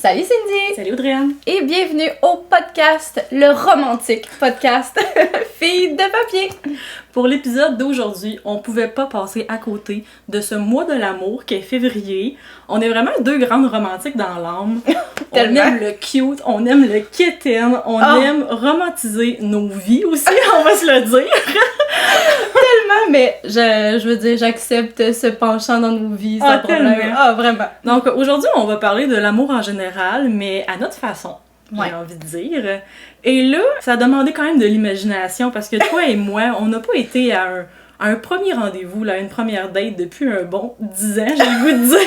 Salut Cindy! Salut Audriane! Et bienvenue au podcast, le romantique podcast Filles de papier! Pour l'épisode d'aujourd'hui, on pouvait pas passer à côté de ce mois de l'amour qui est février. On est vraiment deux grandes romantiques dans l'âme. On aime le cute, on aime le kitten, on aime romantiser nos vies aussi, on va se le dire. Tellement, mais je veux dire, j'accepte ce penchant dans nos vies sans problème. Tellement. Ah, vraiment. Donc aujourd'hui, on va parler de l'amour en général, mais à notre façon. J'ai envie de dire. Et là, ça a demandé quand même de l'imagination parce que toi et moi, on n'a pas été à un premier rendez-vous, là, une première date depuis un bon 10 ans, j'ai le goût de dire.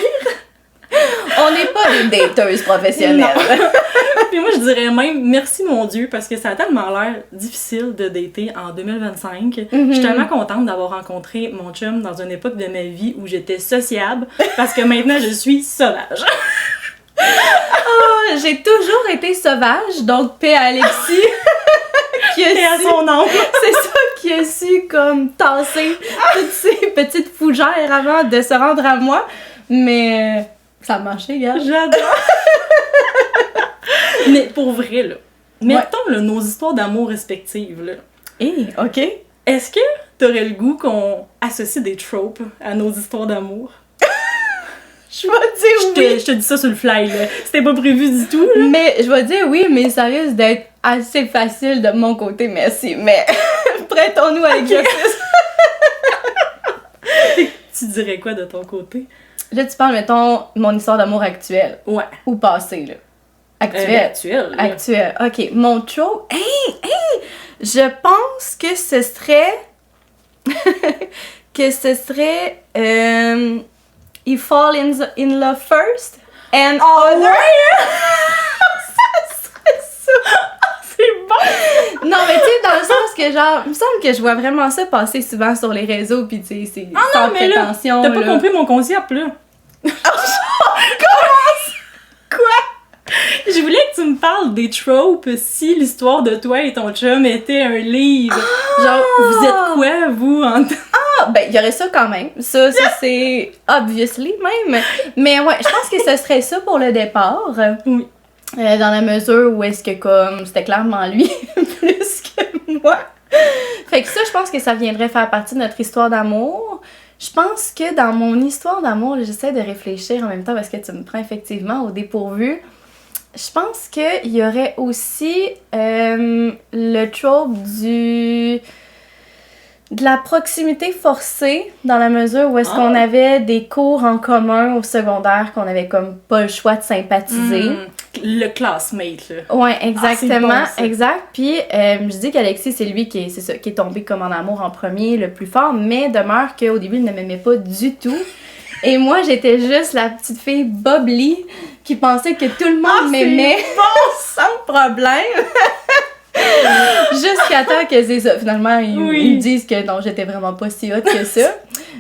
On n'est pas des dateuses professionnelles. Puis moi, je dirais même merci mon Dieu parce que ça a tellement l'air difficile de dater en 2025. Je suis tellement contente d'avoir rencontré mon chum dans une époque de ma vie où j'étais sociable parce que maintenant, je suis sauvage. Oh, j'ai toujours été sauvage, donc paix à Alexis. Qui a Et à su, son nom. c'est ça, qui a su comme tasser toutes ces petites fougères avant de se rendre à moi. Mais ça a marché, gars. J'adore. Mais pour vrai, là, mettons là, nos histoires d'amour respectives, là. Hey, ok. Est-ce que t'aurais le goût qu'on associe des tropes à nos histoires d'amour? Je vais dire oui. Je te dis ça sur le fly, là. C'était pas prévu du tout, là. Mais je vais dire oui, mais ça risque d'être assez facile de mon côté, merci. Mais prêtons-nous à l'exercice. Tu dirais quoi de ton côté? Là, tu parles, mettons, mon histoire d'amour actuelle. Ouais. Ou passée, là. Actuelle. Actuel. Là. Actuelle. Ok, mon trope. Je pense que ce serait. You fall in love first and other. Ouais! Ça serait ça. C'est bon! Non, mais tu sais, dans le sens que genre, il me semble que je vois vraiment ça passer souvent sur les réseaux, pis tu sais, c'est sans non, mais là, prétention. t'as pas compris mon concept, là. Quoi? Je voulais que tu me parles des tropes si l'histoire de toi et ton chum était un livre. Genre, vous êtes quoi, vous, en Ah, ben, il y aurait ça quand même. Ça c'est obviously même. Mais ouais, je pense que ce serait ça pour le départ. Oui. Dans la mesure où est-ce que, comme, c'était clairement lui plus que moi. Fait que ça, je pense que ça viendrait faire partie de notre histoire d'amour. Je pense que dans mon histoire d'amour, là, j'essaie de réfléchir en même temps parce que tu me prends effectivement au dépourvu. Je pense qu'il y aurait aussi le trope de la proximité forcée, dans la mesure où est-ce qu'on avait des cours en commun au secondaire qu'on avait comme pas le choix de sympathiser. Le classmate, là. Ouais, exactement, Ah, c'est bon, exact. Puis je dis qu'Alexis, c'est lui qui est tombé comme en amour en premier, le plus fort, mais demeure qu'au début, il ne m'aimait pas du tout. Et moi, j'étais juste la petite fille bubbly qui pensait que tout le monde m'aimait sans problème. Jusqu'à temps que c'est ça. Finalement, ils me disent que non, j'étais vraiment pas si hot que ça.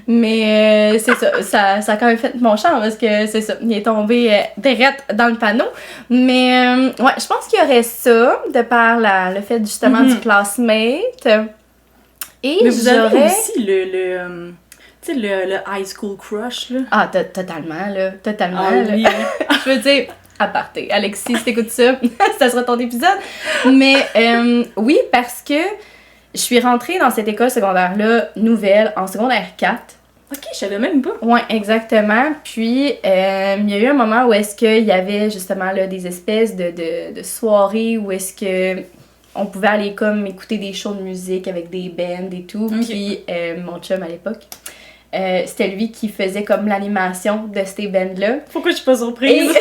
Mais c'est ça. Ça a quand même fait mon charme parce que c'est ça. Il est tombé direct dans le panneau. Mais ouais, je pense qu'il y aurait ça, de par le fait justement du classmate. Et mais vous avez aussi tu sais, le high school crush, là. Ah, totalement, là. Totalement, Ah, là. oui. Je veux dire, aparté. Alexis, si t'écoutes ça, ça sera ton épisode. Mais oui, parce que je suis rentrée dans cette école secondaire-là, nouvelle, en secondaire 4. Ok, je savais même pas. Ouais, exactement. Puis, il y a eu un moment où est-ce qu'il y avait justement là, des espèces de soirées où est-ce que on pouvait aller comme écouter des shows de musique avec des bands et tout. Okay. Puis, mon chum à l'époque, c'était lui qui faisait comme l'animation de ces bands-là. Pourquoi je suis pas surprise?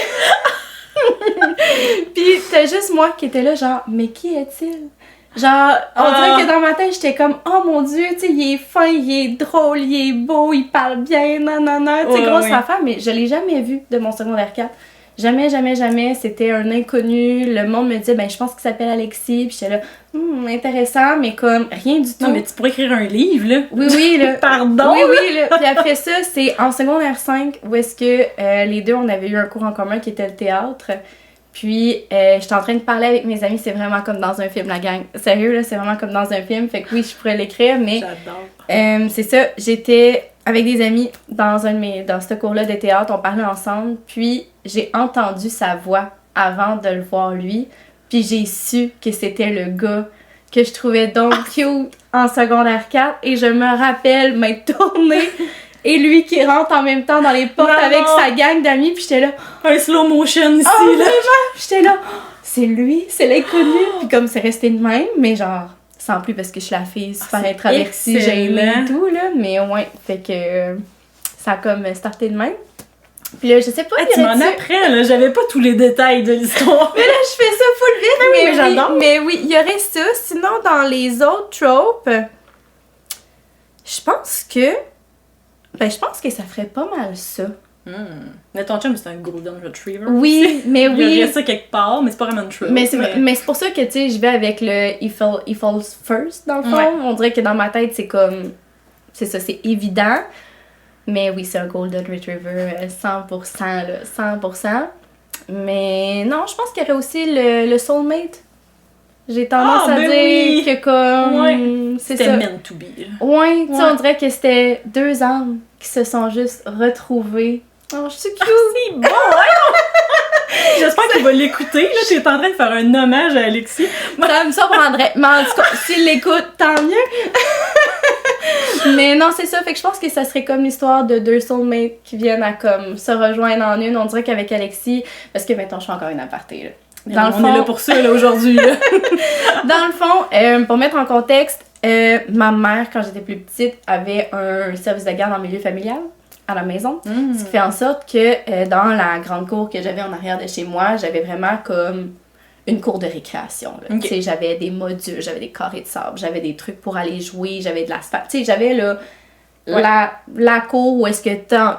Puis c'était juste moi qui était là genre, mais qui est-il? Genre, on dirait que dans ma tête, j'étais comme, oh mon Dieu, tu sais, il est fin, il est drôle, il est beau, il parle bien, nanana, tu sais, grosse affaire, mais je l'ai jamais vu de mon secondaire 4. Jamais, c'était un inconnu. Le monde me disait, ben je pense qu'il s'appelle Alexis, puis j'étais là, intéressant, mais comme rien du tout. Non, mais tu pourrais écrire un livre, là. Oui, là. Pardon? Oui, là. Puis après ça, c'est en secondaire 5 où est-ce que les deux, on avait eu un cours en commun qui était le théâtre. Puis, j'étais en train de parler avec mes amis, c'est vraiment comme dans un film, la gang. Sérieux, là, c'est vraiment comme dans un film. Fait que oui, je pourrais l'écrire, mais... J'adore. C'est ça, j'étais avec des amis dans ce cours-là de théâtre, on parlait ensemble, puis j'ai entendu sa voix avant de le voir lui. Puis j'ai su que c'était le gars que je trouvais donc cute en secondaire 4. Et je me rappelle m'être tournée et lui qui rentre en même temps dans les portes avec sa gang d'amis. Puis j'étais là... Un slow motion ici, là! Vraiment? J'étais là... C'est lui, c'est l'inconnu. Puis comme c'est resté de même, mais genre... Sans plus parce que je suis la fille super introvertie, gênée et tout, là. Mais ouais, fait que ça a comme starté de même. Puis là, je sais pas... tu m'en apprends, là. J'avais pas tous les détails de l'histoire. Mais là, je fais ça full vite. Mais j'adore. Mais oui, il y aurait ça. Sinon, dans les autres tropes, je pense que... je pense que ça ferait pas mal ça. Mais ton chum, c'est un golden retriever. Oui, mais oui. Il y aurait ça quelque part, mais c'est pas vraiment une trope. Mais c'est pour ça que, tu sais, je vais avec le « he falls first », dans le fond. Ouais. On dirait que dans ma tête, c'est comme... C'est ça, c'est évident. Mais oui, c'est un golden retriever 100%, là, 100%. Mais non, je pense qu'il y aurait aussi le soulmate. J'ai tendance à dire que comme... Ouais. C'était meant to be. Ouais, tu sais, on dirait que c'était deux âmes qui se sont juste retrouvées. Oh, je suis cute! C'est bon, ouais! J'espère qu'il va l'écouter. Là, t'es en train de faire un hommage à Alexis. Ça me surprendrait. Mais en tout cas, s'il l'écoute, tant mieux! Mais non, c'est ça. Fait que je pense que ça serait comme l'histoire de deux soulmates qui viennent à comme se rejoindre en une. On dirait qu'avec Alexis... Parce que maintenant, je fais encore une aparté, là. Dans le fond, on est là pour ça, là, aujourd'hui. Là. Dans le fond, pour mettre en contexte, ma mère, quand j'étais plus petite, avait un service de garde en milieu familial à la maison. Ce qui fait en sorte que dans la grande cour que j'avais en arrière de chez moi, j'avais vraiment comme une cour de récréation. Okay. Tu sais, j'avais des modules, j'avais des carrés de sable, j'avais des trucs pour aller jouer, j'avais de l'asphalte. Tu sais, j'avais là... Ouais. La cour où est-ce que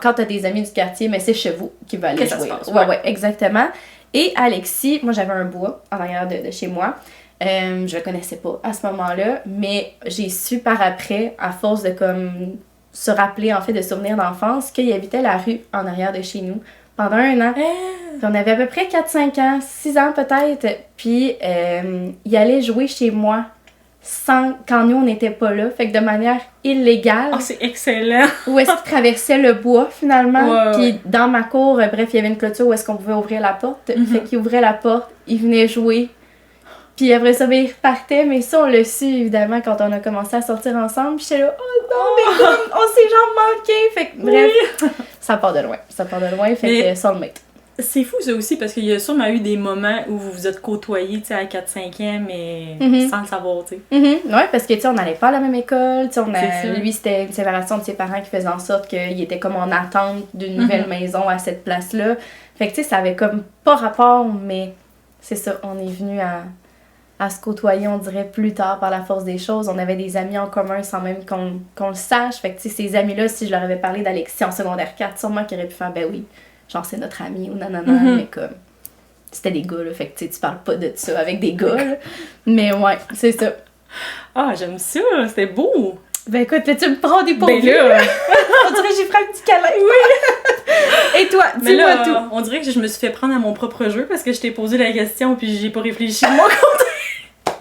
quand t'as des amis du quartier, mais c'est chez vous qui va aller jouer. Ouais, exactement. Et Alexis, moi j'avais un bois en arrière de chez moi. Je le connaissais pas à ce moment-là, mais j'ai su par après, à force de comme se rappeler en fait de souvenirs d'enfance, qu'il habitait la rue en arrière de chez nous pendant 1 an. Puis on avait à peu près 4-5 ans, 6 ans peut-être. Puis il allait jouer chez moi quand nous on n'était pas là, fait que de manière illégale. Oh, c'est excellent! Où est-ce qu'il traversait le bois finalement, ouais, puis dans ma cour, bref, il y avait une clôture où est-ce qu'on pouvait ouvrir la porte, fait qu'il ouvrait la porte, il venait jouer, puis après ça, il repartait, mais ça on l'a su évidemment quand on a commencé à sortir ensemble, puis j'étais là, oh non, mais comme, on s'est genre manqué, fait que bref, ça part de loin, fait que soulmate. C'est fou ça aussi parce qu'il y a sûrement eu des moments où vous vous êtes côtoyés à 4-5 ans mais sans le savoir, tu sais. Ouais, parce que tu sais, on n'allait pas à la même école, tu sais, lui c'était une séparation de ses parents qui faisait en sorte qu'il était comme en attente d'une nouvelle maison à cette place-là. Fait que tu sais, ça avait comme pas rapport, mais c'est ça, on est venu à se côtoyer, on dirait, plus tard par la force des choses. On avait des amis en commun sans même qu'on le sache. Fait que tu sais, ces amis-là, si je leur avais parlé d'Alexis en secondaire 4, sûrement qu'ils auraient pu faire, ben oui, genre c'est notre ami ou nanana, mais comme c'était des gars là, fait que tu parles pas de ça avec des gars là. Mais ouais, c'est ça. Ah, j'aime ça, c'était beau. Ben écoute, tu me prends des pourvus. Ben là, on dirait que j'ai pris un petit câlin. Oui. Et toi, dis-moi tout. On dirait que je me suis fait prendre à mon propre jeu parce que je t'ai posé la question puis j'ai pas réfléchi de mon côté.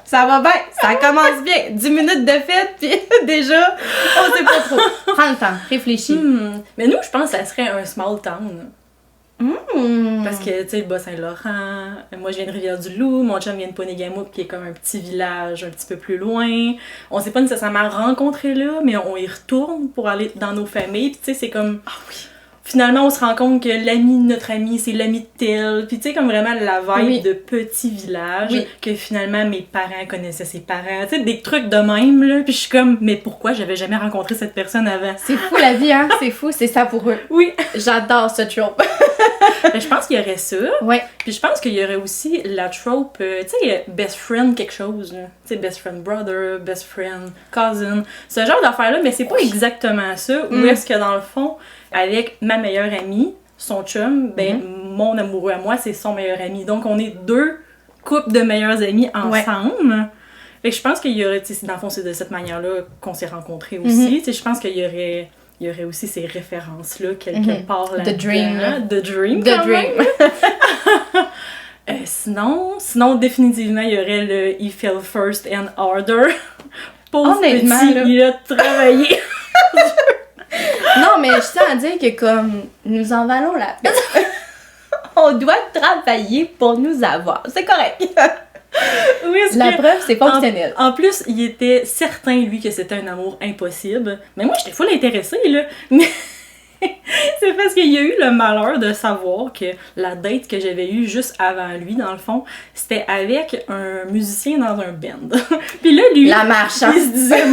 Ça va bien, ça commence bien. 10 minutes de fête, puis déjà, on sait pas trop. Prends le temps, réfléchis. Mais nous, je pense que ça serait un small town. Parce que, tu sais, le Bas-Saint-Laurent, moi je viens de Rivière-du-Loup, mon chum vient de Ponégamouk qui est comme un petit village un petit peu plus loin. On s'est pas nécessairement rencontrés là, mais on y retourne pour aller dans nos familles. Puis tu sais, c'est comme... Ah oui! Finalement, on se rend compte que l'ami de notre ami, c'est l'ami de tel. Puis tu sais, comme vraiment la vibe de petit village, que finalement mes parents connaissaient ses parents. Tu sais, des trucs de même, là. Puis je suis comme, mais pourquoi j'avais jamais rencontré cette personne avant? C'est fou la vie, hein? C'est fou, c'est savoureux. Oui. J'adore ce trope. Je pense qu'il y aurait ça. Ouais. Puis je pense qu'il y aurait aussi la trope, tu sais, best friend quelque chose, là. Tu sais, best friend brother, best friend cousin. Ce genre d'affaires-là, mais c'est pas exactement ça. Où est-ce que dans le fond, avec ma meilleure amie, son chum, ben mon amoureux à moi, c'est son meilleur ami. Donc on est 2 couples de meilleurs amis ensemble. Ouais. Fait que je pense qu'il y aurait, tu sais, dans le fond, c'est de cette manière-là qu'on s'est rencontrés aussi. Tu sais, je pense qu'il y aurait aussi ces références-là, quelque part là. The Dream. The Dream. The Dream. Sinon, définitivement, il y aurait le He Fell First and Harder. Pauvre honnêtement, petit, là. il a travaillé. Non, mais je tiens à dire que comme nous en valons la peine. On doit travailler pour nous avoir. C'est correct. Oui, La preuve, c'est fonctionnel. En plus, il était certain, lui, que c'était un amour impossible. Mais moi, j'étais full intéressée, là. Mais c'est parce qu'il y a eu le malheur de savoir que la date que j'avais eue juste avant lui, dans le fond, c'était avec un musicien dans un band. Puis là, lui, La marche, hein? il se disait,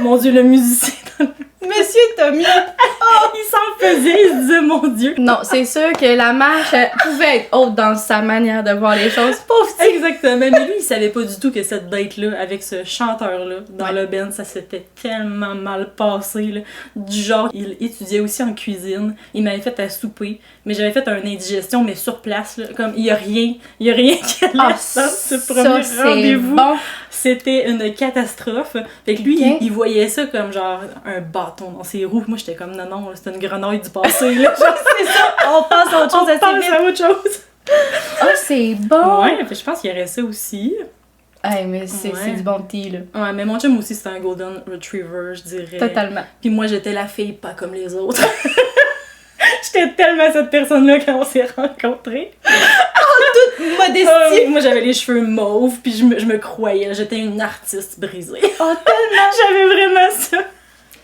mon Dieu, le musicien dans le... Monsieur Tommy! Il s'en faisait, il se disait, mon Dieu. Non, c'est sûr que la marche pouvait être haute dans sa manière de voir les choses. Pauvre petit! Exactement, mais lui, il savait pas du tout que cette date-là, avec ce chanteur-là, dans le band, ça s'était tellement mal passé, là. Du genre, il étudiait aussi en cuisine, il m'avait fait à souper, mais j'avais fait une indigestion, mais sur place, là, comme, il y a rien qui allait dans ce premier rendez-vous. Bon. C'était une catastrophe. Fait que lui, il voyait ça comme genre un bâton dans ses roues. Moi, j'étais comme, non, c'est une grenouille du passé, là. Genre, c'est ça, On passe à autre chose on pense à autre chose. Ah, c'est bon! Ouais, je pense qu'il y aurait ça aussi. Hey, mais c'est du bon petit, là. Ouais, mais mon chum aussi, c'était un Golden Retriever, je dirais. Totalement. Puis moi, j'étais la fille pas comme les autres. J'étais tellement cette personne-là quand on s'est rencontrés. Modestie! Moi, j'avais les cheveux mauves, puis je me croyais. J'étais une artiste brisée. Oh, tellement! J'avais vraiment ça.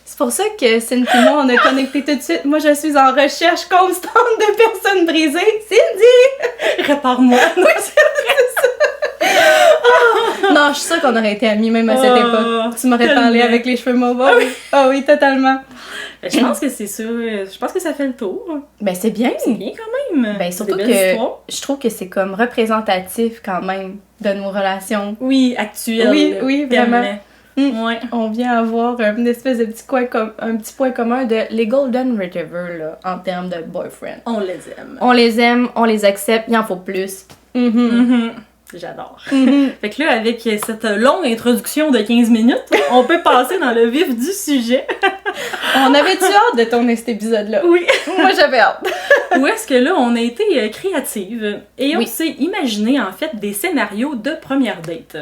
C'est pour ça que Cindy et moi, on a connecté tout de suite. Moi, je suis en recherche constante de personnes brisées. Cindy! Répare-moi. Oui, c'est ça! Non, je suis sûre qu'on aurait été amis même à cette époque. Tu m'aurais parlé avec les cheveux mauves. Ah oui. Oh, oui, totalement. Je pense que c'est ça. Je pense que ça fait le tour. Ben, c'est bien. C'est bien quand même. Ben, surtout que je trouve que c'est comme représentatif quand même de nos relations. Oui, actuelles. Oui, vraiment. Ouais. On vient avoir une espèce de petit point commun de les Golden Retriever là, en termes de boyfriend. On les aime. On les aime, on les accepte, il en faut plus. J'adore. Fait que là, avec cette longue introduction de 15 minutes, on peut passer dans le vif du sujet. On avait-tu hâte de tourner cet épisode-là? Oui. Moi, j'avais hâte. Où est-ce que là, on a été créative et on s'est imaginé en fait des scénarios de première date.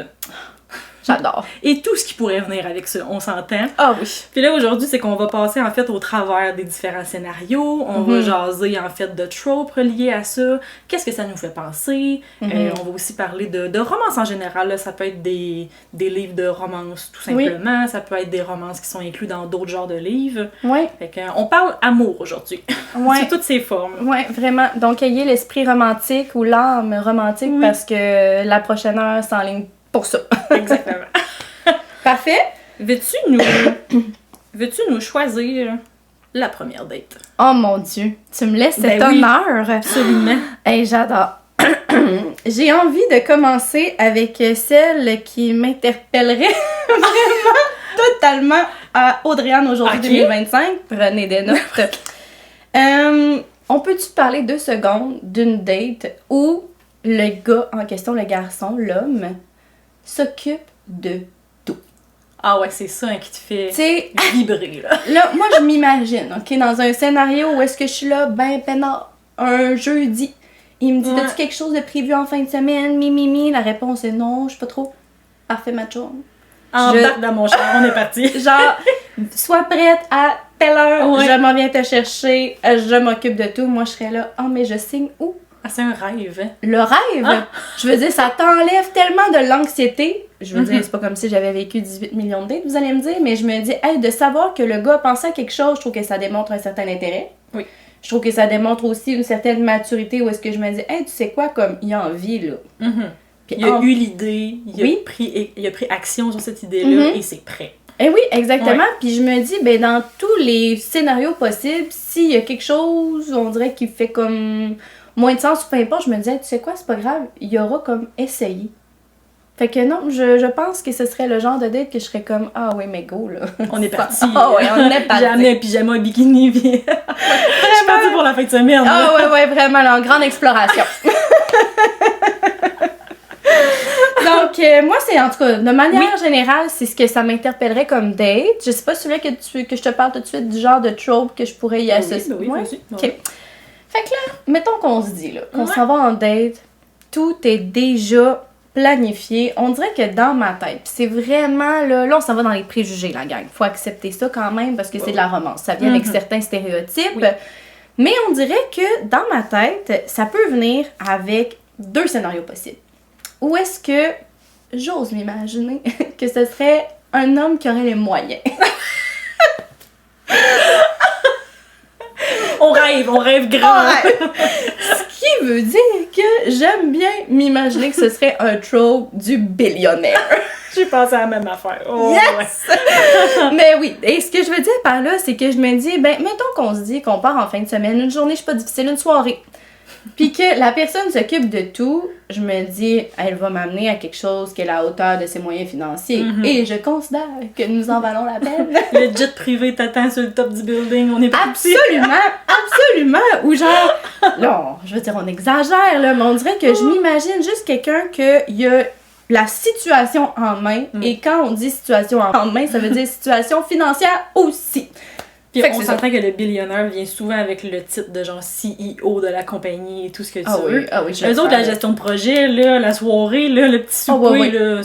J'adore. Et tout ce qui pourrait venir avec ça, on s'entend. Ah oui. Puis là, aujourd'hui, c'est qu'on va passer en fait au travers des différents scénarios. On va jaser en fait de tropes reliés à ça. Qu'est-ce que ça nous fait penser? On va aussi parler de romance en général. Là. Ça peut être des livres de romance tout simplement. Oui. Ça peut être des romances qui sont inclus dans d'autres genres de livres. Oui. Fait qu'on parle amour aujourd'hui. Ouais. Sous toutes ses formes. Oui, vraiment. Donc, ayez l'esprit romantique ou l'âme romantique parce que la prochaine heure s'enligne pour ça. Exactement. Parfait. Veux-tu nous choisir la première date? Oh mon Dieu, tu me laisses cet honneur. Absolument. Hey, j'adore. J'ai envie de commencer avec celle qui m'interpellerait vraiment totalement à Audrey-Anne aujourd'hui 2025. Prenez des notes. On peut-tu parler 2 secondes d'une date où le gars en question, le garçon, l'homme, s'occupe de tout? Ah ouais, c'est ça qui te fait vibrer, là. Là, moi, je m'imagine, OK, dans un scénario où est-ce que je suis là, ben peinard, un jeudi. Il me dit, as-tu quelque chose de prévu en fin de semaine? Mi. La réponse est non, je sais pas trop. Parfait, macho. Embarque dans mon char, on est parti. Genre, sois prête à telle heure, je m'en viens te chercher, je m'occupe de tout. Moi, je serais là, mais je signe où? Ah, c'est un rêve. Hein? Le rêve? Je veux dire, ça t'enlève tellement de l'anxiété. Je veux dire, c'est pas comme si j'avais vécu 18 millions de dates, vous allez me dire, mais je me dis, de savoir que le gars pensait à quelque chose, je trouve que ça démontre un certain intérêt. Oui. Je trouve que ça démontre aussi une certaine maturité où est-ce que je me dis, tu sais quoi, comme, il a envie, là. Puis il a eu l'idée, il a pris action sur cette idée-là et c'est prêt. Eh oui, exactement. Puis je me dis, ben dans tous les scénarios possibles, s'il y a quelque chose, on dirait qui fait comme moins de sens ou peu importe, je me disais, tu sais quoi, c'est pas grave, il y aura comme essayé. Fait que non, je pense que ce serait le genre de date que je serais comme, oui, mais go, là. On est parti. On est parti. J'ai amené un pyjama bikini, puis je suis partie pour la fin de semaine. Ouais, vraiment, là, en grande exploration. Donc, moi, c'est en tout cas, de manière générale, c'est ce que ça m'interpellerait comme date. Je sais pas si tu veux que je te parle tout de suite du genre de trope que je pourrais y associer. Oui, vas-y. OK. Fait que là, mettons qu'on se dit, là, qu'on s'en va en date, tout est déjà planifié. On dirait que dans ma tête, c'est vraiment, là, on s'en va dans les préjugés, la gang. Faut accepter ça quand même parce que c'est de la romance. Ça vient avec certains stéréotypes. Mais on dirait que dans ma tête, ça peut venir avec 2 scénarios possibles. Ou est-ce que j'ose m'imaginer que ce serait un homme qui aurait les moyens? On rêve grand. Ouais. Ce qui veut dire que j'aime bien m'imaginer que ce serait un trope du billionnaire. J'ai pensé à la même affaire. Oh, yes! Ouais. Mais oui, et ce que je veux dire par là, c'est que je me dis, ben, mettons qu'on se dit qu'on part en fin de semaine, une journée, je sais pas, difficile, une soirée, puis que la personne s'occupe de tout, je me dis, elle va m'amener à quelque chose qui est à la hauteur de ses moyens financiers. Mm-hmm. Et je considère que nous en valons la peine. Le jet privé t'attend sur le top du building, on est pas absolument, absolument. Ou genre, là, je veux dire, on exagère, là, mais on dirait que je m'imagine juste quelqu'un qu'il y a la situation en main. Et quand on dit situation en main, ça veut dire situation financière aussi. Puis on s'entend que le billionnaire vient souvent avec le titre de genre CEO de la compagnie et tout ce que tu veux. Ah oui, eux autres, la gestion de projet, là, la soirée, là, le petit souper, là,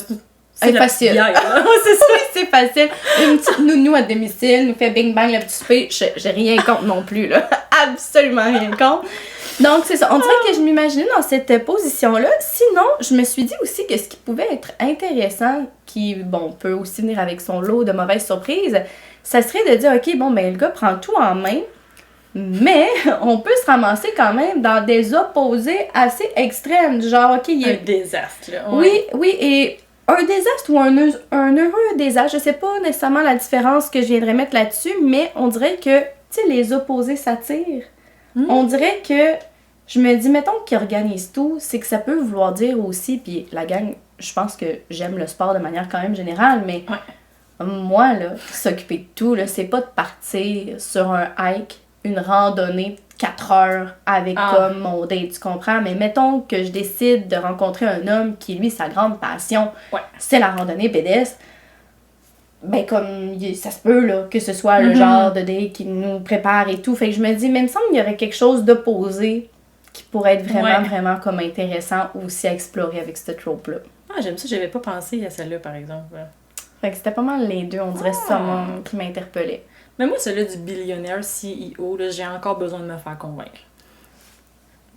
c'est facile. C'est ça, c'est facile. Une petite nounou à domicile nous fait bing bang le petit souper. J'ai rien contre non plus, là. Absolument rien contre. Donc, c'est ça. On dirait que je m'imaginais dans cette position-là. Sinon, je me suis dit aussi que ce qui pouvait être intéressant, qui, bon, peut aussi venir avec son lot de mauvaises surprises, ça serait de dire, OK, bon, ben, le gars prend tout en main, mais on peut se ramasser quand même dans des opposés assez extrêmes. Genre, OK, il y a... Un désastre, là. Ouais. Oui, et un désastre ou un heureux désastre, je sais pas nécessairement la différence que je viendrais mettre là-dessus, mais on dirait que, tu sais, les opposés s'attirent. On dirait que je me dis, mettons qu'ils organisent tout, c'est que ça peut vouloir dire aussi, puis la gang, je pense que j'aime le sport de manière quand même générale, mais moi, là, s'occuper de tout, là, c'est pas de partir sur un hike, une randonnée 4 heures avec comme mon date, tu comprends? Mais mettons que je décide de rencontrer un homme qui, lui, sa grande passion, c'est la randonnée pédestre. Ben, comme, ça se peut, là, que ce soit le genre de date qui nous prépare et tout. Fait que je me dis, même semble qu'il y aurait quelque chose d'opposé qui pourrait être vraiment comme intéressant aussi à explorer avec ce trope-là. Ah, j'aime ça, j'avais pas pensé à celle-là, par exemple. Fait que c'était pas mal les deux, on dirait, ça qui m'interpellait. Mais moi, celui du billionnaire CEO, là, j'ai encore besoin de me faire convaincre.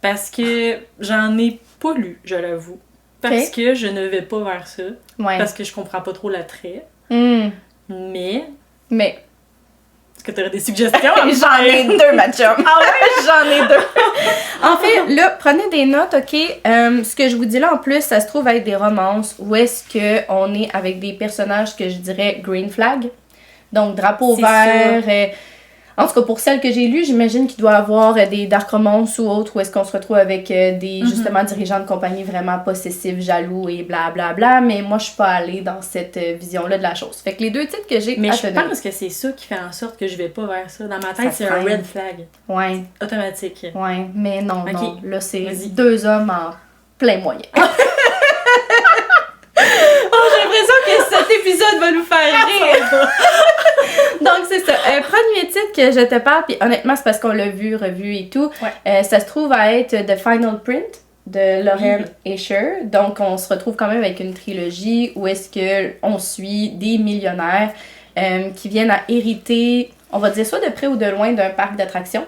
Parce que j'en ai pas lu, je l'avoue. Parce que je ne vais pas vers ça. Parce que je comprends pas trop l'attrait. Mais... Est-ce que tu aurais des suggestions? J'en ai 2, ma chum. Ah ouais? J'en ai 2. En fait, là, prenez des notes, OK? Ce que je vous dis là, en plus, ça se trouve être des romances où est-ce qu'on est avec des personnages que je dirais green flag. Donc, drapeau vert. En tout cas, pour celles que j'ai lues, j'imagine qu'il doit y avoir des dark romances ou autres où est-ce qu'on se retrouve avec des, justement, dirigeants de compagnie vraiment possessifs, jaloux et blablabla. Mais moi, je suis pas allée dans cette vision-là de la chose. Fait que les 2 titres que j'ai... Mais je pense que c'est ça qui fait en sorte que je vais pas vers ça. Dans ma tête, c'est un red flag. Ouais. Automatique. Ouais, mais non, non. Là, c'est 2 hommes en plein moyen. J'ai l'impression que cet épisode va nous faire rire. Donc, c'est ça. Premier titre que je te parle, puis honnêtement, c'est parce qu'on l'a vu, revu et tout. Ça se trouve à être The Final Print de Lauren Asher. Donc, on se retrouve quand même avec une trilogie où est-ce qu'on suit des millionnaires qui viennent à hériter, on va dire soit de près ou de loin, d'un parc d'attractions.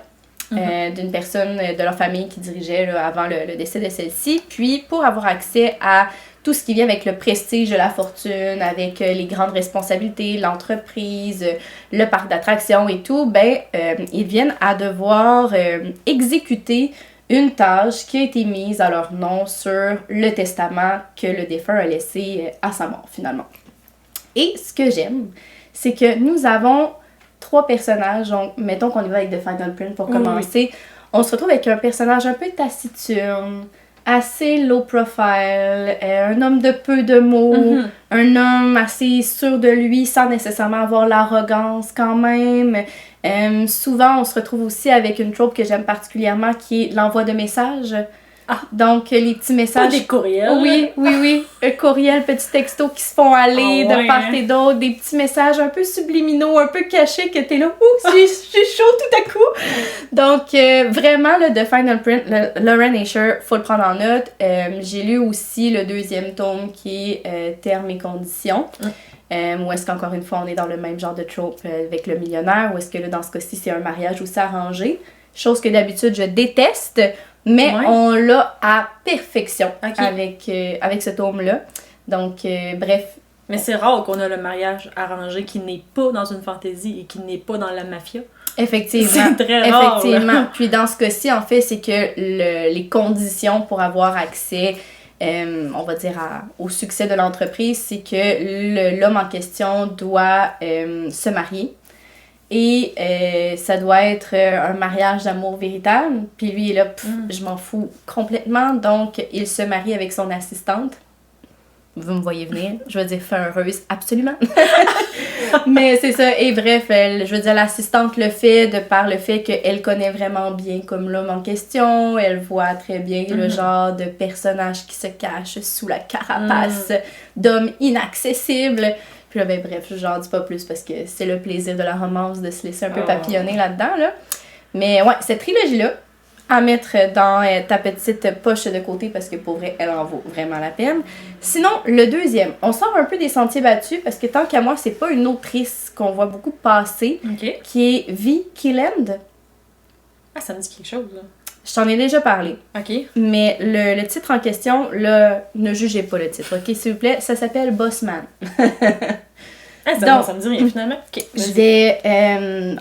D'une personne de leur famille qui dirigeait là, avant le décès de celle-ci. Puis, pour avoir accès à tout ce qui vient avec le prestige de la fortune, avec les grandes responsabilités, l'entreprise, le parc d'attractions et tout, ben, ils viennent à devoir exécuter une tâche qui a été mise à leur nom sur le testament que le défunt a laissé à sa mort, finalement. Et ce que j'aime, c'est que nous avons 3 personnages. Donc, mettons qu'on y va avec The Final Print pour commencer. On se retrouve avec un personnage un peu taciturne, assez low profile, un homme de peu de mots, un homme assez sûr de lui sans nécessairement avoir l'arrogance quand même. Souvent, on se retrouve aussi avec une trope que j'aime particulièrement qui est l'envoi de messages. Donc, les petits messages... Pas des courriels. Oui. Un courriel, petits textos qui se font aller de part et d'autre. Des petits messages un peu subliminaux, un peu cachés que t'es là, j'ai chaud tout à coup. Donc, vraiment, le The Final Print, Lauren Asher, faut le prendre en note. J'ai lu aussi le 2e tome qui est Termes et conditions. Où est-ce qu'encore une fois, on est dans le même genre de trope avec le millionnaire, ou est-ce que là, dans ce cas-ci, c'est un mariage aussi arrangé. chose que d'habitude je déteste, mais on l'a à perfection avec ce tome-là. Donc, bref. Mais c'est rare qu'on a le mariage arrangé qui n'est pas dans une fantaisie et qui n'est pas dans la mafia. Effectivement. C'est très rare. Effectivement. Puis dans ce cas-ci, en fait, c'est que les conditions pour avoir accès, on va dire, au succès de l'entreprise, c'est que l'homme en question doit se marier. Et ça doit être un mariage d'amour véritable. Puis lui, il est là, je m'en fous complètement. Donc, il se marie avec son assistante. Vous me voyez venir. Je veux dire, fin heureuse, absolument. Mais c'est ça. Et bref, je veux dire, l'assistante le fait de par le fait qu'elle connaît vraiment bien comme l'homme en question. Elle voit très bien le genre de personnage qui se cache sous la carapace d'homme inaccessible. Puis là, ben bref, j'en dis pas plus parce que c'est le plaisir de la romance de se laisser un peu papillonner là-dedans, là. Mais ouais, cette trilogie-là, à mettre dans ta petite poche de côté parce que pour vrai, elle en vaut vraiment la peine. Sinon, le deuxième, on sort un peu des sentiers battus parce que tant qu'à moi, c'est pas une autrice qu'on voit beaucoup passer, qui est Vi Killand. Ah, ça me dit quelque chose, là. Je t'en ai déjà parlé. OK. Mais le titre en question, là, ne jugez pas le titre, OK, s'il vous plaît? Ça s'appelle Bossman. Donc, ça me dit rien, finalement. OK. Je vais,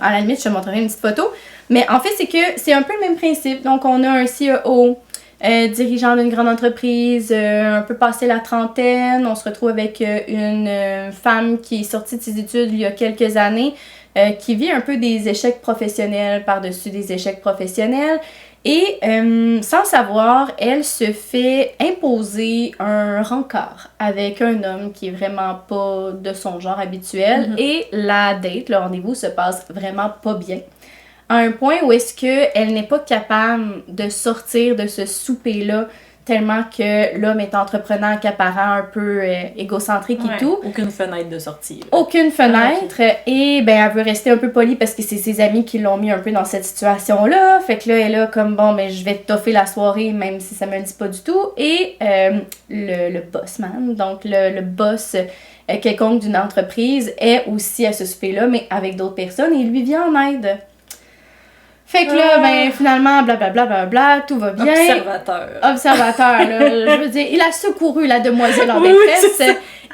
à la limite, je te montrerai une petite photo. Mais en fait, c'est que c'est un peu le même principe. Donc, on a un CEO, dirigeant d'une grande entreprise, un peu passé la trentaine. On se retrouve avec une femme qui est sortie de ses études il y a quelques années, qui vit un peu des échecs professionnels par-dessus des échecs professionnels. Et sans savoir, elle se fait imposer un rencard avec un homme qui est vraiment pas de son genre habituel. Et la date, le rendez-vous, se passe vraiment pas bien. À un point où est-ce qu'elle n'est pas capable de sortir de ce souper-là tellement que l'homme est entreprenant, accaparant, un peu égocentrique et tout. Aucune fenêtre de sortie. Là. Aucune fenêtre. Et ben elle veut rester un peu polie parce que c'est ses amis qui l'ont mis un peu dans cette situation-là. Fait que là, elle est là comme, bon, ben je vais toffer la soirée même si ça me le dit pas du tout. Et le bossman, donc le boss quelconque d'une entreprise, est aussi à ce souper-là, mais avec d'autres personnes et il lui vient en aide. Fait que là, ben, finalement, blablabla, tout va bien. Observateur, là. Je veux dire, il a secouru la demoiselle en détresse.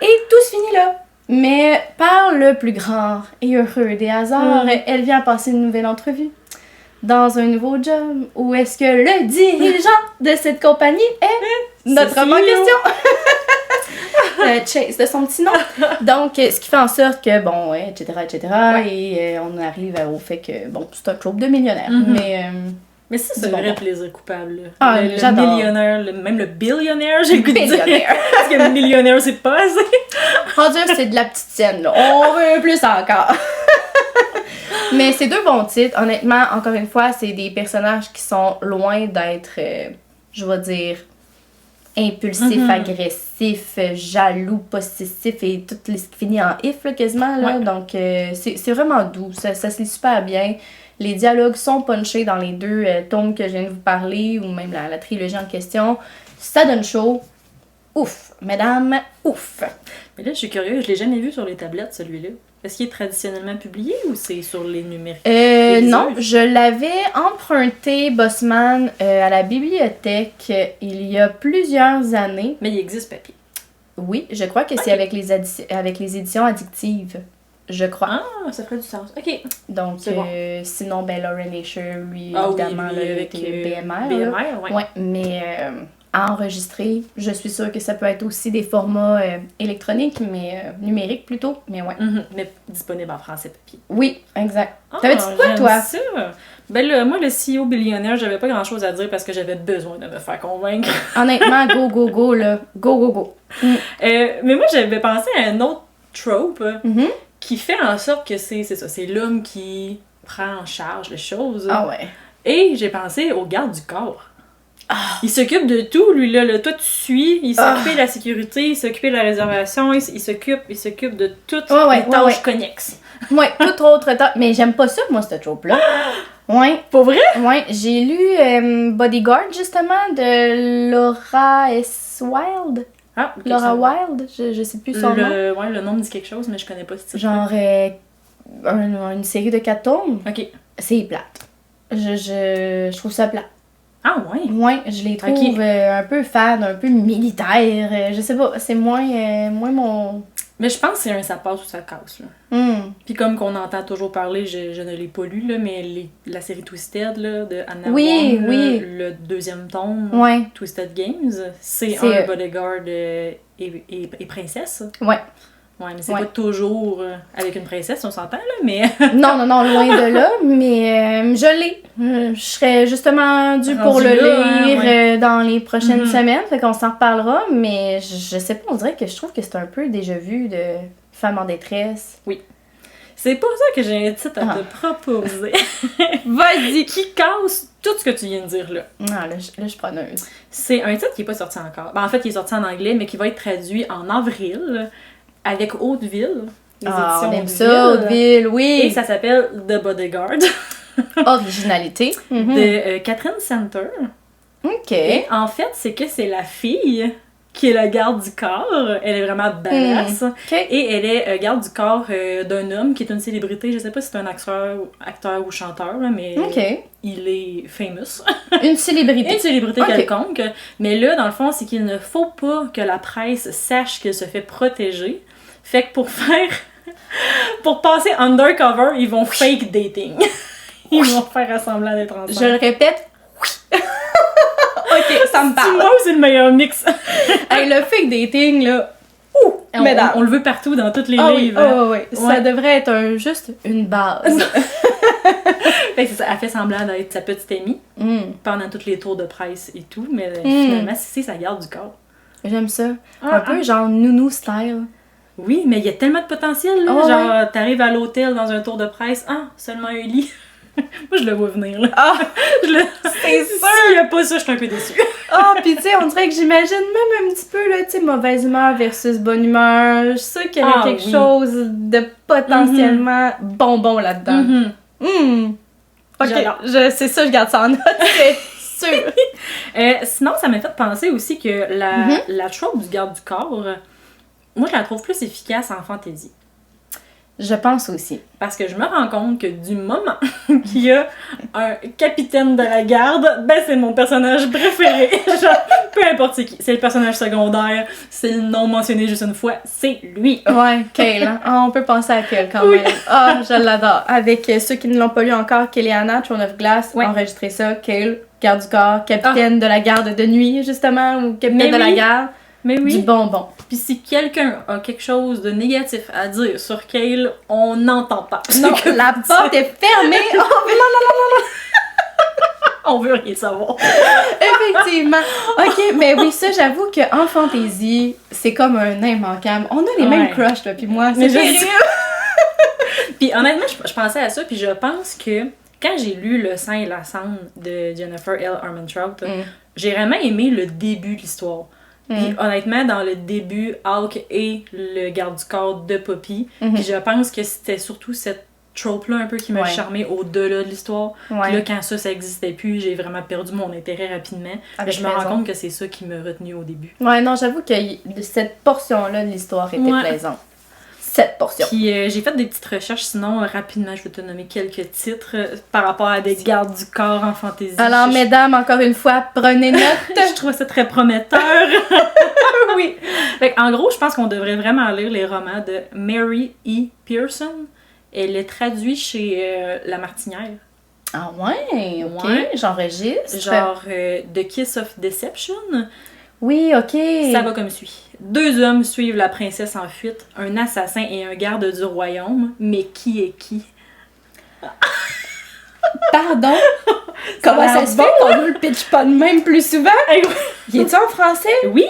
Et tout se finit là. Mais par le plus grand et heureux des hasards, elle vient passer une nouvelle entrevue dans un nouveau job. Où est-ce que le dirigeant de cette compagnie est notre homme en question? Chase de son petit nom. Donc, ce qui fait en sorte que, bon, etc. Et on arrive au fait que, bon, c'est un club de millionnaires. Mais ça, c'est un vrai plaisir coupable. Là. Ah, le millionnaire, même le billionnaire, j'ai le goût de dire. Parce que le millionnaire, c'est pas assez. On dirait que c'est de la petite scène, là. On veut plus encore. Mais c'est deux bons titres. Honnêtement, encore une fois, c'est des personnages qui sont loin d'être, je vais dire, impulsif, agressif, jaloux, possessif et tout ce qui finit en if là, quasiment. Là. Donc, c'est vraiment doux. Ça se lit super bien. Les dialogues sont punchés dans les deux tomes que je viens de vous parler ou même la trilogie en question. Ça donne chaud. Ouf, mesdames, ouf. Mais là, je suis curieuse, je l'ai jamais vu sur les tablettes, celui-là. Est-ce qu'il est traditionnellement publié ou c'est sur les numériques? Non, je l'avais emprunté, Bossman, à la bibliothèque il y a plusieurs années. Mais il existe papier. Oui, je crois que c'est avec les éditions addictives. Je crois. Ah, ça ferait du sens. OK. Donc, bon. Sinon, ben, Lauren Asher, lui, évidemment, oui, là, avec BMR. BMR, oui. Ouais, mais à enregistrer, je suis sûre que ça peut être aussi des formats électroniques, mais numériques plutôt. Mais ouais. Mais disponible en français papier. Oui, exact. T'avais dit quoi, toi? Ça. Ben là, moi, le CEO billionnaire, j'avais pas grand-chose à dire parce que j'avais besoin de me faire convaincre. Honnêtement, go, là. Go. Mais moi, j'avais pensé à un autre trope qui fait en sorte que c'est ça, c'est l'homme qui prend en charge les choses. Ah ouais. Et j'ai pensé au garde du corps. Il s'occupe de tout, lui, là. Toi, tu suis, il s'occupe de la sécurité, il s'occupe de la réservation, il s'occupe de toutes les tâches connexes. Ouais, tout autre tâche. Mais j'aime pas ça, moi, cette trope-là. Ouais. Pour vrai? Ouais, j'ai lu Bodyguard, justement, de Laura S. Wilde. Ah, okay, Laura Wilde, je sais plus son nom. Ouais, le nom me dit quelque chose, mais je connais pas ce titre. Genre, une série de 4 tomes. OK. C'est plate. Je trouve ça plat. Ah ouais? Ouais, je les trouve un peu fades, un peu militaires. Je sais pas, c'est moins mon... Mais je pense que c'est un ça passe ou ça casse, là. Puis comme qu'on entend toujours parler, je ne l'ai pas lu, là, mais la série Twisted, là, de Anna Wong, le deuxième tome, Twisted Games, c'est un bodyguard et princesse. Ouais. Ouais, mais c'est pas toujours avec une princesse, on s'entend, là, mais... non, loin de là, mais je l'ai. Je serais justement due pour le lire dans les prochaines semaines, fait qu'on s'en reparlera, mais je sais pas, on dirait que je trouve que c'est un peu déjà vu de femme en détresse. Oui. C'est pour ça que j'ai un titre à te proposer. Vas-y! Qui casse tout ce que tu viens de dire là. Ah, là, je suis preneuse. C'est un titre qui est pas sorti encore. Ben, en fait, il est sorti en anglais, mais qui va être traduit en avril. Avec Hauteville. On aime ça, Hauteville, oui! Et ça s'appelle The Bodyguard. Originalité. De Catherine Center. OK. Et en fait, c'est que c'est la fille qui est la garde du corps. Elle est vraiment badass. Et elle est garde du corps d'un homme qui est une célébrité. Je sais pas si c'est un acteur ou chanteur, là, mais il est famous. Une célébrité. Une célébrité quelconque. Mais là, dans le fond, c'est qu'il ne faut pas que la presse sache qu'il se fait protéger. Fait que pour passer undercover, ils vont fake dating. Ils vont faire semblant d'être ensemble. Je le répète. Ok, ça me parle. Moi, c'est le meilleur mix. Hey, le fake dating, là. On le veut partout dans tous les livres. Oui. Ça devrait être juste une base. Fait que c'est ça, elle fait semblant d'être sa petite amie pendant tous les tours de presse et tout, mais finalement, c'est sa garde du corps. J'aime ça. Un peu genre nounou style. Oui, mais il y a tellement de potentiel, là. Genre, t'arrives à l'hôtel dans un tour de presse, seulement un lit. Moi, je le vois venir, là. C'est sûr! S'il y a pas ça, je suis un peu déçue. Pis tu sais, on dirait que j'imagine même un petit peu, là, tu sais, mauvaise humeur versus bonne humeur. Je sais qu'il y a quelque chose de potentiellement bonbon là-dedans. Ok, c'est ça, je garde ça en note, c'est sûr. Sinon, ça m'a fait penser aussi que la trope du garde du corps, moi, je la trouve plus efficace en fantasy. Je pense aussi. Parce que je me rends compte que du moment qu'il y a un capitaine de la garde, c'est mon personnage préféré. Genre, peu importe c'est qui. C'est le personnage secondaire, c'est le nom mentionné juste une fois, c'est lui. Ouais, Cale. Hein? On peut penser à Cale quand même. Je l'adore. Avec ceux qui ne l'ont pas lu encore, Kellyana, Throne of Glass, enregistrez ça. Cale, garde du corps, capitaine de la garde de nuit, justement, ou capitaine de la garde. Mais oui. Du bonbon. Puis si quelqu'un a quelque chose de négatif à dire sur Cale, on n'entend pas. Non, la porte est fermée. Non. On veut rien savoir. Effectivement. Ok, mais oui, ça, j'avoue qu'en fantasy, c'est comme un immanquable. On a les mêmes crushs, là, puis moi. C'est terrible. Puis honnêtement, je pensais à ça, puis je pense que quand j'ai lu Le sang et la cendre de Jennifer L. Armentrout, j'ai vraiment aimé le début de l'histoire. Puis honnêtement, dans le début, Hawk est le garde du corps de Poppy. Puis je pense que c'était surtout cette trope-là un peu qui m'a charmée au-delà de l'histoire. Puis là, quand ça existait plus, j'ai vraiment perdu mon intérêt rapidement. Je me rends compte que c'est ça qui m'a retenu au début. Ouais, non, j'avoue que cette portion-là de l'histoire était plaisante. Cette portion. Puis j'ai fait des petites recherches, sinon rapidement je vais te nommer quelques titres par rapport à des gardes du corps en fantasy. Alors mesdames, encore une fois, prenez note. Je trouve ça très prometteur. Oui. Fait en gros, je pense qu'on devrait vraiment lire les romans de Mary E. Pearson. Elle est traduite chez La Martinière. Ah ouais, ok, j'enregistre. Genre The Kiss of Deception. Oui, ok. Ça va comme suit. 2 hommes suivent la princesse en fuite, un assassin et un garde du royaume. Mais qui est qui? Pardon? Comment ça se fait qu'on nous le pitch pas de même plus souvent? Il est-tu en français? Oui.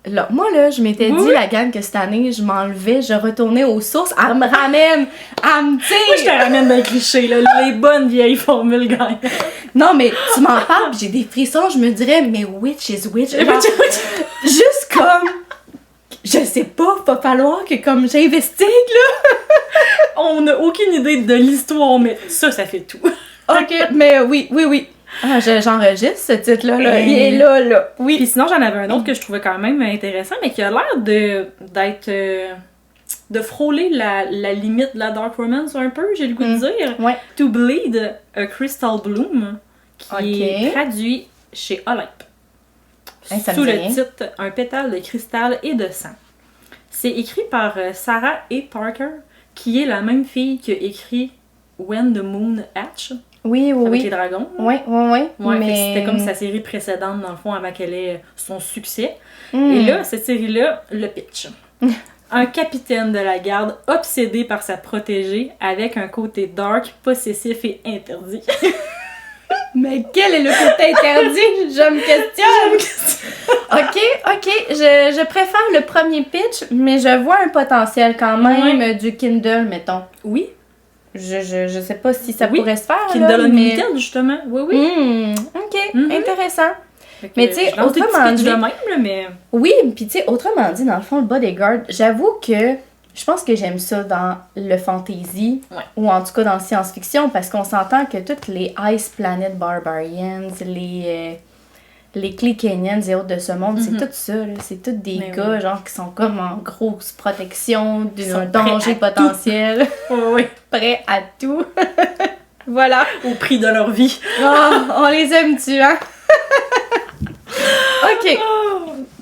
Là, moi, là, je m'étais dit, la gang, que cette année, je m'enlevais, je retournais aux sources. Elle me ramène! Elle me tire! Moi, je te ramène d'un cliché, là. Les bonnes vieilles formules gagnantes. Non, mais tu m'en parles, pis j'ai des frissons, je me dirais, mais witch is witch. Genre, juste comme... Je sais pas, va falloir que comme j'investigue, là. On n'a aucune idée de l'histoire, mais ça fait tout. Ok, mais oui. Ah, j'enregistre ce titre-là, là. Il est là. Oui. Puis sinon, j'en avais un autre que je trouvais quand même intéressant, mais qui a l'air d'être de frôler la limite de la dark romance un peu, j'ai le goût de dire. Ouais. To Bleed, A Crystal Bloom, qui est traduit chez Olympe. Sous le titre Un pétale de cristal et de sang. C'est écrit par Sarah A. Parker, qui est la même fille qui a écrit When the Moon Hatch. Oui, avec les dragons. Oui. Mais c'était comme sa série précédente, dans le fond, avant qu'elle ait son succès. Et là, cette série-là, le pitch. Un capitaine de la garde obsédé par sa protégée avec un côté dark, possessif et interdit. Mais quel est le côté interdit? Je me questionne! Ok, je préfère le premier pitch, mais je vois un potentiel quand même du Kindle, mettons. Oui. Je sais pas si ça pourrait se faire, Kindle Unlimited, justement. Oui. Ok, intéressant. Mais tu sais, autrement dit... Oui, puis tu sais, autrement dit, dans le fond, le Bodyguard, j'avoue que je pense que j'aime ça dans le fantasy, ou en tout cas dans le science-fiction, parce qu'on s'entend que toutes les Ice Planet Barbarians, les Clickenians et autres de ce monde, c'est tout ça, là. C'est tous des gars, genre, qui sont comme en grosse protection d'un danger potentiel. Prêts à tout. Voilà. Au prix de leur vie. On les aime-tu, hein? Ok.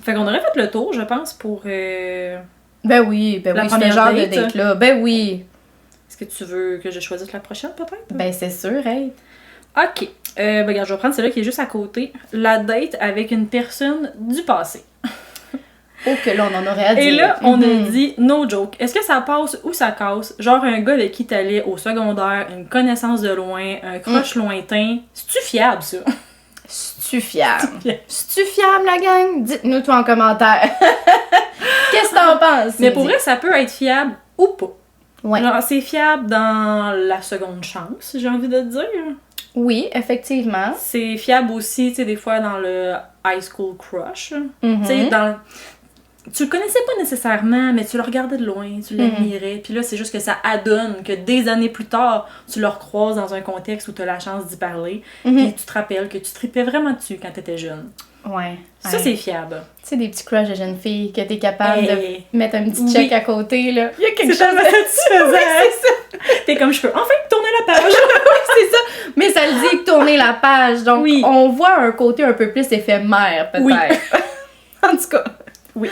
Fait qu'on aurait fait le tour, je pense, pour... Ben oui, ce genre de date-là. Ben oui. Est-ce que tu veux que je choisisse la prochaine, peut-être? Ben c'est sûr, hey. Ok. Regarde, je vais prendre celle-là qui est juste à côté. La date avec une personne du passé. Oh, que là, on en aurait à dire. Et là, on a dit, no joke, est-ce que ça passe ou ça casse? Genre un gars avec qui t'allais au secondaire, une connaissance de loin, un crush lointain. C'est-tu fiable, ça? C'est-tu fiable? C'est-tu fiable, la gang? Dites-nous tout en commentaire. Qu'est-ce que t'en penses? Mais pour vrai, ça peut être fiable ou pas. Ouais. Alors, c'est fiable dans la seconde chance, j'ai envie de te dire. Oui, effectivement. C'est fiable aussi, tu sais, des fois dans le high school crush. Tu sais, tu le connaissais pas nécessairement, mais tu le regardais de loin, tu l'admirais. Puis là, c'est juste que ça adonne que des années plus tard, tu le recroises dans un contexte où tu as la chance d'y parler. Puis tu te rappelles que tu tripais vraiment dessus quand tu étais jeune. Ouais. Ça, c'est fiable. Tu sais, des petits crushs de jeunes filles que t'es capable de mettre un petit check à côté, là. Il y a quelque chose de satisfaisant. Oui, c'est ça. T'es comme, je peux enfin tourner la page. C'est ça. Mais ça le dit, tourner la page. Donc, on voit un côté un peu plus éphémère, peut-être. Oui. En tout cas. Oui.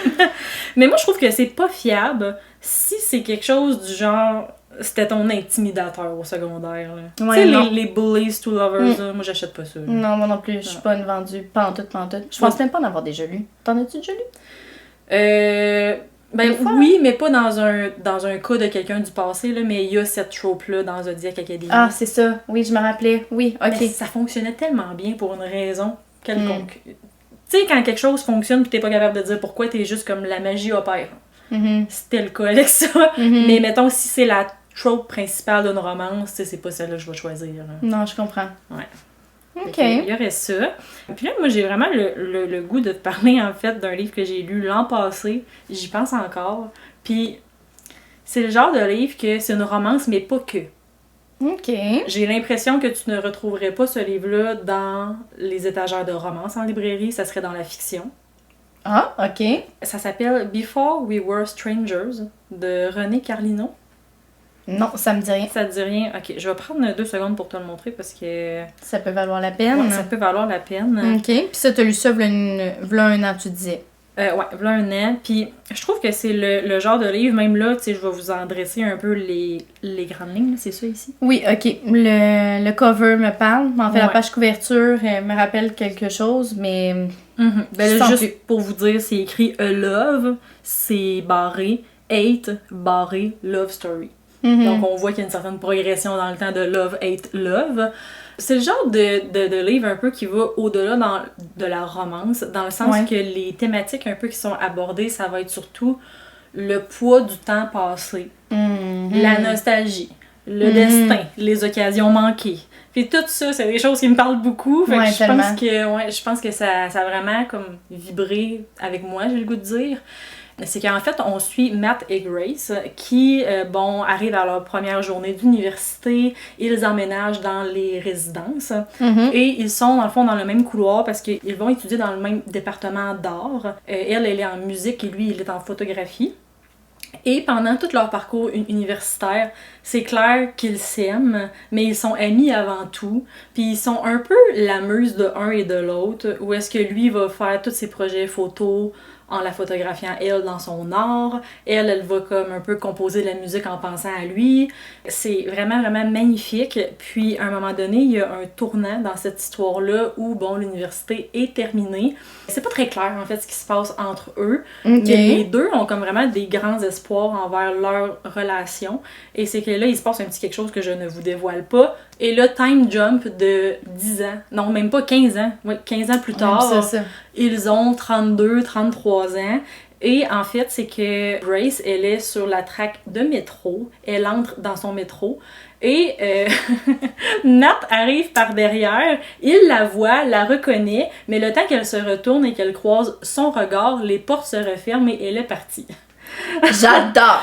Mais moi, je trouve que c'est pas fiable si c'est quelque chose du genre... C'était ton intimidateur au secondaire. Tu sais, les bullies to lovers, là, moi, j'achète pas ça. Là. Non, moi non plus. Je suis pas une vendue. Pantoute. Je pense même pas en avoir déjà lu. T'en as-tu déjà lu? Oui, mais pas dans un cas de quelqu'un du passé, là, mais il y a cette trope-là dans Zodiac Academy. Ah, c'est ça. Oui, je me rappelais. Oui, ok. Mais ça fonctionnait tellement bien pour une raison quelconque. Tu sais, quand quelque chose fonctionne pis t'es pas capable de dire pourquoi, t'es juste comme la magie opère. C'était le cas avec ça. Mais mettons, si c'est la trope principale d'une romance, c'est pas celle-là que je vais choisir. Là. Non, je comprends. Ouais. Ok. Il y aurait ça. Puis là, moi, j'ai vraiment le goût de te parler, en fait, d'un livre que j'ai lu l'an passé. J'y pense encore. Puis c'est le genre de livre que c'est une romance, mais pas que. Ok. J'ai l'impression que tu ne retrouverais pas ce livre-là dans les étagères de romance en librairie. Ça serait dans la fiction. Ah, ok. Ça s'appelle Before We Were Strangers de René Carlino. Non, ça me dit rien. Ça te dit rien? Ok, je vais prendre 2 secondes pour te le montrer parce que... Ça peut valoir la peine. Ouais, ça peut valoir la peine. Ok, puis ça, t'as lu ça v'là un an, tu disais. Ouais, v'là un an. Puis je trouve que c'est le genre de livre, même là, tu sais, je vais vous en dresser un peu les grandes lignes, c'est ça ici? Oui, ok. Le cover me parle. En fait, la page couverture me rappelle quelque chose, mais... Ben là, juste pour vous dire, c'est écrit A Love, c'est barré, Hate, barré, Love Story. Donc on voit qu'il y a une certaine progression dans le temps de Love, Hate, Love. C'est le genre de livre un peu qui va au-delà de la romance, dans le sens que les thématiques un peu qui sont abordées, ça va être surtout le poids du temps passé, la nostalgie, le destin, les occasions manquées. Puis tout ça, c'est des choses qui me parlent beaucoup. Fait que je pense que ça a vraiment comme vibré avec moi, j'ai le goût de dire. C'est qu'en fait, on suit Matt et Grace qui, arrivent à leur première journée d'université. Ils emménagent dans les résidences. Et ils sont, dans le fond, dans le même couloir parce qu'ils vont étudier dans le même département d'art. Elle est en musique et lui, il est en photographie. Et pendant tout leur parcours universitaire, c'est clair qu'ils s'aiment, mais ils sont amis avant tout. Puis ils sont un peu la muse de un et de l'autre, où est-ce que lui va faire tous ses projets photos en la photographiant elle dans son art. Elle va comme un peu composer de la musique en pensant à lui. C'est vraiment, vraiment magnifique. Puis à un moment donné, il y a un tournant dans cette histoire-là où, bon, l'université est terminée. C'est pas très clair, en fait, ce qui se passe entre eux. Okay. Mais les deux ont comme vraiment des grands espoirs envers leur relation. Et c'est que là, il se passe un petit quelque chose que je ne vous dévoile pas. Et là, time jump de 10 ans. Non, même pas 15 ans. Oui, 15 ans plus tard. C'est ça. Ils ont 32, 33 ans. Et en fait, c'est que Grace, elle est sur la track de métro. Elle entre dans son métro. Et Nat arrive par derrière, il la voit, la reconnaît, mais le temps qu'elle se retourne et qu'elle croise son regard, les portes se referment et elle est partie. J'adore!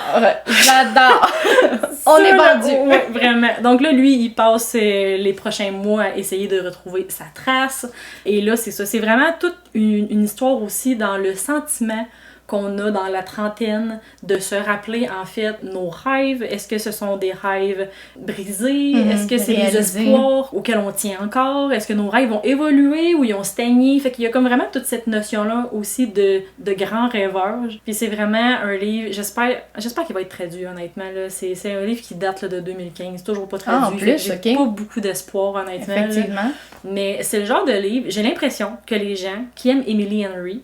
On est vendu! Ouais, vraiment. Donc là, lui, il passe les prochains mois à essayer de retrouver sa trace. Et là, c'est ça. C'est vraiment toute une histoire aussi dans le sentiment qu'on a dans la trentaine, de se rappeler en fait nos rêves. Est-ce que ce sont des rêves brisés? Est-ce que c'est des espoirs auxquels on tient encore? Est-ce que nos rêves ont évolué ou ils ont stagné? Fait qu'il y a comme vraiment toute cette notion-là aussi de grands rêveurs. Puis c'est vraiment un livre, j'espère qu'il va être traduit honnêtement. Là. C'est un livre qui date là, de 2015, toujours pas traduit. Ah, en plus, j'ai pas beaucoup d'espoir honnêtement. Effectivement. Là. Mais c'est le genre de livre, j'ai l'impression que les gens qui aiment Emily Henry,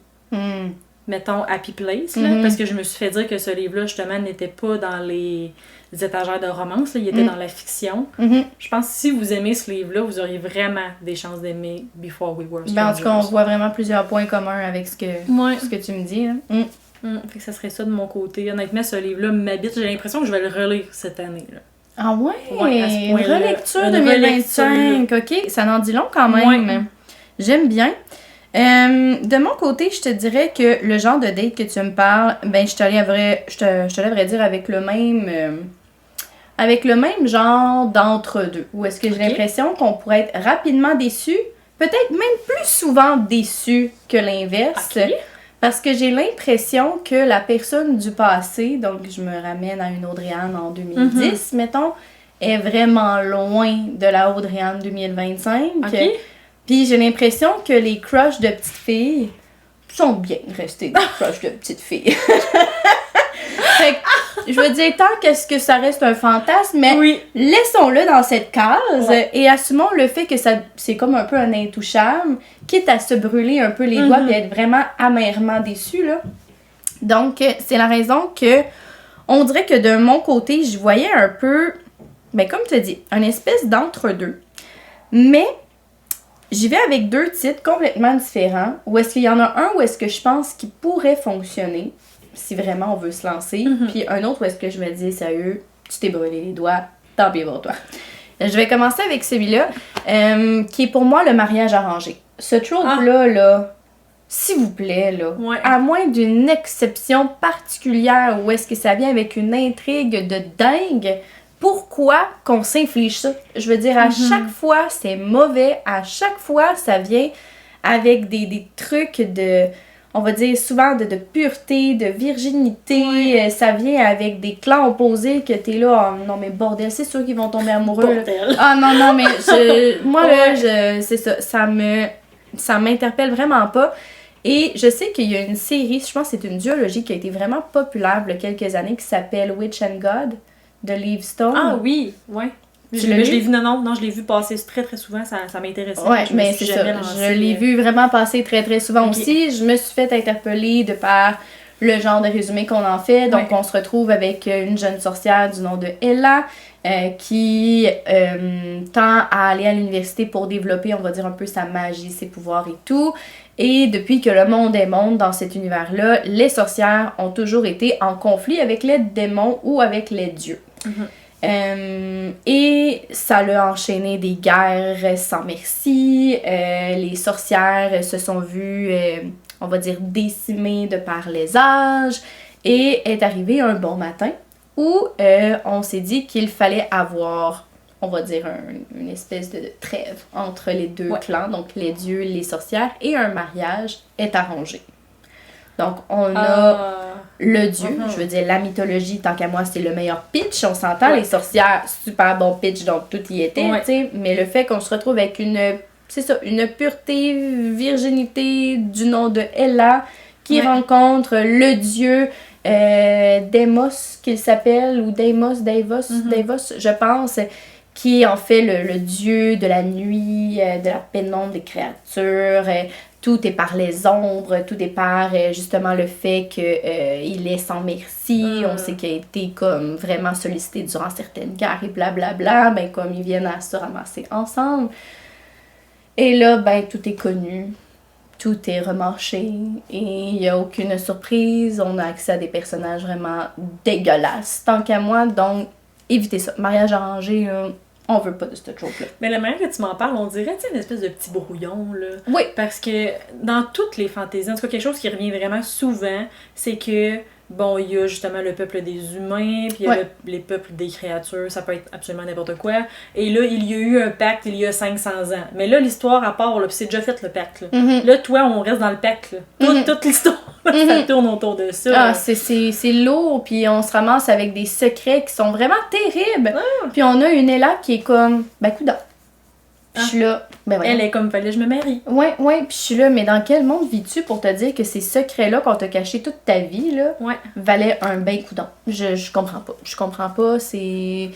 mettons Happy Place, là, parce que je me suis fait dire que ce livre-là, justement, n'était pas dans les étagères de romance, là, il était dans la fiction. Je pense que si vous aimez ce livre-là, vous auriez vraiment des chances d'aimer Before We Were Strangers. Ben, en tout cas, on voit vraiment plusieurs points communs avec ce que tu me dis. Là. Fait que ça serait ça de mon côté. Honnêtement, ce livre-là m'habite. J'ai l'impression que je vais le relire cette année. Là. Ah ouais? À ce Une point-là. relecture Une 2025. OK, ça en dit long quand même. Ouais. J'aime bien. De mon côté, je te dirais que le genre de date que tu me parles, ben je te l'aimerais dire avec le même genre d'entre-deux. Ou est-ce que j'ai l'impression qu'on pourrait être rapidement déçu, peut-être même plus souvent déçu que l'inverse. Okay. Parce que j'ai l'impression que la personne du passé, donc je me ramène à une Audrey-Anne en 2010, mettons, est vraiment loin de la Audrey-Anne 2025. Okay. Puis j'ai l'impression que les crushs de petites filles sont bien restés des crushs de petites filles. Fait que, je veux dire, tant qu'est-ce que ça reste un fantasme, mais laissons-le dans cette case et assumons le fait que c'est comme un peu un intouchable, quitte à se brûler un peu les doigts et être vraiment amèrement déçu, là. Donc, c'est la raison que on dirait que de mon côté, je voyais un peu, ben comme tu as dit, une espèce d'entre-deux. Mais j'y vais avec deux titres complètement différents. Où est-ce qu'il y en a un où est-ce que je pense qu'il pourrait fonctionner, si vraiment on veut se lancer. Puis un autre où est-ce que je me dis, sérieux, tu t'es brûlé les doigts, tant pis pour toi. Je vais commencer avec celui-là, qui est pour moi le mariage arrangé. Ce trope-là, là, s'il vous plaît, là, à moins d'une exception particulière où est-ce que ça vient avec une intrigue de dingue, pourquoi qu'on s'inflige ça? Je veux dire, à chaque fois, c'est mauvais. À chaque fois, ça vient avec des trucs de, on va dire souvent de pureté, de virginité. Ça vient avec des clans opposés que t'es là, oh, non mais bordel, c'est sûr qu'ils vont tomber amoureux. Ah non, mais c'est ça, ça m'interpelle vraiment pas. Et je sais qu'il y a une série, je pense que c'est une duologie qui a été vraiment populaire il y a quelques années qui s'appelle Witch and God de Liv Stone. Ah oui, ouais. Je l'ai vu, non, je l'ai vu passer très très souvent, ça m'intéressait. Ouais, mais c'est ça. Je l'ai vu vraiment passer très très souvent aussi. Je me suis fait interpeller de par le genre de résumé qu'on en fait. Donc on se retrouve avec une jeune sorcière du nom de Ella qui tend à aller à l'université pour développer, on va dire, un peu sa magie, ses pouvoirs et tout. Et depuis que le monde est monde dans cet univers-là, les sorcières ont toujours été en conflit avec les démons ou avec les dieux. Et ça l'a enchaîné des guerres sans merci. Les sorcières se sont vues, on va dire, décimées de par les âges. Et est arrivé un bon matin où on s'est dit qu'il fallait avoir, on va dire, une espèce de trêve entre les deux clans, donc les dieux, les sorcières, et un mariage est arrangé. Donc, on a le dieu, je veux dire, la mythologie, tant qu'à moi, c'est le meilleur pitch, on s'entend, les sorcières, super bon pitch, donc tout y était, tu sais, mais le fait qu'on se retrouve avec une pureté, virginité du nom de Ella, qui rencontre le dieu Deimos, qu'il s'appelle, ou Davos, je pense, qui est en fait le dieu de la nuit, de la pénombre des créatures. Tout est par les ombres, tout est par justement le fait qu'il est sans merci. On sait qu'il a été comme vraiment sollicité durant certaines guerres et blablabla. Ben, comme ils viennent à se ramasser ensemble. Et là, ben, tout est connu. Tout est remarché. Et il n'y a aucune surprise. On a accès à des personnages vraiment dégueulasses, tant qu'à moi. Donc, évitez ça. Mariage arrangé, là, on veut pas de ce trope-là. Mais la manière que tu m'en parles, on dirait, tu sais, une espèce de petit brouillon, là. Oui. Parce que dans toutes les fantaisies, en tout cas, quelque chose qui revient vraiment souvent, c'est que, bon, il y a justement le peuple des humains, puis il y a les peuples des créatures, ça peut être absolument n'importe quoi. Et là, il y a eu un pacte il y a 500 ans. Mais là, l'histoire à part, là, puis c'est déjà fait le pacte, là. Là, toi, on reste dans le pacte, là. Toute l'histoire, ça tourne autour de ça. Ah, c'est lourd, puis on se ramasse avec des secrets qui sont vraiment terribles. Puis on a une Ella qui est comme, ben, coudonc. Puis je suis là, ben ouais. Elle est comme, fallait je me marie. Ouais, puis je suis là, mais dans quel monde vis-tu pour te dire que ces secrets-là qu'on t'a cachés toute ta vie, là, valaient un ben coudonc? Je comprends pas. Je comprends pas, c'est...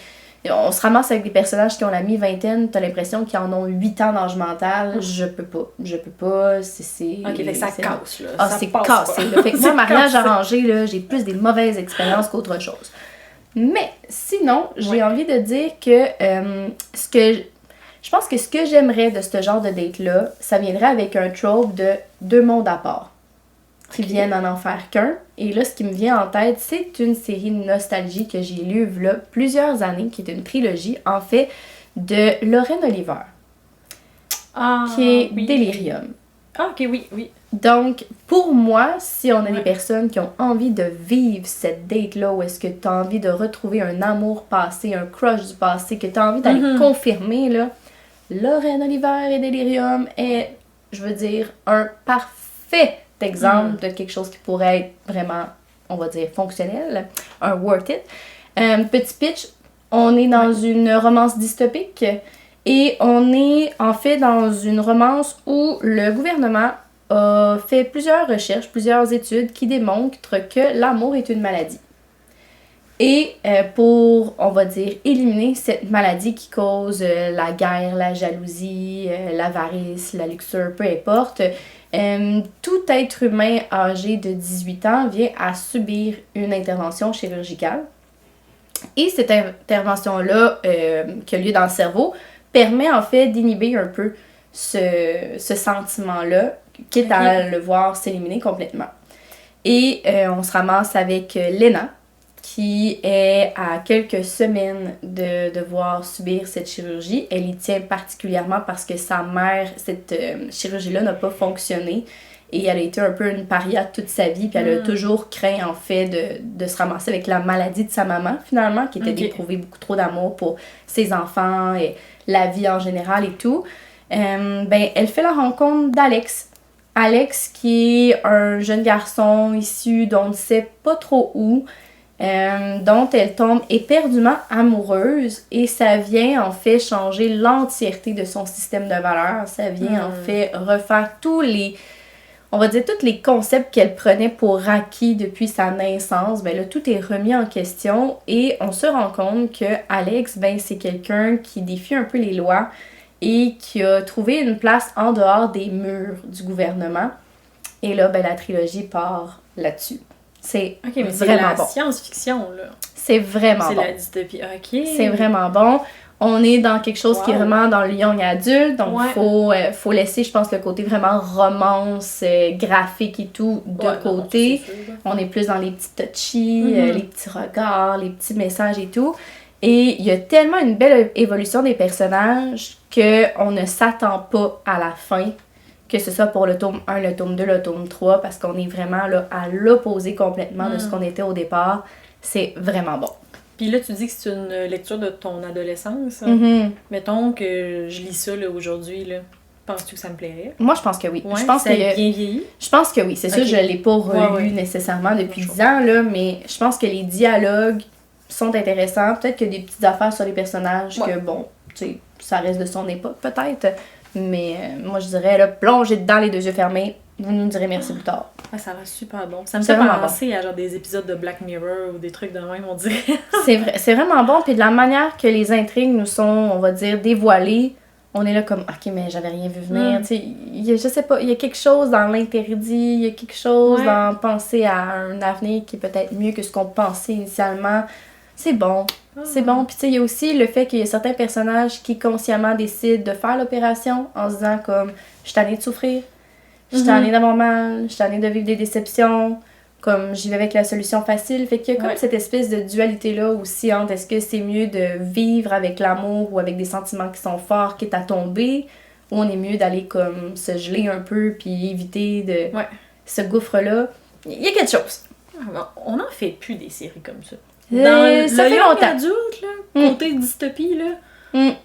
On se ramasse avec des personnages qui ont la mi-vingtaine, t'as l'impression qu'ils en ont 8 ans d'âge mental. Je peux pas, c'est... Ok, fait que ça casse, là. Ah, c'est cassé, là. Fait que moi, mariage arrangé, là, j'ai plus des mauvaises expériences qu'autre chose. Mais, sinon, j'ai envie de dire que je pense que ce que j'aimerais de ce genre de date-là, ça viendrait avec un trope de 2 mondes à part qui viennent en faire qu'un. Et là, ce qui me vient en tête, c'est une série de nostalgie que j'ai lue là plusieurs années, qui est une trilogie, en fait, de Lorraine Oliver, qui est Delirium. Ah, ok, oui. Donc, pour moi, si on a des personnes qui ont envie de vivre cette date-là, où est-ce que tu as envie de retrouver un amour passé, un crush du passé, que tu as envie d'aller confirmer, là, Lorraine Oliver et Delirium est, je veux dire, un parfait exemple de quelque chose qui pourrait être vraiment, on va dire, fonctionnel, un worth it. Petit pitch, on est dans une romance dystopique et on est en fait dans une romance où le gouvernement a fait plusieurs recherches, plusieurs études qui démontrent que l'amour est une maladie. Et pour, on va dire, éliminer cette maladie qui cause la guerre, la jalousie, l'avarice, la luxure, peu importe, tout être humain âgé de 18 ans vient à subir une intervention chirurgicale. Et cette intervention-là, qui a lieu dans le cerveau, permet en fait d'inhiber un peu ce sentiment-là, quitte à le voir s'éliminer complètement. Et on se ramasse avec Lena, qui est à quelques semaines de devoir subir cette chirurgie. Elle y tient particulièrement parce que sa mère, cette chirurgie-là n'a pas fonctionné et elle a été un peu une paria toute sa vie, puis elle a toujours craint en fait de se ramasser avec la maladie de sa maman finalement, qui était d'éprouver beaucoup trop d'amour pour ses enfants et la vie en général et tout. Elle fait la rencontre d'Alex. Alex qui est un jeune garçon issu d'on ne sait pas trop où, dont elle tombe éperdument amoureuse et ça vient en fait changer l'entièreté de son système de valeurs. Ça vient en fait refaire tous les concepts qu'elle prenait pour acquis depuis sa naissance. Ben là, tout est remis en question et on se rend compte que Alex, c'est quelqu'un qui défie un peu les lois et qui a trouvé une place en dehors des murs du gouvernement. Et là, la trilogie part là-dessus. C'est vraiment c'est la bon. Science-fiction, là. C'est vraiment bon. C'est la dystopie, C'est vraiment bon. On est dans quelque chose qui est vraiment dans le young adulte, donc faut laisser, je pense, le côté vraiment romance, graphique et tout de côté. On est plus dans les petits touchy, les petits regards, les petits messages et tout. Et il y a tellement une belle évolution des personnages qu'on ne s'attend pas à la fin, que ce soit pour le tome 1, le tome 2, le tome 3, parce qu'on est vraiment là à l'opposé complètement de ce qu'on était au départ. C'est vraiment bon. Puis là, tu dis que c'est une lecture de ton adolescence. Mettons que je lis ça là, aujourd'hui. Là. Penses-tu que ça me plairait? Moi, je pense que oui. Ouais, je pense ça a bien vieilli? Je pense que oui. C'est sûr, je l'ai pas relu nécessairement depuis 10 ans, là, mais je pense que les dialogues sont intéressants. Peut-être qu'il y a des petites affaires sur les personnages que, bon, tu sais, ça reste de son époque, peut-être. Mais moi, je dirais, là, plongez dedans les 2 yeux fermés. Vous nous direz merci plus tard. Ah, ça va super bon. Ça me fait penser à genre des épisodes de Black Mirror ou des trucs de même, on dirait. C'est vraiment bon. Puis de la manière que les intrigues nous sont, on va dire, dévoilées, on est là comme, ok, mais j'avais rien vu venir. Tu sais, je sais pas, il y a quelque chose dans l'interdit, il y a quelque chose dans penser à un avenir qui est peut-être mieux que ce qu'on pensait initialement. C'est bon. C'est bon. Puis tu sais, il y a aussi le fait qu'il y a certains personnages qui consciemment décident de faire l'opération en se disant comme, je suis tannée de souffrir. Je suis tannée d'avoir mal, je suis tannée de vivre des déceptions, comme j'y vais avec la solution facile. Fait qu'il y a comme cette espèce de dualité-là aussi entre est-ce que c'est mieux de vivre avec l'amour ou avec des sentiments qui sont forts, quitte à tomber, ou on est mieux d'aller comme se geler un peu puis éviter de ce gouffre-là. Il y a quelque chose. On n'en fait plus des séries comme ça. Ça fait longtemps. Adulte, là, côté dystopie, là.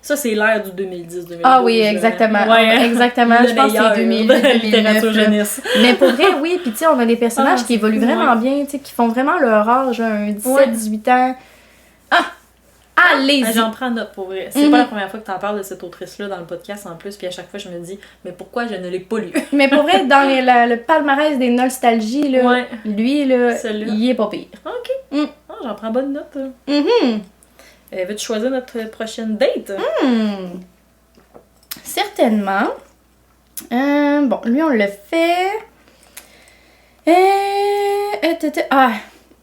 Ça, c'est l'ère du 2010-2012. Ah oui, exactement. Exactement. Je pense que c'est 2008, littérature jeunesse. Mais pour vrai, oui. Puis tu sais, on a des personnages qui évoluent vraiment bien, tu sais, qui font vraiment leur âge, un 17-18 ans. Allez-y! J'en prends note pour vrai. C'est pas la première fois que t'en parles de cette autrice-là dans le podcast en plus, puis à chaque fois je me dis, mais pourquoi je ne l'ai pas lu? Mais pour vrai, dans le palmarès des nostalgies, là, lui, là, il est pas pire. Ok. J'en prends bonne note. Veux-tu choisir notre prochaine date? Certainement. Bon, lui, on le fait.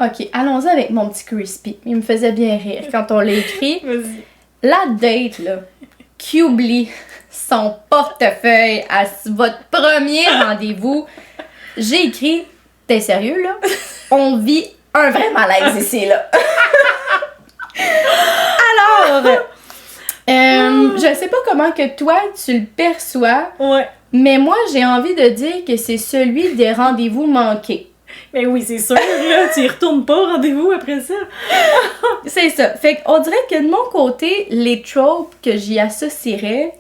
Ok, allons-y avec mon petit Crispy. Il me faisait bien rire quand on l'a écrit. Vas-y. La date, là, qui oublie son portefeuille à votre premier rendez-vous. J'ai écrit, t'es sérieux, là? On vit un vrai malaise ici, là. Alors, je sais pas comment que toi, tu le perçois, mais moi, j'ai envie de dire que c'est celui des rendez-vous manqués. Mais oui, c'est sûr, là, tu y retournes pas au rendez-vous après ça. C'est ça. Fait qu'on dirait que de mon côté, les tropes que j'y associerais,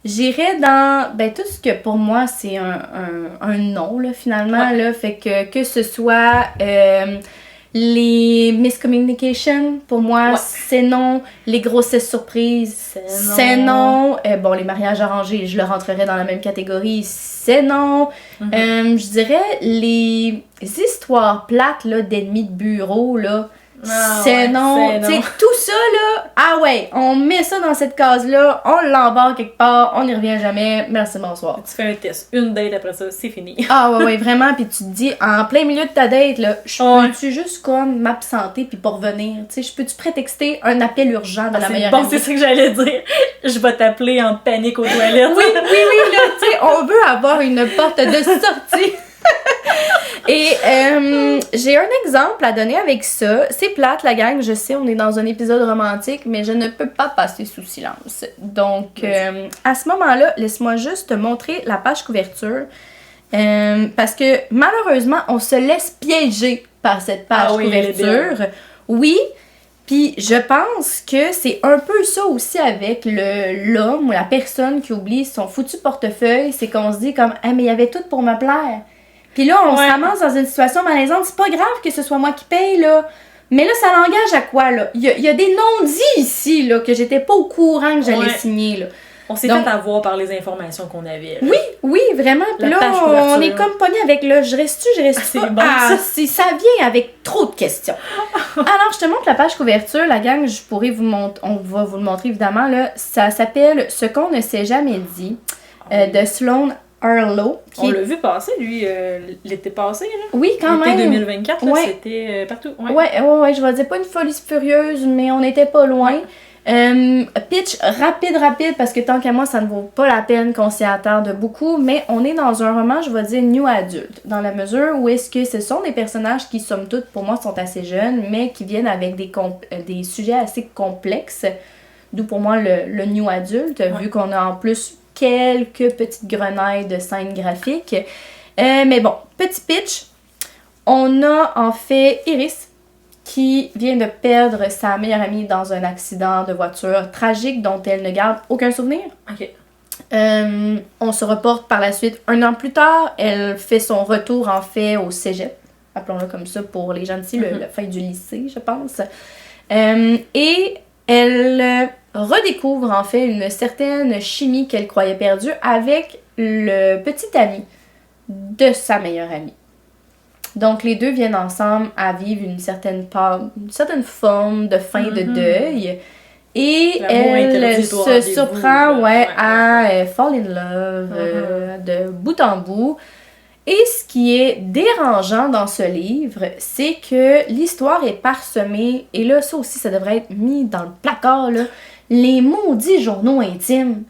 j'irais dans, tout ce que pour moi, c'est un non, là, finalement, là. Fait que ce soit les miscommunications, pour moi, c'est non. Les grossesses surprises, c'est non. Bon, les mariages arrangés, je le rentrerais dans la même catégorie, c'est non. Je dirais les histoires plates là, d'ennemis de bureau, là, c'est non. Tu sais, tout ça, là, on met ça dans cette case-là, on l'embarque quelque part, on n'y revient jamais, merci, bonsoir. Tu fais un test, une date après ça, c'est fini. Ouais, vraiment, puis tu te dis, en plein milieu de ta date, là, peux-tu juste comme m'absenter puis pas revenir? Tu sais, je peux-tu prétexter un appel urgent de la meilleure amie? C'est ça que j'allais dire. Je vais t'appeler en panique aux toilettes. Oui, là, tu sais, on veut avoir une porte de sortie. Et j'ai un exemple à donner avec ça. C'est plate, la gang, je sais, on est dans un épisode romantique, mais je ne peux pas passer sous silence. Donc, à ce moment-là, laisse-moi juste te montrer la page couverture. Parce que, malheureusement, on se laisse piéger par cette page couverture. Oui, puis je pense que c'est un peu ça aussi avec l'homme ou la personne qui oublie son foutu portefeuille. C'est qu'on se dit comme « Ah, mais il y avait tout pour me plaire. » Puis là, on se ramasse dans une situation malaisante. C'est pas grave que ce soit moi qui paye, là. Mais là, ça l'engage à quoi, là? Il y a des non-dits ici, là, que j'étais pas au courant que j'allais signer, là. On s'est fait avoir par les informations qu'on avait. Là. Oui, vraiment. Puis là, on est comme pogné avec le « je reste pas? » Bon, ça vient avec trop de questions. Alors, je te montre la page couverture. La gang, on va vous le montrer, évidemment, là. Ça s'appelle « Ce qu'on ne s'est jamais dit » de Sloan Arlo. On l'a vu passer, lui, l'été passé, là. Oui, quand même. L'été 2024, là, c'était partout. Ouais, je vais dire pas une folie furieuse, mais on n'était pas loin. Pitch rapide, parce que tant qu'à moi, ça ne vaut pas la peine qu'on s'y attarde beaucoup, mais on est dans un roman, je vais dire, new adulte, dans la mesure où est-ce que ce sont des personnages qui, somme toute, pour moi, sont assez jeunes, mais qui viennent avec des sujets assez complexes, d'où pour moi le new adulte, vu qu'on a en plus quelques petites grenailles de scènes graphiques. Mais bon, petit pitch. On a en fait Iris qui vient de perdre sa meilleure amie dans un accident de voiture tragique dont elle ne garde aucun souvenir. OK. On se reporte par la suite 1 an plus tard. Elle fait son retour, en fait, au cégep. Appelons-le comme ça pour les gens d'ici, la fin du lycée, je pense. Et elle redécouvre, en fait, une certaine chimie qu'elle croyait perdue avec le petit ami de sa meilleure amie. Donc, les deux viennent ensemble à vivre une certaine forme de fin de deuil. Et elle se surprend à fall in love de bout en bout. Et ce qui est dérangeant dans ce livre, c'est que l'histoire est parsemée, et là, ça aussi, ça devrait être mis dans le placard, là, les maudits journaux intimes.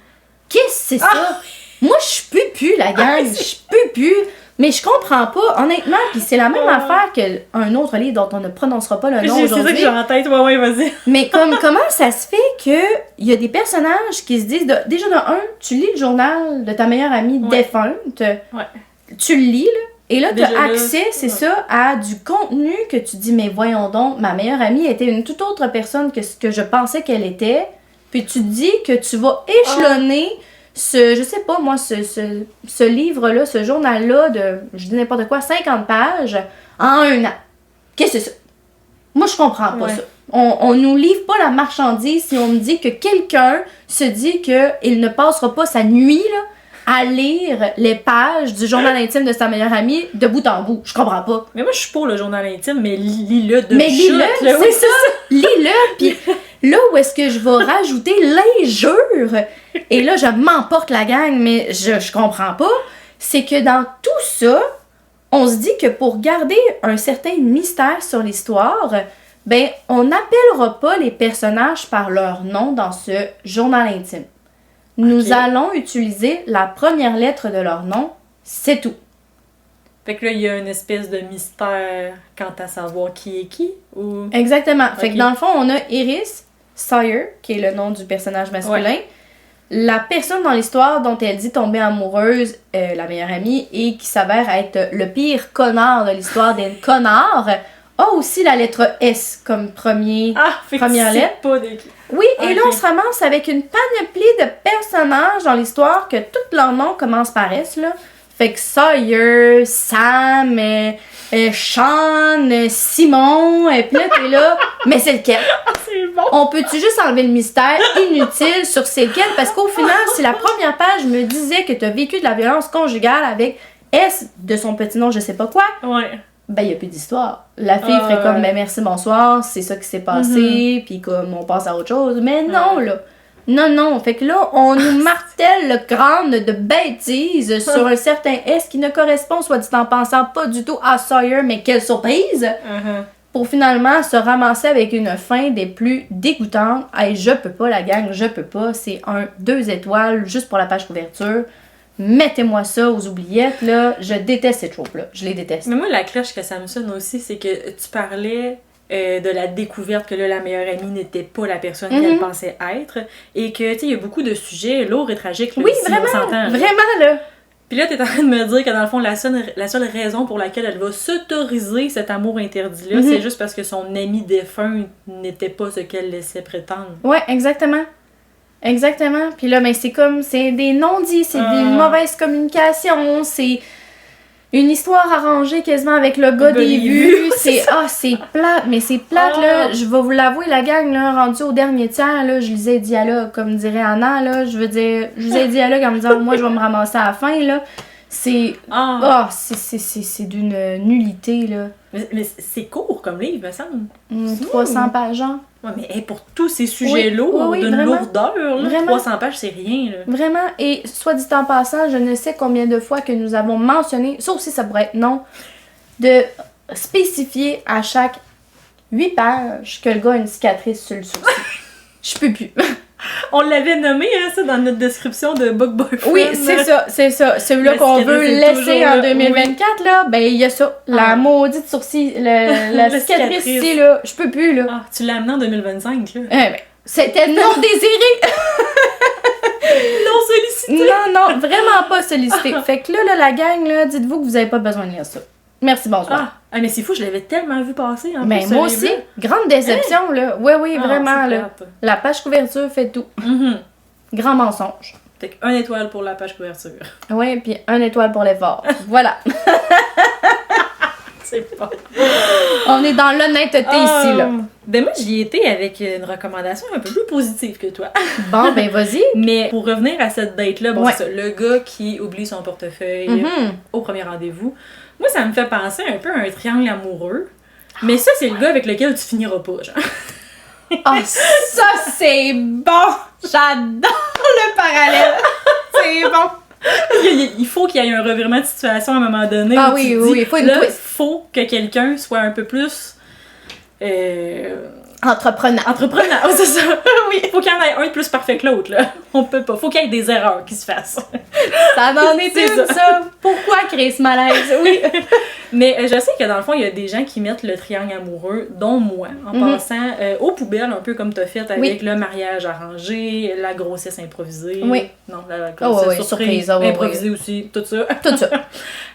Qu'est-ce que c'est ça? Moi, je peux plus, la gang, je peux plus. Mais je comprends pas, honnêtement, puis c'est la même affaire qu'un autre livre dont on ne prononcera pas le nom aujourd'hui. C'est ça que j'ai en tête, vas-y. Mais comment ça se fait qu'il y a des personnages qui se disent, déjà de un, tu lis le journal de ta meilleure amie défunte, tu le lis, là, et là, tu as accès, c'est ça, à du contenu que tu dis, mais voyons donc, ma meilleure amie était une toute autre personne que ce que je pensais qu'elle était, puis tu te dis que tu vas échelonner je sais pas moi, ce livre-là, ce journal-là de, je dis n'importe quoi, 50 pages en 1 an. Qu'est-ce que c'est ça? Moi, je comprends pas ça. On nous livre pas la marchandise si on me dit que quelqu'un se dit qu'il ne passera pas sa nuit, là, à lire les pages du journal intime de sa meilleure amie de bout en bout. Je comprends pas. Mais moi, je suis pour le journal intime, mais lis-le de mais lis-le, c'est ça! Lis-le, puis là où est-ce que je vais rajouter l'injure, et là, je m'emporte la gang, mais je comprends pas, c'est que dans tout ça, on se dit que pour garder un certain mystère sur l'histoire, ben, on n'appellera pas les personnages par leur nom dans ce journal intime. Nous allons utiliser la première lettre de leur nom, c'est tout. Fait que là, il y a une espèce de mystère quant à savoir qui est qui, ou... Exactement. Fait que dans le fond, on a Iris Sawyer, qui est le nom du personnage masculin. La personne dans l'histoire dont elle dit tomber amoureuse, la meilleure amie, et qui s'avère être le pire connard de l'histoire des connards, a aussi la lettre S comme première lettre. Pas oui, et là, on se ramasse avec une panoplie de personnages dans l'histoire que tous leurs noms commencent par S, là. Fait que Sawyer, Sam, Sean, Simon, et puis là, t'es là, mais c'est lequel? C'est bon! On peut-tu juste enlever le mystère inutile sur c'est lequel? Parce qu'au final, si la première page me disait que t'as vécu de la violence conjugale avec S de son petit nom, je sais pas quoi, ben, il n'y a plus d'histoire. La fille ferait comme, ben, merci, bonsoir, c'est ça qui s'est passé, puis comme, on passe à autre chose. Mais non, là. Non. Fait que là, on nous martèle le crâne de bêtises sur un certain S qui ne correspond, soit dit en pensant, pas du tout à Sawyer, mais quelle surprise! Pour finalement se ramasser avec une fin des plus dégoûtantes. Hey, je peux pas, la gang, je peux pas. C'est 2 étoiles juste pour la page couverture. Mettez-moi ça aux oubliettes, là. Je déteste ces tropes-là. Je les déteste. Mais moi, la cloche que ça me sonne aussi, c'est que tu parlais de la découverte que là, la meilleure amie n'était pas la personne qu'elle pensait être. Et que, tu sais, il y a beaucoup de sujets lourds et tragiques. Là, oui, ici, vraiment, on s'entend, vraiment, là. Puis là, t'es en train de me dire que dans le fond, la seule raison pour laquelle elle va s'autoriser cet amour interdit-là, c'est juste parce que son ami défunt n'était pas ce qu'elle laissait prétendre. Ouais, exactement. Exactement. Puis là, ben, c'est des non-dits, c'est des mauvaises communications, c'est une histoire arrangée quasiment avec le gars des vues. C'est plate, mais c'est plate, là. Je vais vous l'avouer, la gang, là, rendue au dernier tiers, là, je lisais dialogue, comme dirait Anna, là. Je lisais dialogue en me disant, moi, je vais me ramasser à la fin, là. C'est d'une nullité, là. Mais c'est court comme livre, me semble. 300 pages, genre. Ouais, mais pour tous ces sujets lourds, d'une lourdeur, là, 300 pages, c'est rien. Là. Vraiment. Et soit dit en passant, je ne sais combien de fois que nous avons mentionné, ça aussi, ça pourrait être non, de spécifier à chaque 8 pages que le gars a une cicatrice sur le sourcil. Je peux plus. On l'avait nommé, hein, ça, dans notre description de Book Boyfriend. Oui, c'est ça. Celui-là qu'on veut laisser en 2024, là, ben, il y a ça. La maudite sourcil, la cicatrice ici, là. Je peux plus, là. Ah, tu l'as amené en 2025, là. Ben, c'était non désiré! Non sollicité! Non, vraiment pas sollicité. Fait que là, la gang, là, dites-vous que vous avez pas besoin de lire ça. Merci, bonsoir. Ah, mais c'est fou, je l'avais tellement vu passer. En mais moi aussi, grande déception, là. Oui, vraiment, là. La page couverture fait tout. Grand mensonge. Fait que 1 étoile pour la page couverture. Ouais, puis 1 étoile pour l'effort. Voilà. C'est pas. On est dans l'honnêteté ici, là. Ben moi, j'y étais avec une recommandation un peu plus positive que toi. Bon, ben vas-y. Mais pour revenir à cette date-là, bon, Ouais. c'est ça, le gars qui oublie son portefeuille au premier rendez-vous, moi, ça me fait penser un peu à un triangle amoureux. Mais ça, c'est le gars avec lequel tu finiras pas, genre. Ah, ça, c'est bon! J'adore le parallèle! C'est bon! Il faut qu'il y ait un revirement de situation à un moment donné. Ah où oui, tu te oui, dis, il faut une là, twist. faut que quelqu'un soit un peu plus... Entreprenant. entrepreneur, c'est ça. Oui, faut qu'il y en ait un de plus parfait que l'autre, là. On peut pas. Faut qu'il y ait des erreurs qui se fassent. Ça en est C'est une, ça! Pourquoi créer ce malaise? Oui! Mais je sais que dans le fond, il y a des gens qui mettent le triangle amoureux, dont moi, en passant aux poubelles, un peu comme t'as fait avec le mariage arrangé, la grossesse improvisée. Oui. Non, la grossesse surprise, improvisée aussi, tout ça. Tout ça.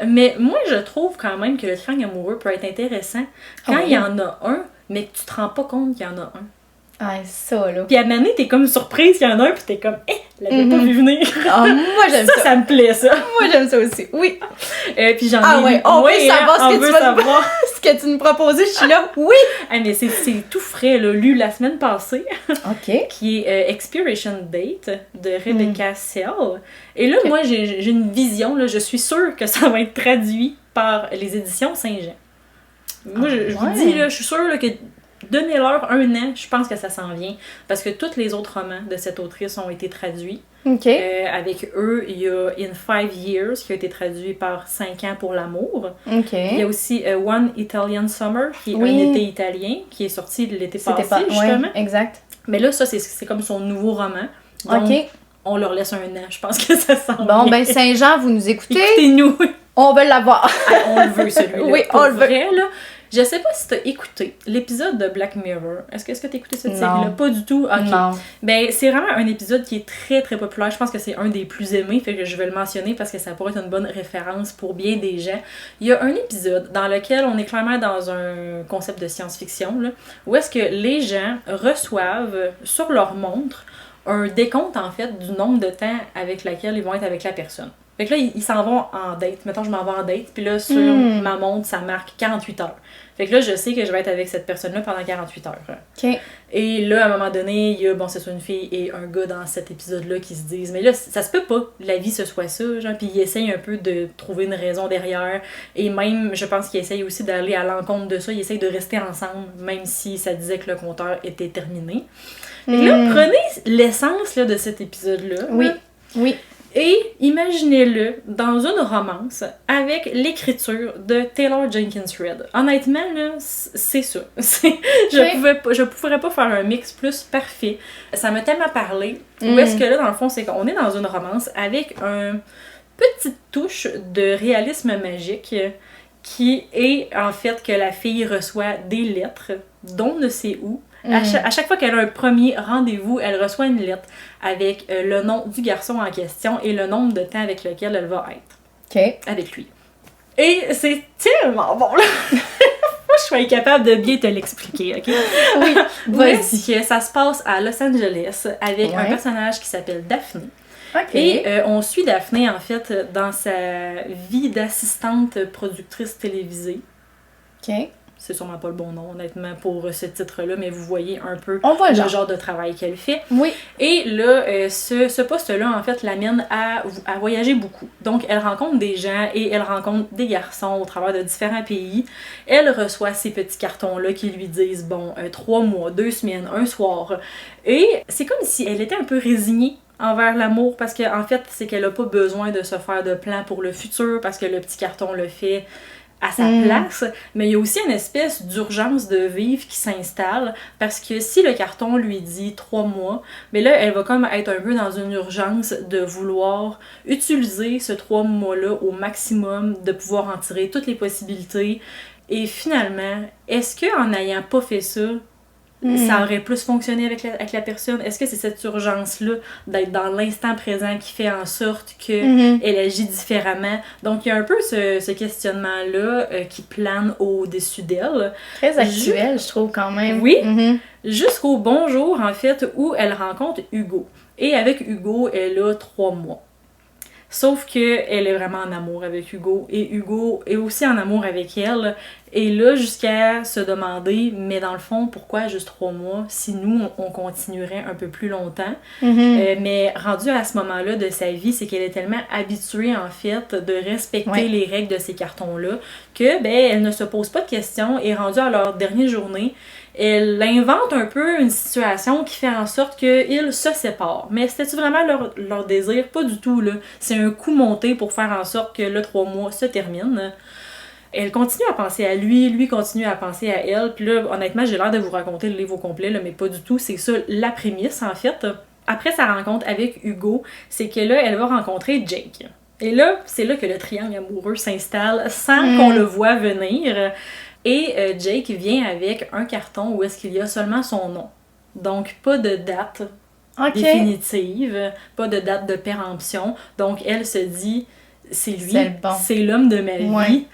Mais moi, je trouve quand même que le triangle amoureux peut être intéressant quand il y en a un, mais que tu te rends pas compte qu'il y en a un. Ah, ça, là. Puis à Mané, t'es comme surprise qu'il y en a un, puis t'es comme, l'avais pas vu venir. Ah, moi, j'aime ça. Ça me plaît, ça. Moi, j'aime ça aussi. Oui. Puis j'en ai... Ah ouais, on veut savoir ce on que veut tu vas savoir. Ce que tu nous proposais, je suis là. Oui! Mais c'est tout frais, là, lu la semaine passée, OK. qui est Expiration Date de Rebecca Sell. Et là, moi, j'ai une vision, là, je suis sûre que ça va être traduit par les éditions Saint-Jean. Moi, je vous dis, là, je suis sûre là, que donnez-leur 1 an, je pense que ça s'en vient. Parce que tous les autres romans de cette autrice ont été traduits. OK. Avec eux, il y a In 5 Years, qui a été traduit par 5 ans pour l'amour. OK. Il y a aussi One Italian Summer, qui est un été italien, qui est sorti l'été passé, justement. Ouais, exact. Mais là, ça, c'est comme son nouveau roman. Donc, OK. on leur laisse 1 an. Je pense que ça sent Bon, bien. ben, Saint-Jean, vous nous écoutez? Écoutez-nous. On veut l'avoir. On le veut, celui-là. Oui, Pour on le veut. vrai, là. Je sais pas si t'as écouté l'épisode de Black Mirror. Est-ce que t'as écouté cette Non. série-là? Pas du tout? Ok. Non. Ben, c'est vraiment un épisode qui est très, très populaire. Je pense que c'est un des plus aimés, fait que je vais le mentionner parce que ça pourrait être une bonne référence pour bien des gens. Il y a un épisode dans lequel on est clairement dans un concept de science-fiction, là, où est-ce que les gens reçoivent sur leur montre un décompte, en fait, du nombre de temps avec lequel ils vont être avec la personne. Fait que là, ils s'en vont en date. Mettons, je m'en vais en date, puis là, sur ma montre, ça marque 48 heures. Fait que là, je sais que je vais être avec cette personne-là pendant 48 heures. OK. Et là, à un moment donné, il y a, bon, c'est soit une fille et un gars dans cet épisode-là qui se disent, mais là, ça se peut pas, la vie ce soit ça, genre, puis ils essayent un peu de trouver une raison derrière, et même, je pense qu'ils essayent aussi d'aller à l'encontre de ça, ils essayent de rester ensemble, même si ça disait que le compteur était terminé. Fait que là, prenez l'essence là, de cet épisode-là. Oui. Là, Oui. et imaginez-le dans une romance avec l'écriture de Taylor Jenkins Reid. Honnêtement, là, c'est ça. Je pourrais pas faire un mix plus parfait. Ça m'a tellement parlé. Où est-ce que là, dans le fond, c'est qu'on est dans une romance avec une petite touche de réalisme magique qui est en fait que la fille reçoit des lettres d'on ne sait où. À chaque fois qu'elle a un premier rendez-vous, elle reçoit une lettre avec le nom du garçon en question et le nombre de temps avec lequel elle va être OK. avec lui. Et c'est tellement bon, là! Moi, je suis incapable de bien te l'expliquer, OK? Oui, vas-y. Que ça se passe à Los Angeles avec un personnage qui s'appelle Daphné. OK. Et on suit Daphné, en fait, dans sa vie d'assistante productrice télévisée. OK. C'est sûrement pas le bon nom, honnêtement, pour ce titre-là, mais vous voyez un peu On voit le genre. genre de travail qu'elle fait. Oui. Et là, ce poste-là, en fait, l'amène à voyager beaucoup. Donc, elle rencontre des gens et elle rencontre des garçons au travers de différents pays. Elle reçoit ces petits cartons-là qui lui disent, bon, 3 mois, 2 semaines, un soir. Et c'est comme si elle était un peu résignée envers l'amour, parce qu'en fait, c'est qu'elle a pas besoin de se faire de plans pour le futur, parce que le petit carton le fait à sa place, mais il y a aussi une espèce d'urgence de vivre qui s'installe, parce que si le carton lui dit 3 mois, mais là, elle va comme être un peu dans une urgence de vouloir utiliser ce 3 mois-là au maximum, de pouvoir en tirer toutes les possibilités, et finalement, est-ce qu'en n'ayant pas fait ça, ça aurait plus fonctionné avec la personne? Est-ce que c'est cette urgence-là d'être dans l'instant présent qui fait en sorte qu'elle agit différemment? Donc, il y a un peu ce questionnement-là qui plane au-dessus d'elle. Très actuel, je trouve, quand même. Oui, jusqu'au bonjour, en fait, où elle rencontre Hugo. Et avec Hugo, elle a 3 mois. Sauf qu'elle est vraiment en amour avec Hugo, et Hugo est aussi en amour avec elle. Et là, jusqu'à se demander, mais dans le fond, pourquoi juste 3 mois si nous, on continuerait un peu plus longtemps? Mais rendu à ce moment-là de sa vie, c'est qu'elle est tellement habituée, en fait, de respecter les règles de ces cartons-là, que, elle ne se pose pas de questions, et rendue à leur dernière journée, elle invente un peu une situation qui fait en sorte qu'ils se séparent. Mais c'était-tu vraiment leur désir? Pas du tout, là. C'est un coup monté pour faire en sorte que le 3 mois se termine. Elle continue à penser à lui continue à penser à elle. Puis là, honnêtement, j'ai l'air de vous raconter le livre au complet, là, mais pas du tout. C'est ça la prémisse, en fait. Après sa rencontre avec Hugo, c'est que là, elle va rencontrer Jake. Et là, c'est là que le triangle amoureux s'installe sans qu'on le voie venir. Et Jake vient avec un carton où est-ce qu'il y a seulement son nom. Donc, pas de date définitive, pas de date de péremption. Donc, elle se dit, c'est lui, c'est l'homme de ma vie.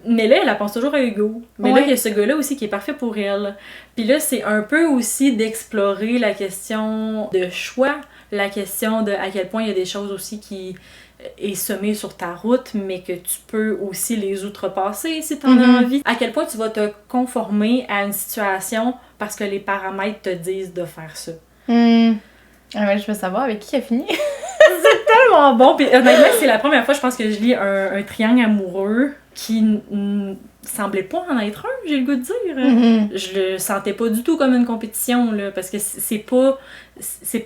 Mais là, elle pense toujours à Hugo. Mais là, il y a ce gars-là aussi qui est parfait pour elle. Puis là, c'est un peu aussi d'explorer la question de choix, la question de à quel point il y a des choses aussi qui est semé sur ta route, mais que tu peux aussi les outrepasser si tu en as envie. À quel point tu vas te conformer à une situation parce que les paramètres te disent de faire ça. Ah ouais, je veux savoir avec qui elle finit. C'est tellement bon! Puis honnêtement, c'est la première fois, je pense, que je lis un triangle amoureux qui semblait pas en être un, j'ai le goût de dire. Je le sentais pas du tout comme une compétition, là, parce que c'est pas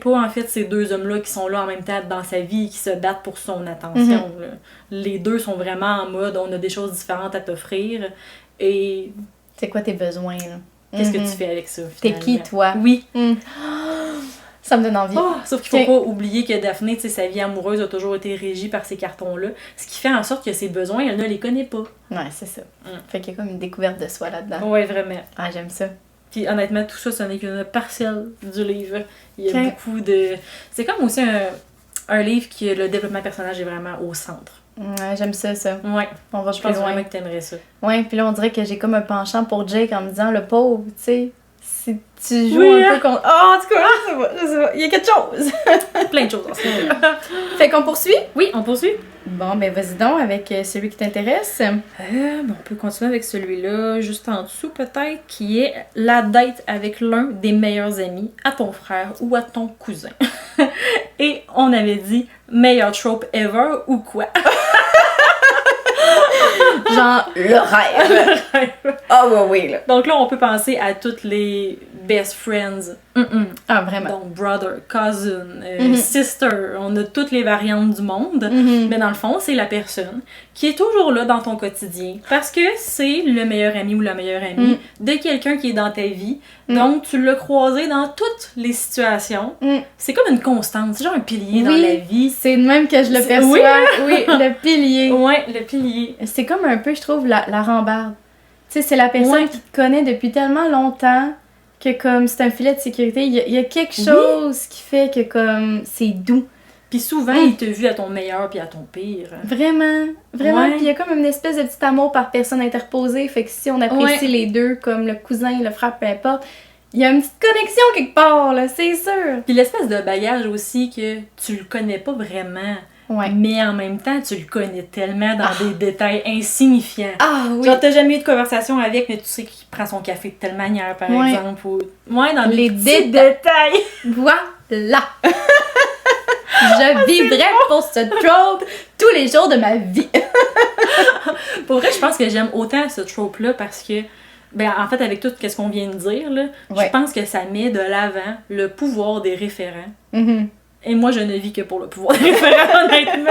en fait ces deux hommes-là qui sont là en même temps dans sa vie, qui se battent pour son attention. Là. Les deux sont vraiment en mode, on a des choses différentes à t'offrir, et... C'est quoi tes besoins, là? Qu'est-ce que tu fais avec ça, finalement? T'es qui, toi? Oui. Ça me donne envie. Sauf qu'il faut pas oublier que Daphné, tu sais, sa vie amoureuse a toujours été régie par ces cartons-là, ce qui fait en sorte que ses besoins, elle ne les connaît pas. Ouais, c'est ça. Fait qu'il y a comme une découverte de soi là-dedans. Ouais, vraiment. Ah, j'aime ça. Puis honnêtement, tout ça, ce n'est qu'une parcelle du livre. Il y a beaucoup de... C'est comme aussi un livre qui, le développement personnage est vraiment au centre. Ouais, j'aime ça. Ouais. On va je pense vraiment que t'aimerais ça. Ouais, puis là, on dirait que j'ai comme un penchant pour Jake en me disant, le pauvre, tu sais... Si tu joues un peu contre... Oh, en tout cas, je sais pas. Il y a quelque chose. Plein de choses en ce moment. Fait qu'on poursuit? Oui, on poursuit. Bon, ben vas-y donc avec celui qui t'intéresse. On peut continuer avec celui-là, juste en dessous peut-être, qui est la date avec l'un des meilleurs amis à ton frère ou à ton cousin. Et on avait dit meilleur trope ever ou quoi? Genre, le rêve. Ah oui, là. Donc là, on peut penser à toutes les best friends. Ah, vraiment. Donc, brother, cousin, sister. On a toutes les variantes du monde. Mais dans le fond, c'est la personne qui est toujours là dans ton quotidien. Parce que c'est le meilleur ami ou la meilleure amie de quelqu'un qui est dans ta vie. Donc, tu l'as croisé dans toutes les situations. C'est comme une constante. C'est genre un pilier dans la vie. C'est de même que je le perçois. Oui, le pilier. Ouais, le pilier. C'est comme un peu, je trouve, la rambarde. Tu sais, c'est la personne qui te connaît depuis tellement longtemps que comme c'est un filet de sécurité. Il y a quelque chose qui fait que comme c'est doux. Puis souvent, il t'a vu à ton meilleur puis à ton pire. Vraiment. Puis il y a comme une espèce de petit amour par personne interposée. Fait que si on apprécie les deux, comme le cousin, le frère, peu importe, il y a une petite connexion quelque part, là, c'est sûr. Puis l'espèce de bagage aussi que tu le connais pas vraiment. Mais en même temps, tu le connais tellement dans des détails insignifiants. Ah oui! Genre, t'as jamais eu de conversation avec, mais tu sais qu'il prend son café de telle manière, par exemple. Ou... dans les petits détails. Voilà! Je vivrais pour ce trope tous les jours de ma vie. Pour vrai, je pense que j'aime autant ce trope-là parce que, en fait, avec tout ce qu'on vient de dire, là, je pense que ça met de l'avant le pouvoir des référents. Et moi, je ne vis que pour le pouvoir des référents, honnêtement.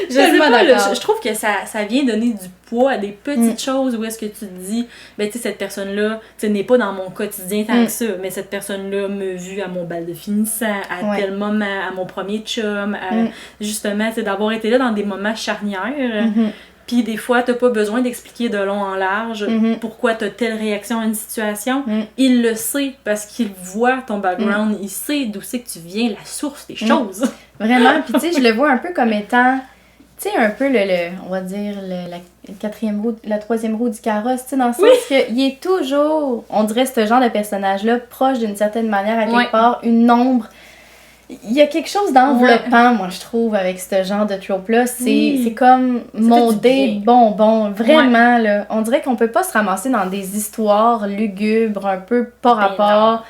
Je trouve que ça vient donner du poids à des petites choses où est-ce que tu te dis, tu sais, cette personne-là, tu n'est pas dans mon quotidien tant que ça, mais cette personne-là m'a vu à mon bal de finissant, à tel moment, à mon premier chum, justement, c'est d'avoir été là dans des moments charnières. Puis des fois, t'as pas besoin d'expliquer de long en large pourquoi t'as telle réaction à une situation. Il le sait parce qu'il voit ton background, il sait d'où c'est que tu viens, la source des choses. Vraiment, puis tu sais, je le vois un peu comme étant, tu sais, un peu on va dire, la troisième roue du carrosse, tu sais, dans le sens qu'il est toujours, on dirait, ce genre de personnage-là, proche d'une certaine manière, à quelque part, une ombre. Il y a quelque chose d'enveloppant, moi, je trouve, avec ce genre de trope-là. C'est comme mondé, bonbon. Vraiment, là. On dirait qu'on peut pas se ramasser dans des histoires lugubres, un peu pas rapport.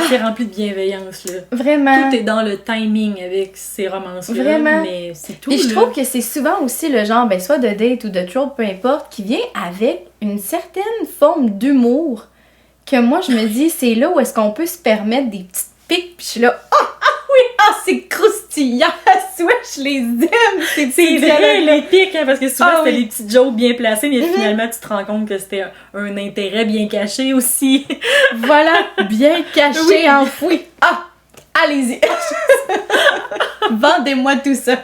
C'est rempli de bienveillance, là. Vraiment. Tout est dans le timing avec ces romances-là. Vraiment. Mais c'est tout. Et je trouve que c'est souvent aussi le genre, ben, soit de date ou de trope, peu importe, qui vient avec une certaine forme d'humour. Que moi, je me dis, c'est là où est-ce qu'on peut se permettre des petites pique, pis je suis là, c'est croustillant, ouais, je les aime, c'est vrai, les pics, hein, parce que souvent c'était les petites jokes bien placées, mais finalement tu te rends compte que c'était un intérêt bien caché aussi. Voilà, bien caché, enfoui. Allez-y. Vendez-moi tout ça.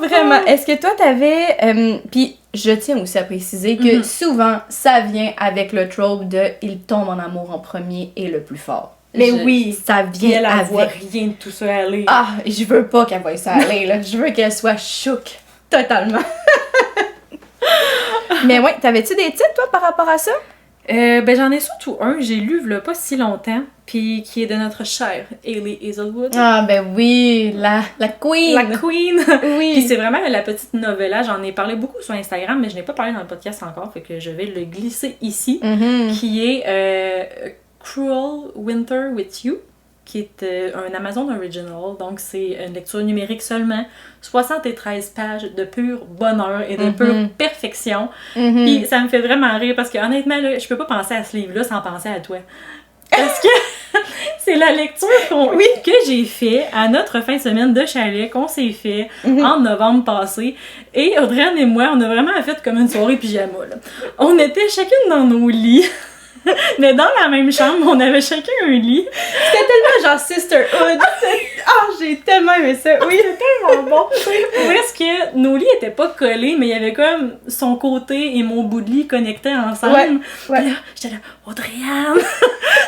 Vraiment. Est-ce que toi t'avais, puis je tiens aussi à préciser que souvent ça vient avec le trope de il tombe en amour en premier et le plus fort. Mais oui, ça vient avec. Elle voit rien de tout ça aller. Je veux pas qu'elle voie ça aller, là. Je veux qu'elle soit chouk. Totalement. Mais ouais, t'avais-tu des titres, toi, par rapport à ça? Ben j'en ai surtout un, j'ai lu il y a pas si longtemps, puis qui est de notre chère Hailey Hazelwood. Ben oui, la queen! La queen! Oui! Puis c'est vraiment la petite novella, j'en ai parlé beaucoup sur Instagram, mais je n'ai pas parlé dans le podcast encore, fait que je vais le glisser ici, qui est Cruel Winter with You, qui est un Amazon Original, donc c'est une lecture numérique seulement, 73 pages de pur bonheur et de pure perfection. Puis ça me fait vraiment rire parce que honnêtement, là, je peux pas penser à ce livre-là sans penser à toi. Parce que c'est la lecture que j'ai fait à notre fin de semaine de chalet qu'on s'est fait en novembre passé. Et Audrey et moi, on a vraiment fait comme une soirée pyjama, là. On était chacune dans nos lits. Mais dans la même chambre, on avait chacun un lit. C'était tellement genre sisterhood. J'ai tellement aimé ça. Oui, c'était tellement bon. Où est-ce que nos lits étaient pas collés, mais il y avait comme son côté et mon bout de lit connectés ensemble. Ouais. Puis là, j'étais là, Audrey-Anne!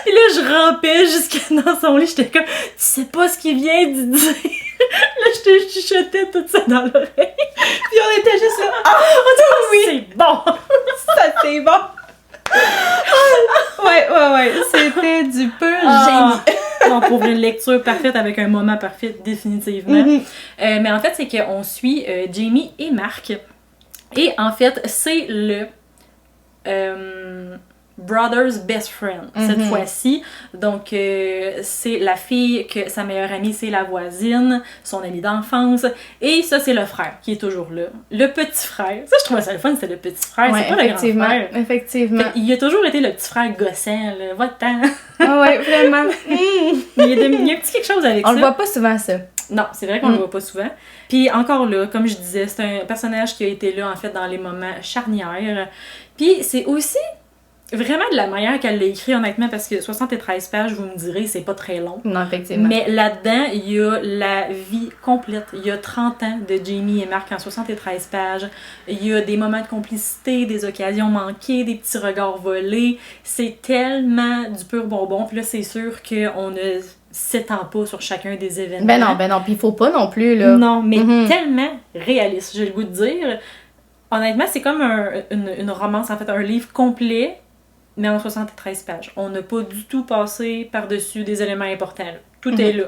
Puis là, je rampais jusque dans son lit. J'étais comme, tu sais pas ce qu'il vient de dire. Là, je te chuchotais tout ça dans l'oreille. Puis on était juste là, oui! C'est bon! Ça, c'est bon! Ouais, c'était du pur génie. Non, pour une lecture parfaite avec un moment parfait, définitivement. Mais en fait, c'est qu'on suit Jamie et Mark. Et en fait, c'est le brother's best friend cette fois-ci. Donc, c'est la fille que sa meilleure amie, c'est la voisine, son amie d'enfance. Et ça, c'est le frère qui est toujours là. Le petit frère. Ça, je trouvais ça le fun, c'est le petit frère. C'est pas le grand frère. Effectivement. Il a toujours été le petit frère gossant, là. Va-t'en. Ouais, vraiment. Il y a un petit quelque chose avec ça. On le voit pas souvent, ça. Non, c'est vrai qu'on le voit pas souvent. Puis encore là, comme je disais, c'est un personnage qui a été là, en fait, dans les moments charnières. Puis c'est aussi vraiment de la manière qu'elle l'a écrit, honnêtement, parce que 73 pages, vous me direz, c'est pas très long. Non, effectivement. Mais là-dedans, il y a la vie complète. Il y a 30 ans de Jamie et Mark en 73 pages. Il y a des moments de complicité, des occasions manquées, des petits regards volés. C'est tellement du pur bonbon. Puis là, c'est sûr qu'on ne s'étend pas sur chacun des événements. Ben non, puis il faut pas non plus, là. Non, mais tellement réaliste, j'ai le goût de dire. Honnêtement, c'est comme une romance, en fait, un livre complet, mais en 73 pages. On n'a pas du tout passé par-dessus des éléments importants. Là. Tout est là.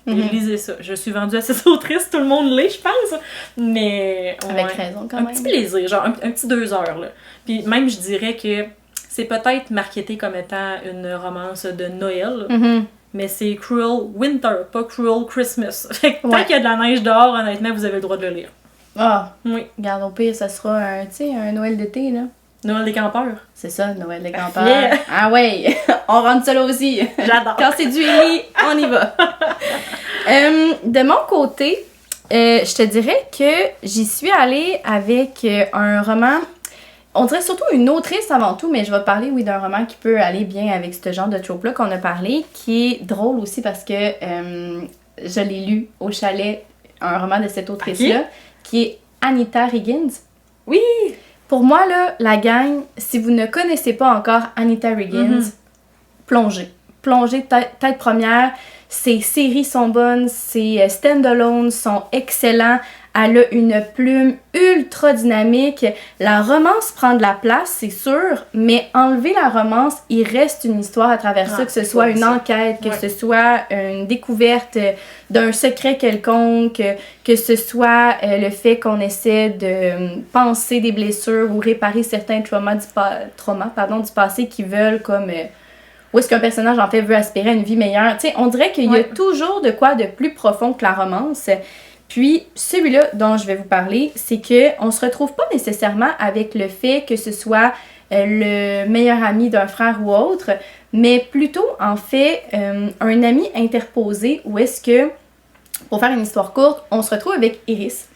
Lisez ça. Je suis vendue à cette autrice, tout le monde l'est, je pense. Mais avec raison, quand même. Un petit plaisir, genre un petit 2 heures. Là. Puis même, je dirais que c'est peut-être marketé comme étant une romance de Noël, mais c'est Cruel Winter, pas Cruel Christmas. Fait que tant qu'il y a de la neige dehors, honnêtement, vous avez le droit de le lire. Oui. Regarde, au pire, ça sera un Noël d'été, là. Noël des campeurs. C'est ça, Noël des campeurs. Yeah. Ah ouais, on rentre ça là aussi. J'adore. Quand c'est du lit, on y va. De mon côté, je te dirais que j'y suis allée avec un roman, on dirait surtout une autrice avant tout, mais je vais parler, oui, d'un roman qui peut aller bien avec ce genre de trope-là qu'on a parlé, qui est drôle aussi parce que je l'ai lu au chalet, un roman de cette autrice-là, qui est Anita Higgins. Oui! Pour moi, là, la gang, si vous ne connaissez pas encore Anita Higgins, plongez. Plongez tête première. Ses séries sont bonnes, ses stand-alone sont excellents. Elle a une plume ultra dynamique. La romance prend de la place, c'est sûr, mais enlever la romance, il reste une histoire à travers ça, que ce soit une enquête, que ce soit une découverte d'un secret quelconque, que ce soit le fait qu'on essaie de penser des blessures ou réparer certains traumas du passé qui veulent comme... Où est-ce qu'un personnage, en fait, veut aspirer à une vie meilleure. Tu sais, on dirait qu'il y a toujours de quoi de plus profond que la romance. Puis, celui-là dont je vais vous parler, c'est qu'on se retrouve pas nécessairement avec le fait que ce soit le meilleur ami d'un frère ou autre, mais plutôt, en fait, un ami interposé où est-ce que, pour faire une histoire courte, on se retrouve avec Iris,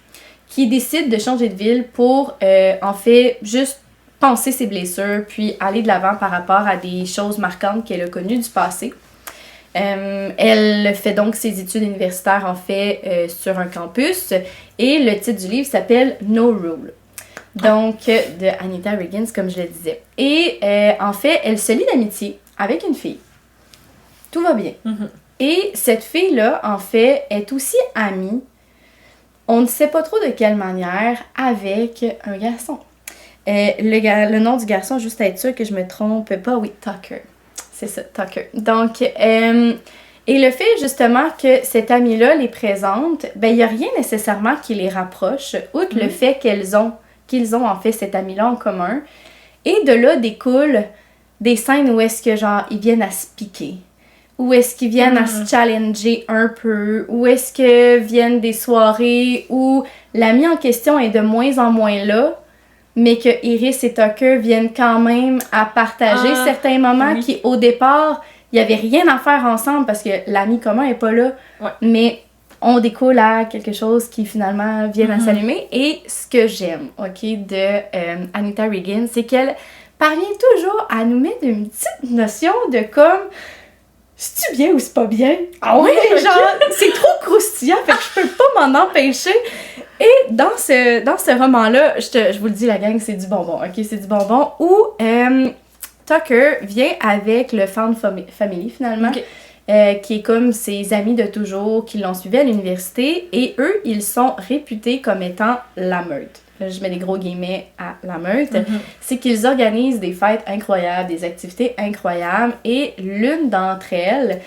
qui décide de changer de ville pour, en fait, juste penser ses blessures, puis aller de l'avant par rapport à des choses marquantes qu'elle a connues du passé. Elle fait donc ses études universitaires, en fait, sur un campus, et le titre du livre s'appelle No Rule. Donc, de Anita Higgins, comme je le disais. Et, en fait, elle se lie d'amitié avec une fille. Tout va bien. Et cette fille-là, en fait, est aussi amie, on ne sait pas trop de quelle manière, avec un garçon. Le nom du garçon, juste à être sûr que je me trompe pas, oui, Tucker. C'est ça, Tucker. Donc, et le fait justement que cette amie-là les présente, ben il n'y a rien nécessairement qui les rapproche, outre le fait qu'ils ont en fait cette amie-là en commun. Et de là découlent des scènes où est-ce que genre ils viennent à se piquer, où est-ce qu'ils viennent à se challenger un peu, où est-ce que viennent des soirées où l'ami en question est de moins en moins là, mais que Iris et Tucker viennent quand même à partager certains moments qui, au départ, il n'y avait rien à faire ensemble parce que l'ami commun n'est pas là. Mais on découle à quelque chose qui, finalement, vient à s'allumer. Et ce que j'aime, de Anita Higgins, c'est qu'elle parvient toujours à nous mettre une petite notion de comme... C'est-tu bien ou c'est pas bien? Ah oui, genre, c'est trop croustillant, fait que je peux pas m'en empêcher. Et dans ce roman-là, je vous le dis, la gang, c'est du bonbon, ok? C'est du bonbon où Tucker vient avec le Found Family, finalement, qui est comme ses amis de toujours, qui l'ont suivi à l'université, et eux, ils sont réputés comme étant la meute. Je mets des gros guillemets à la meute. C'est qu'ils organisent des fêtes incroyables, des activités incroyables, et l'une d'entre elles,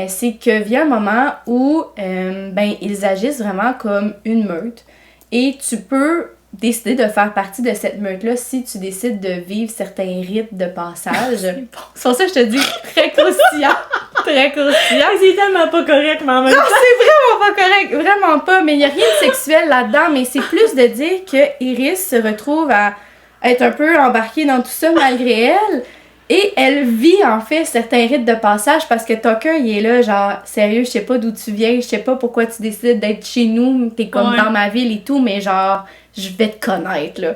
c'est que vient un moment où ils agissent vraiment comme une meute, et tu peux décider de faire partie de cette meute-là si tu décides de vivre certains rites de passage. C'est pour ça que je te dis très croustillant. Très croustillant. C'est tellement pas correct, mais en même temps... Non, c'est vraiment pas correct. Vraiment pas. Mais il n'y a rien de sexuel là-dedans. Mais c'est plus de dire que Iris se retrouve à être un peu embarquée dans tout ça malgré elle. Et elle vit, en fait, certains rites de passage parce que Tucker, il est là, genre, sérieux, je sais pas d'où tu viens, je sais pas pourquoi tu décides d'être chez nous, t'es comme dans ma ville et tout, mais genre, je vais te connaître, là.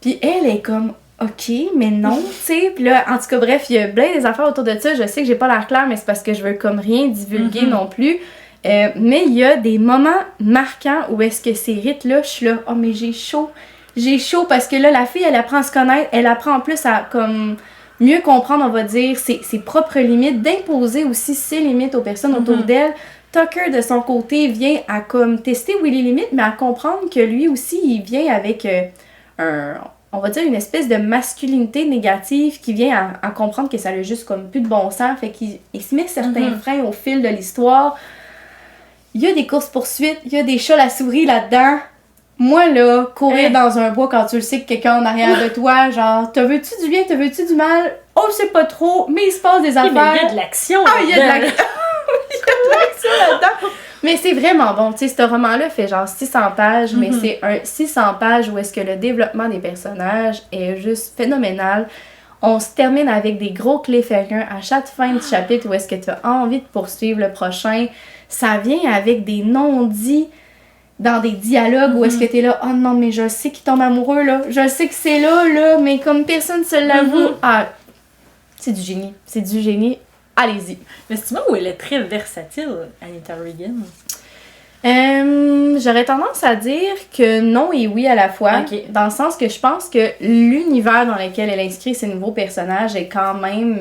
Puis elle est comme, ok, mais non, tu sais. Puis là, en tout cas, bref, il y a plein des affaires autour de ça. Je sais que j'ai pas l'air claire, mais c'est parce que je veux comme rien divulguer non plus. Mais il y a des moments marquants où est-ce que ces rites-là, je suis là, oh, mais j'ai chaud. J'ai chaud parce que là, la fille, elle apprend à se connaître, elle apprend en plus à, comme... mieux comprendre, on va dire, ses propres limites, d'imposer aussi ses limites aux personnes autour d'elle. Tucker, de son côté, vient à comme tester où il est limite, mais à comprendre que lui aussi, il vient avec on va dire, une espèce de masculinité négative qui vient à comprendre que ça a juste comme plus de bon sens, fait qu'il se met certains freins au fil de l'histoire. Il y a des courses-poursuites, il y a des chats à la souris là-dedans. Moi, là, courir dans un bois quand tu le sais que quelqu'un en arrière de toi, genre, te veux-tu du bien, te veux-tu du mal? On le sait pas trop, mais il se passe des affaires. Mais il y a de l'action. Ah, il y a de l'action. Il y a de l'action là-dedans. Mais c'est vraiment bon. Tu sais, ce roman-là fait genre 600 pages, mais c'est un 600 pages où est-ce que le développement des personnages est juste phénoménal. On se termine avec des gros cliffhangers à chaque fin de chapitre où est-ce que tu as envie de poursuivre le prochain. Ça vient avec des non-dits dans des dialogues où est-ce que t'es là, oh non, mais je sais qu'il tombe amoureux, là. Je sais que c'est là, mais comme personne ne se l'avoue. Ah, c'est du génie. C'est du génie. Allez-y. Mais c'est tu vois où elle est très versatile, Anita Higgins? J'aurais tendance à dire que non et oui à la fois, dans le sens que je pense que l'univers dans lequel elle inscrit ses nouveaux personnages est quand même,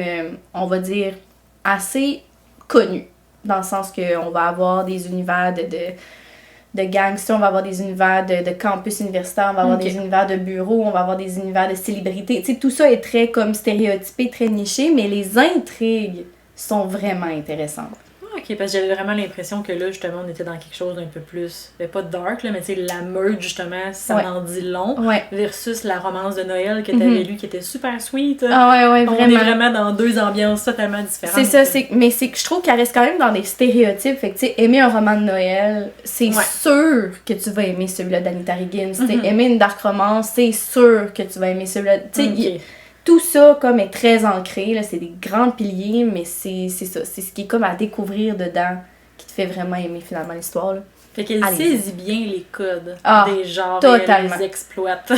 on va dire, assez connu. Dans le sens qu'on va avoir des univers de gangsters, on va avoir des univers de campus universitaire, on va avoir des univers de bureaux, on va avoir des univers de célébrités. Tu sais, tout ça est très comme stéréotypé, très niché, mais les intrigues sont vraiment intéressantes. Ok, parce que j'avais vraiment l'impression que là, justement, on était dans quelque chose d'un peu plus, pas dark, là, mais tu sais, la meute, justement, ça en dit long, versus la romance de Noël que t'avais lu, qui était super sweet. Ah ouais, vraiment. On est vraiment dans deux ambiances totalement différentes. C'est ça, mais c'est que je trouve qu'elle reste quand même dans des stéréotypes. Fait que, tu sais, aimer un roman de Noël, c'est sûr que tu vas aimer celui-là d'Anita Higgins. Si t'as aimé une dark romance, c'est sûr que tu vas aimer celui-là. Tu sais, tout ça, comme, est très ancré, là, c'est des grands piliers, mais c'est ça, c'est ce qui est comme à découvrir dedans qui te fait vraiment aimer, finalement, l'histoire, là. Fait qu'elle saisit bien les codes des genres totalement. Et elle les exploite.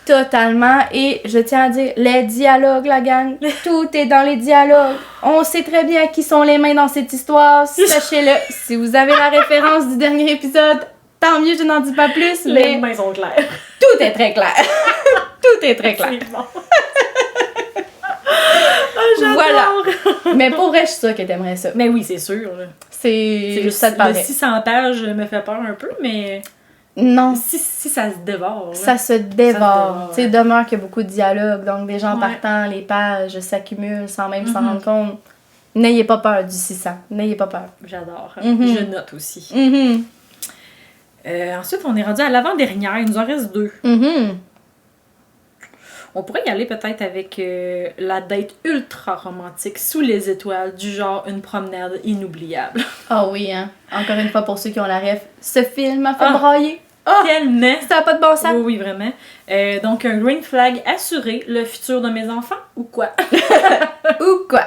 Totalement. Et je tiens à dire, les dialogues, la gang, tout est dans les dialogues. On sait très bien qui sont les mains dans cette histoire, sachez-le. Si vous avez la référence du dernier épisode, tant mieux, je n'en dis pas plus, mais... Les mains sont claires. Tout est très clair. Tout est très clair. C'est bon. J'adore. Voilà. Mais pour vrai, je suis sûre que t'aimerais ça. Mais oui, c'est sûr. C'est juste ça te paraît. Le 600 pages me fait peur un peu, mais... Non. Si ça se dévore. Ça se dévore. Tu sais, demeure qu'il y a beaucoup de dialogues, donc des gens partant, les pages s'accumulent sans même s'en rendre compte. N'ayez pas peur du 600. N'ayez pas peur. J'adore. Je note aussi. Ensuite, on est rendu à l'avant-dernière. Il nous en reste 2. On pourrait y aller peut-être avec la date ultra romantique sous les étoiles, du genre une promenade inoubliable. Ah oui, hein. Encore une fois, pour ceux qui ont la ref, ce film a fait brailler. Tellement! Ça n'a pas de bon sens. Oui, vraiment. Donc, un green flag assuré, le futur de mes enfants, ou quoi? Ou quoi?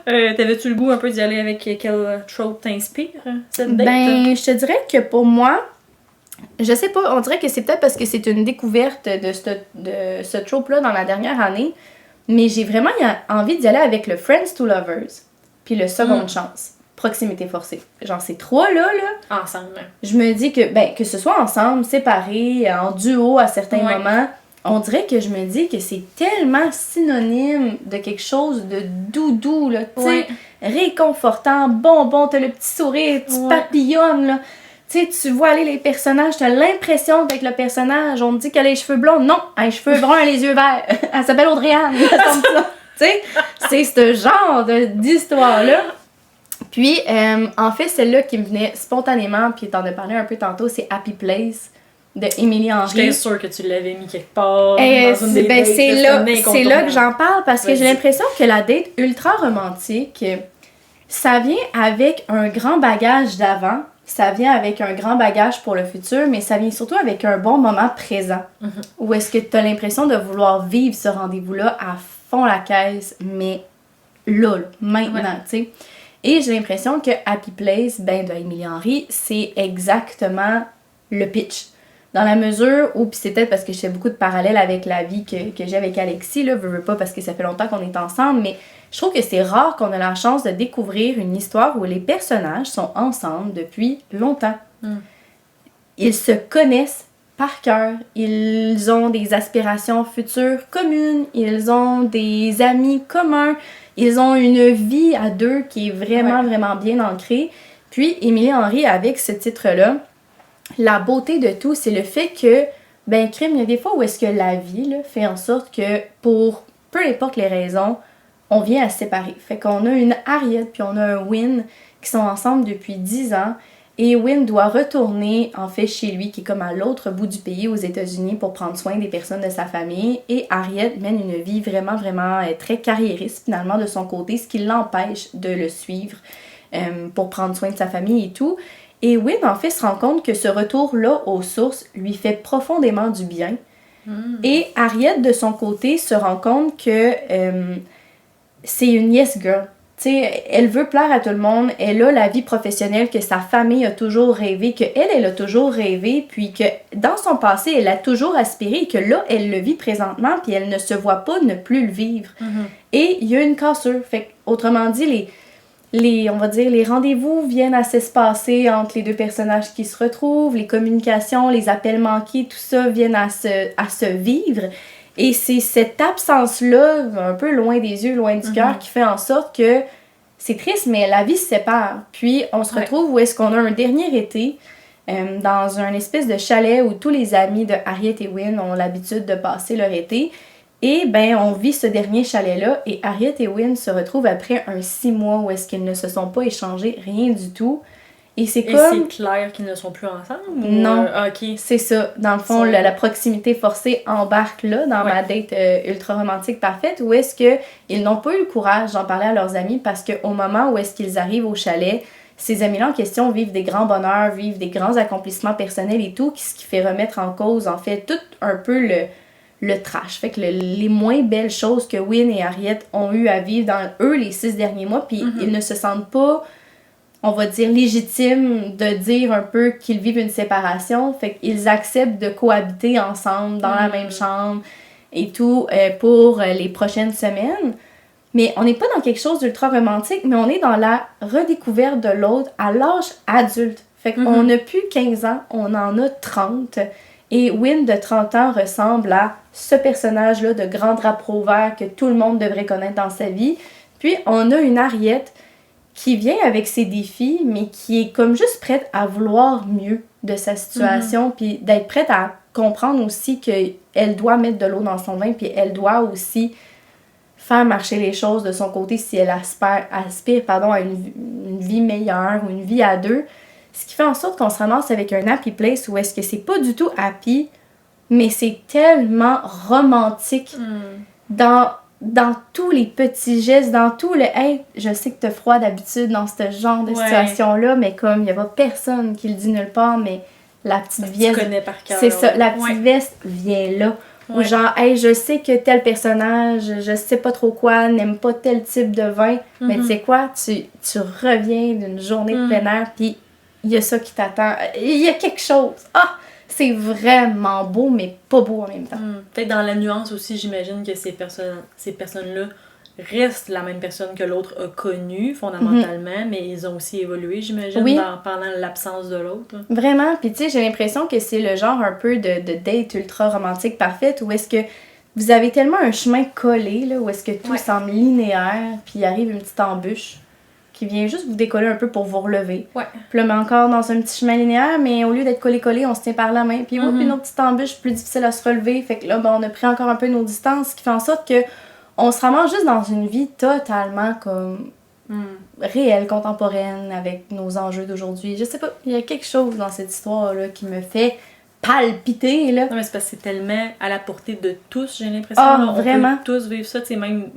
T'avais-tu le goût un peu d'y aller avec quel trope t'inspire, cette date? Ben, je te dirais que pour moi, je sais pas, on dirait que c'est peut-être parce que c'est une découverte de ce trope-là dans la dernière année, mais j'ai vraiment envie d'y aller avec le Friends to Lovers, puis le Seconde Chance, Proximité forcée. Genre ces trois-là, ensemble. Je me dis que ce soit ensemble, séparés, en duo à certains moments, on dirait que je me dis que c'est tellement synonyme de quelque chose de doudou, là, tu sais, réconfortant, bonbon, t'as le petit sourire, tu papillonnes, là. Tu sais, tu vois aller les personnages, t'as l'impression d'être le personnage. On te dit qu'elle a les cheveux blonds. Non, elle a les cheveux bruns et les yeux verts. Elle s'appelle Audrey-Anne. Tu sais, c'est ce genre d'histoire-là. Puis, en fait, celle-là qui me venait spontanément, puis t'en as parlé un peu tantôt, c'est Happy Place de Émilie Henry. J'étais sûre que tu l'avais mis quelque part. Dans une des dates, c'est là que j'en parle parce que j'ai l'impression que la date ultra romantique, ça vient avec un grand bagage d'avant. Ça vient avec un grand bagage pour le futur, mais ça vient surtout avec un bon moment présent. Où est-ce que tu as l'impression de vouloir vivre ce rendez-vous-là à fond la caisse, mais là, maintenant, tu sais. Et j'ai l'impression que Happy Place, de Émilie Henry, c'est exactement le pitch. Dans la mesure où, puis c'est peut-être parce que je fais beaucoup de parallèles avec la vie que j'ai avec Alexis, là, veux pas parce que ça fait longtemps qu'on est ensemble, mais je trouve que c'est rare qu'on ait la chance de découvrir une histoire où les personnages sont ensemble depuis longtemps. Ils se connaissent par cœur, ils ont des aspirations futures communes, ils ont des amis communs, ils ont une vie à deux qui est vraiment, vraiment bien ancrée. Puis, Émilie Henry, avec ce titre-là, la beauté de tout, c'est le fait que, crime, il y a des fois où est-ce que la vie là, fait en sorte que, pour peu importe les raisons, on vient à se séparer. Fait qu'on a une Harriet puis on a un Win qui sont ensemble depuis 10 ans. Et Win doit retourner, en fait, chez lui, qui est comme à l'autre bout du pays, aux États-Unis, pour prendre soin des personnes de sa famille. Et Harriet mène une vie vraiment, vraiment très carriériste, finalement, de son côté, ce qui l'empêche de le suivre pour prendre soin de sa famille et tout. Et Win, en fait, se rend compte que ce retour-là aux sources lui fait profondément du bien. Et Harriet, de son côté, se rend compte que c'est une yes girl. T'sais, elle veut plaire à tout le monde, elle a la vie professionnelle que sa famille a toujours rêvé, qu'elle a toujours rêvé, puis que dans son passé, elle a toujours aspiré, et que là, elle le vit présentement, puis elle ne se voit pas ne plus le vivre. Et il y a une cassure. Fait autrement dit, on va dire, les rendez-vous viennent à s'espacer entre les deux personnages qui se retrouvent, les communications, les appels manqués, tout ça viennent à se vivre. Et c'est cette absence-là, un peu loin des yeux, loin du cœur, qui fait en sorte que c'est triste, mais la vie se sépare. Puis on se retrouve où est-ce qu'on a un dernier été, dans un espèce de chalet où tous les amis de Harriet et Wynne ont l'habitude de passer leur été. Et ben on vit ce dernier chalet-là et Harriet et Wynne se retrouvent après 6 mois où est-ce qu'ils ne se sont pas échangés rien du tout. Et c'est comme... c'est clair qu'ils ne sont plus ensemble? Non, ok. C'est ça. Dans le fond, la proximité forcée embarque là dans ma date ultra romantique parfaite où est-ce qu'ils n'ont pas eu le courage d'en parler à leurs amis parce qu'au moment où est-ce qu'ils arrivent au chalet, ces amis-là en question vivent des grands bonheurs, vivent des grands accomplissements personnels et tout, ce qui fait remettre en cause, en fait, tout un peu le trash. Fait que les moins belles choses que Wynne et Harriet ont eu à vivre dans eux les 6 derniers mois, puis ils ne se sentent pas, on va dire, légitimes de dire un peu qu'ils vivent une séparation. Fait qu'ils acceptent de cohabiter ensemble dans la même chambre et tout pour les prochaines semaines. Mais on n'est pas dans quelque chose d'ultra romantique, mais on est dans la redécouverte de l'autre à l'âge adulte. Fait qu'on n'a plus 15 ans, on en a 30. Et Wynne de 30 ans ressemble à ce personnage-là de grand drapeau vert que tout le monde devrait connaître dans sa vie. Puis on a une Harriet qui vient avec ses défis, mais qui est comme juste prête à vouloir mieux de sa situation, puis d'être prête à comprendre aussi qu'elle doit mettre de l'eau dans son vin, puis elle doit aussi faire marcher les choses de son côté si elle aspire à une vie meilleure ou une vie à deux. Ce qui fait en sorte qu'on se ramasse avec un happy place où est-ce que c'est pas du tout happy, mais c'est tellement romantique dans tous les petits gestes, dans tout le « Hey, je sais que t'as froid d'habitude dans ce genre de situation-là, mais comme il y a pas personne qui le dit nulle part, mais la petite veste... Tu connais par cœur. C'est ça, la petite veste vient là. Ou genre, hey, je sais que tel personnage, je sais pas trop quoi, n'aime pas tel type de vin, mais tu sais quoi, tu reviens d'une journée de plein air, puis il y a ça qui t'attend. Il y a quelque chose. Ah! C'est vraiment beau, mais pas beau en même temps. Peut-être dans la nuance aussi, j'imagine que ces personnes-là restent la même personne que l'autre a connue, fondamentalement, mais ils ont aussi évolué, j'imagine, pendant l'absence de l'autre. Vraiment. Puis tu sais, j'ai l'impression que c'est le genre un peu de date ultra romantique parfaite où est-ce que vous avez tellement un chemin collé, là, où est-ce que tout semble linéaire, puis il arrive une petite embûche qui vient juste vous décoller un peu pour vous relever. Puis là, mais encore dans un petit chemin linéaire, mais au lieu d'être collé, on se tient par la main. Puis une autre petite embûche plus difficile à se relever. Fait que là, on a pris encore un peu nos distances, ce qui fait en sorte que on se ramasse juste dans une vie totalement comme réelle, contemporaine, avec nos enjeux d'aujourd'hui. Je sais pas, il y a quelque chose dans cette histoire-là qui me fait palpiter, là. Non, mais c'est parce que c'est tellement à la portée de tous, j'ai l'impression. Ah, vraiment? On peut tous vivre ça, tu sais, même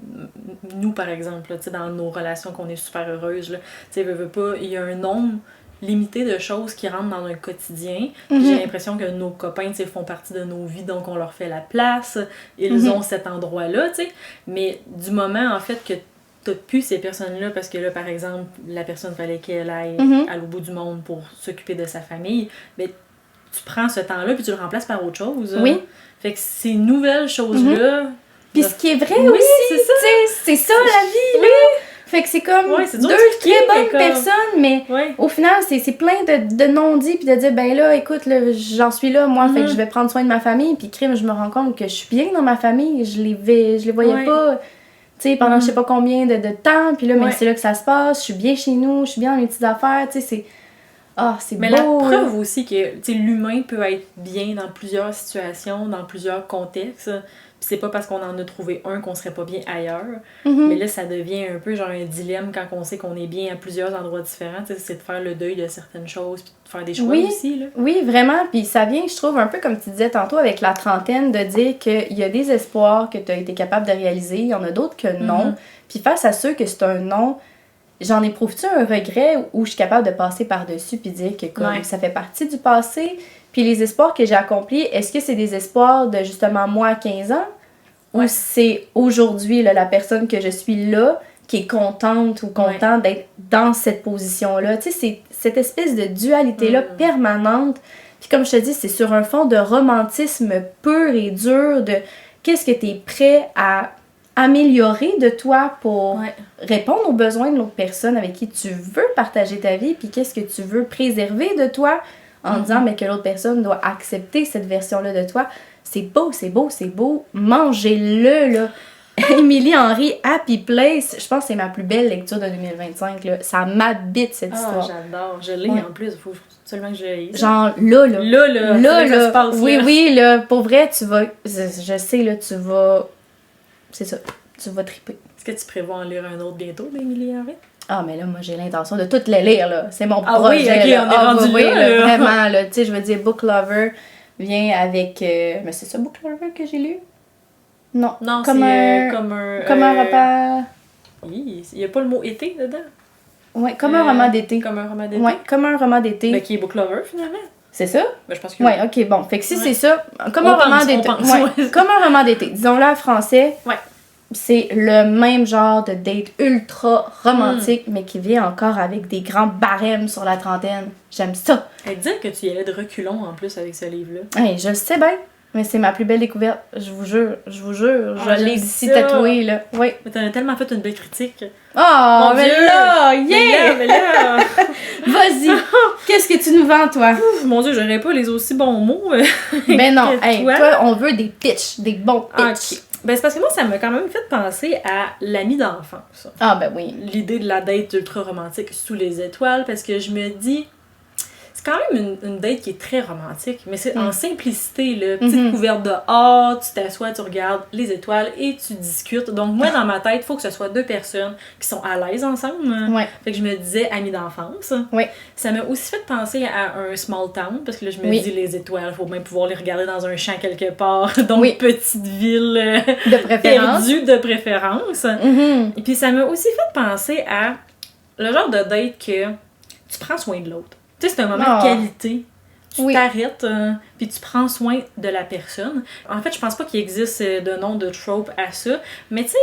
nous, par exemple, là, tu sais, dans nos relations qu'on est super heureuses, là, tu sais, veux pas, il y a un nombre limité de choses qui rentrent dans un quotidien. J'ai l'impression que nos copains, tu sais, font partie de nos vies, donc on leur fait la place, ils ont cet endroit-là, tu sais, mais du moment, en fait, que t'as plus ces personnes-là, parce que là, par exemple, la personne fallait qu'elle aille à l'au bout du monde pour s'occuper de sa famille, mais tu prends ce temps-là puis tu le remplaces par autre chose. Oui. Fait que ces nouvelles choses-là... Puis ce qui est vrai aussi, c'est ça la vie, là! Fait que c'est comme deux très bonnes personnes, mais au final, c'est plein de non-dits puis de dire, ben là, écoute, là, j'en suis là, moi, fait que je vais prendre soin de ma famille, puis crime, je me rends compte que je suis bien dans ma famille, je les voyais pas, tu sais, pendant je sais pas combien de temps, puis là, mais c'est là que ça se passe, je suis bien chez nous, je suis bien dans mes petites affaires, tu sais, c'est... Ah, c'est mais beau! Mais la preuve aussi que l'humain peut être bien dans plusieurs situations, dans plusieurs contextes. Puis c'est pas parce qu'on en a trouvé un qu'on serait pas bien ailleurs. Mais là, ça devient un peu genre un dilemme quand on sait qu'on est bien à plusieurs endroits différents. C'est de faire le deuil de certaines choses, puis de faire des choix aussi. Là. Oui, vraiment. Puis ça vient, je trouve, un peu comme tu disais tantôt avec la trentaine, de dire qu'il y a des espoirs que tu as été capable de réaliser, il y en a d'autres que non. Puis face à ceux que c'est un non, j'en éprouve-tu un regret où je suis capable de passer par-dessus puis dire que comme ça fait partie du passé? Puis les espoirs que j'ai accomplis, est-ce que c'est des espoirs de justement moi à 15 ans? Ou c'est aujourd'hui là, la personne que je suis là qui est contente ou content d'être dans cette position-là? Tu sais, c'est cette espèce de dualité-là permanente. Puis comme je te dis, c'est sur un fond de romantisme pur et dur, de qu'est-ce que tu es prêt à améliorer de toi pour répondre aux besoins de l'autre personne avec qui tu veux partager ta vie, puis qu'est-ce que tu veux préserver de toi en disant mais que l'autre personne doit accepter cette version-là de toi. C'est beau, c'est beau, c'est beau. Mangez-le, là. Émilie Henry, Happy Place, je pense que c'est ma plus belle lecture de 2025. Là. Ça m'habite cette histoire. J'adore. Je l'ai en plus. Il faut absolument que je lise. Genre là. Ça se passe, oui, là. Pour vrai, tu vas. Je sais, là, tu vas. C'est ça. Tu vas triper. Est-ce que tu prévois en lire un autre bientôt d'Émilie Henry? Ah, mais là, moi, j'ai l'intention de toutes les lire, là. C'est mon projet. Oui, ok, là. on est rendu là. Vraiment, là. Tu sais, je veux dire, Book Lover vient avec. Mais c'est ça, Book Lover que j'ai lu? Non, comme un repas. Il n'y a pas le mot été dedans. Oui, comme un roman d'été. Comme un roman d'été. Oui, comme un roman d'été. Mais qui est book lover finalement. C'est ça? Ben, je pense que oui. Ok, bon. Fait que si c'est ça, comme un roman d'été. Comme un roman d'été. Disons-le en français. Ouais. C'est le même genre de date ultra romantique, mais qui vient encore avec des grands barèmes sur la trentaine. J'aime ça. Et dire que tu y allais de reculons en plus avec ce livre-là. Hey, je le sais bien. Mais c'est ma plus belle découverte, je vous jure. Je l'ai ici tatouée, là. Oui. Mais t'en as tellement fait une belle critique. Oh, mais Dieu. Là, yeah! Mais là. Vas-y, qu'est-ce que tu nous vends, toi? Ouf, mon Dieu, j'aurais pas les aussi bons mots. Ben non, hey, toi, on veut des pitchs, des bons pitchs. Okay. Ben c'est parce que moi, ça m'a quand même fait penser à l'ami d'enfance. Ah ben oui. L'idée de la date ultra romantique sous les étoiles, parce que je me dis... C'est quand même une date qui est très romantique, mais c'est en simplicité, là. Petite couverte dehors, tu t'assois, tu regardes les étoiles et tu discutes. Donc moi, dans ma tête, il faut que ce soit deux personnes qui sont à l'aise ensemble. Ouais. Fait que je me disais amis d'enfance. Ouais. Ça m'a aussi fait penser à un small town, parce que là, je me dis les étoiles, il faut même pouvoir les regarder dans un champ quelque part. Donc petite ville de préférence. Perdue de préférence. Et puis ça m'a aussi fait penser à le genre de date que tu prends soin de l'autre. Tu sais, c'est un moment de qualité. Tu t'arrêtes, puis tu prends soin de la personne. En fait, je pense pas qu'il existe de nom de trope à ça, mais tu sais,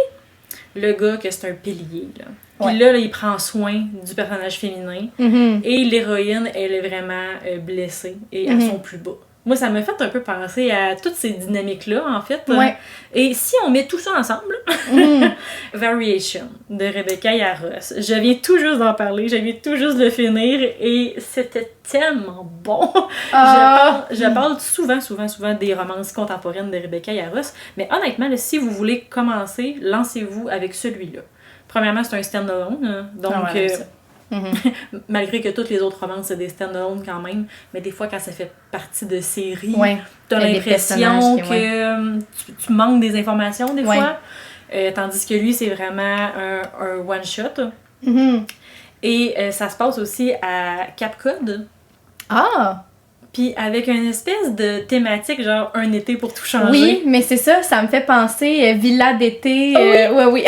le gars que c'est un pilier, là. Puis là, il prend soin du personnage féminin, et l'héroïne, elle est vraiment blessée et à son plus bas. Moi, ça m'a fait un peu penser à toutes ces dynamiques-là, en fait. Ouais. Et si on met tout ça ensemble, Variation de Rebecca Yarros. Je viens tout juste d'en parler, je viens tout juste de le finir et c'était tellement bon. Je parle souvent des romances contemporaines de Rebecca Yarros, mais honnêtement, là, si vous voulez commencer, lancez-vous avec celui-là. Premièrement, c'est un stand-alone, donc... malgré que toutes les autres romances c'est des stand-alone quand même, mais des fois quand ça fait partie de séries, t'as l'impression que tu manques des informations des fois, tandis que lui c'est vraiment un one-shot. Et ça se passe aussi à Cap Cod. Puis avec une espèce de thématique, genre un été pour tout changer. Oui, mais c'est ça, ça me fait penser villa d'été. Oui.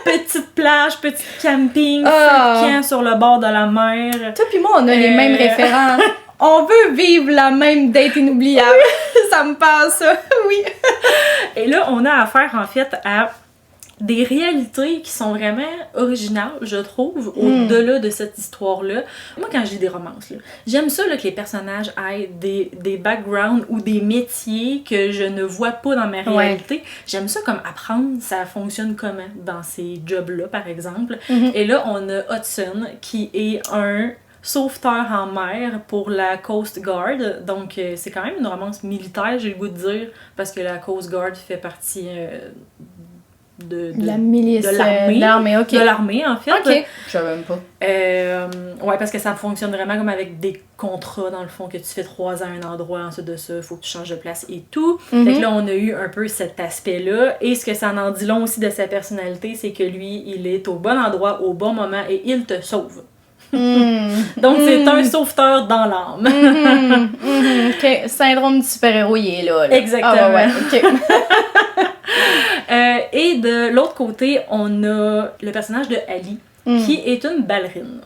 Petite plage, petit camping, camp sur le bord de la mer. Toi puis moi, on a les mêmes références. On veut vivre la même date inoubliable. Ça me passe, ça. Oui. Et là, on a affaire, en fait, à des réalités qui sont vraiment originales, je trouve, au-delà de cette histoire-là. Moi, quand je lis des romances, là, j'aime ça là, que les personnages aient des backgrounds ou des métiers que je ne vois pas dans ma réalité. J'aime ça comme apprendre, ça fonctionne comment dans ces jobs-là, par exemple. Et là, on a Hudson, qui est un sauveteur en mer pour la Coast Guard. Donc, c'est quand même une romance militaire, j'ai le goût de dire, parce que la Coast Guard fait partie... de la milice, de l'armée en fait. Ok, je savais même pas. Ouais, parce que ça fonctionne vraiment comme avec des contrats dans le fond, que tu fais 3 ans à un endroit, ensuite de ça, il faut que tu changes de place et tout. Fait que là, on a eu un peu cet aspect-là, et ce que ça en dit long aussi de sa personnalité, c'est que lui, il est au bon endroit, au bon moment, et il te sauve. Donc, c'est un sauveteur dans l'âme. Ok, syndrome du super-héros, il est là. Exactement. Ok. Et de l'autre côté, on a le personnage de Ali, qui est une ballerine.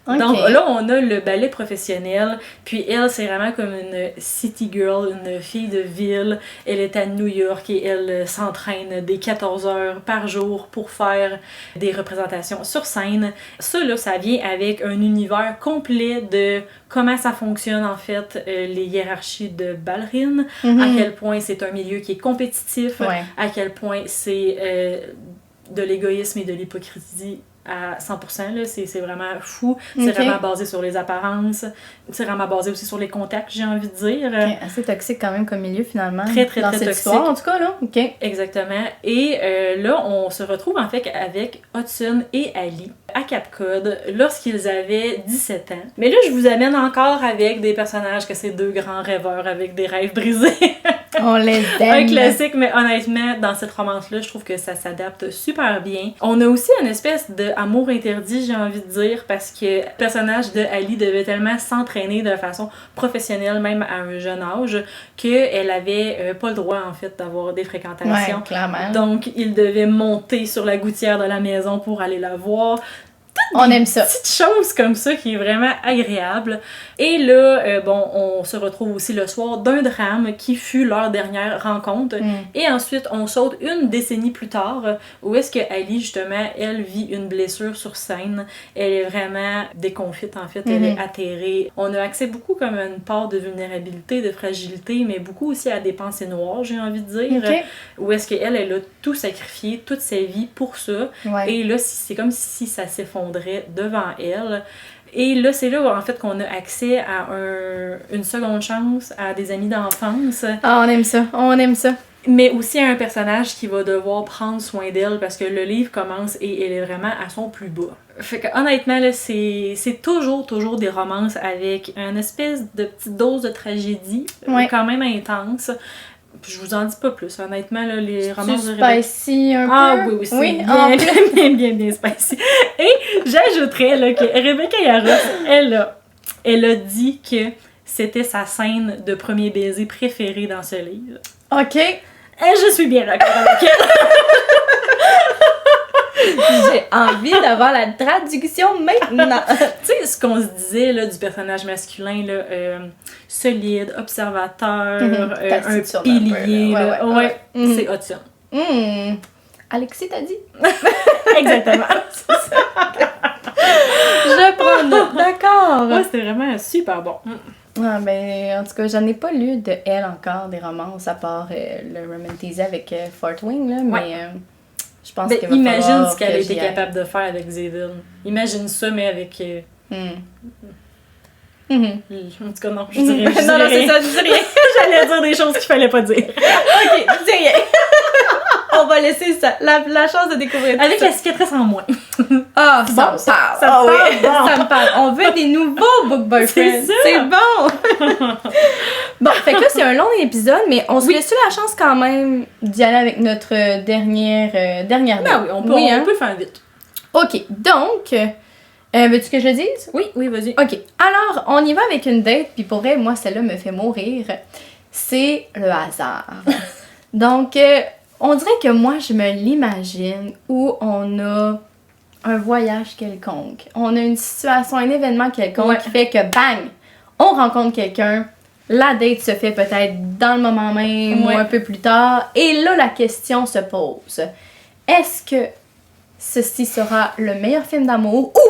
Okay. Donc là, on a le ballet professionnel, puis elle, c'est vraiment comme une city girl, une fille de ville. Elle est à New York et elle s'entraîne des 14 heures par jour pour faire des représentations sur scène. Ça, là, ça vient avec un univers complet de comment ça fonctionne, en fait, les hiérarchies de ballerines, à quel point c'est un milieu qui est compétitif, à quel point c'est de l'égoïsme et de l'hypocrisie à 100%, là, c'est vraiment fou. C'est vraiment basé sur les apparences. C'est vraiment basé aussi sur les contacts, j'ai envie de dire. Assez toxique quand même comme milieu, finalement. Très dans cette toxique. histoire, en tout cas, là. Exactement. Et là, on se retrouve, en fait, avec Hudson et Ali à Cap Cod lorsqu'ils avaient 17 ans. Mais là, je vous amène encore avec des personnages que c'est deux grands rêveurs avec des rêves brisés. On les aime. Un classique, mais honnêtement, dans cette romance-là, je trouve que ça s'adapte super bien. On a aussi une espèce d'amour interdit, j'ai envie de dire, parce que le personnage de Ali devait tellement s'entraîner de façon professionnelle, même à un jeune âge, qu'elle avait pas le droit, en fait, d'avoir des fréquentations. Ouais, clairement. Donc, il devait monter sur la gouttière de la maison pour aller la voir. On aime ça. Petite chose comme ça qui est vraiment agréable. Et là, bon, on se retrouve aussi le soir d'un drame qui fut leur dernière rencontre. Et ensuite, on saute une décennie plus tard, où est-ce que Ali, justement, elle vit une blessure sur scène. Elle est vraiment déconfite, en fait. Elle est atterrée. On a accès beaucoup comme une part de vulnérabilité, de fragilité, mais beaucoup aussi à des pensées noires, j'ai envie de dire. Où est-ce qu'elle, elle a tout sacrifié, toute sa vie pour ça. Et là, c'est comme si ça s'effondrait devant elle. Et là, c'est là, en fait, qu'on a accès à une seconde chance, à des amis d'enfance. Ah, on aime ça, on aime ça. Mais aussi à un personnage qui va devoir prendre soin d'elle parce que le livre commence et elle est vraiment à son plus bas. Fait que honnêtement, là, c'est toujours des romances avec une espèce de petite dose de tragédie, quand même intense. Je vous en dis pas plus, honnêtement, là, les romances de Rebecca... spicy un peu? Ah oui, c'est bien spicy. Et j'ajouterais là, que Rebecca Yarros, elle a dit que c'était sa scène de premier baiser préférée dans ce livre. OK. Et je suis bien d'accord avec elle. J'ai envie d'avoir la traduction maintenant. Tu sais, ce qu'on se disait là, du personnage masculin, là, solide, observateur, un pilier, c'est Hudson. Alexis, t'as dit? Exactement. Je prends note, d'accord. Ouais, c'était vraiment super bon. Ah, ben, en tout cas, j'en ai pas lu de elle encore, des romances, à part le Romantiser avec Fort Wing, là, mais... Je pense que imagine ce qu'elle était capable de faire avec Zevin. Imagine ça, mais avec... En tout cas, non, je dirais rien. Non, c'est ça, je dis rien. J'allais dire des choses qu'il fallait pas dire. Ok, je dis rien. On va laisser ça, la chance de découvrir tout avec ça. la cicatrice en moins. Ah, bon, ça me parle. Ça me parle. On veut des nouveaux book boyfriends. C'est bon. Bon, fait que là, c'est un long épisode, mais on se laisse la chance quand même d'y aller avec notre dernière date. Ben oui, on peut le faire vite. Ok, donc... veux-tu que je le dise? Oui, vas-y. Ok, alors, on y va avec une date, puis pour elle, moi, celle-là me fait mourir. C'est le hasard. Donc, on dirait que moi, je me l'imagine où on a un voyage quelconque. On a une situation, un événement quelconque qui fait que, bang, on rencontre quelqu'un. La date se fait peut-être dans le moment même ou un peu plus tard. Et là, la question se pose. Est-ce que ceci sera le meilleur film d'amour ou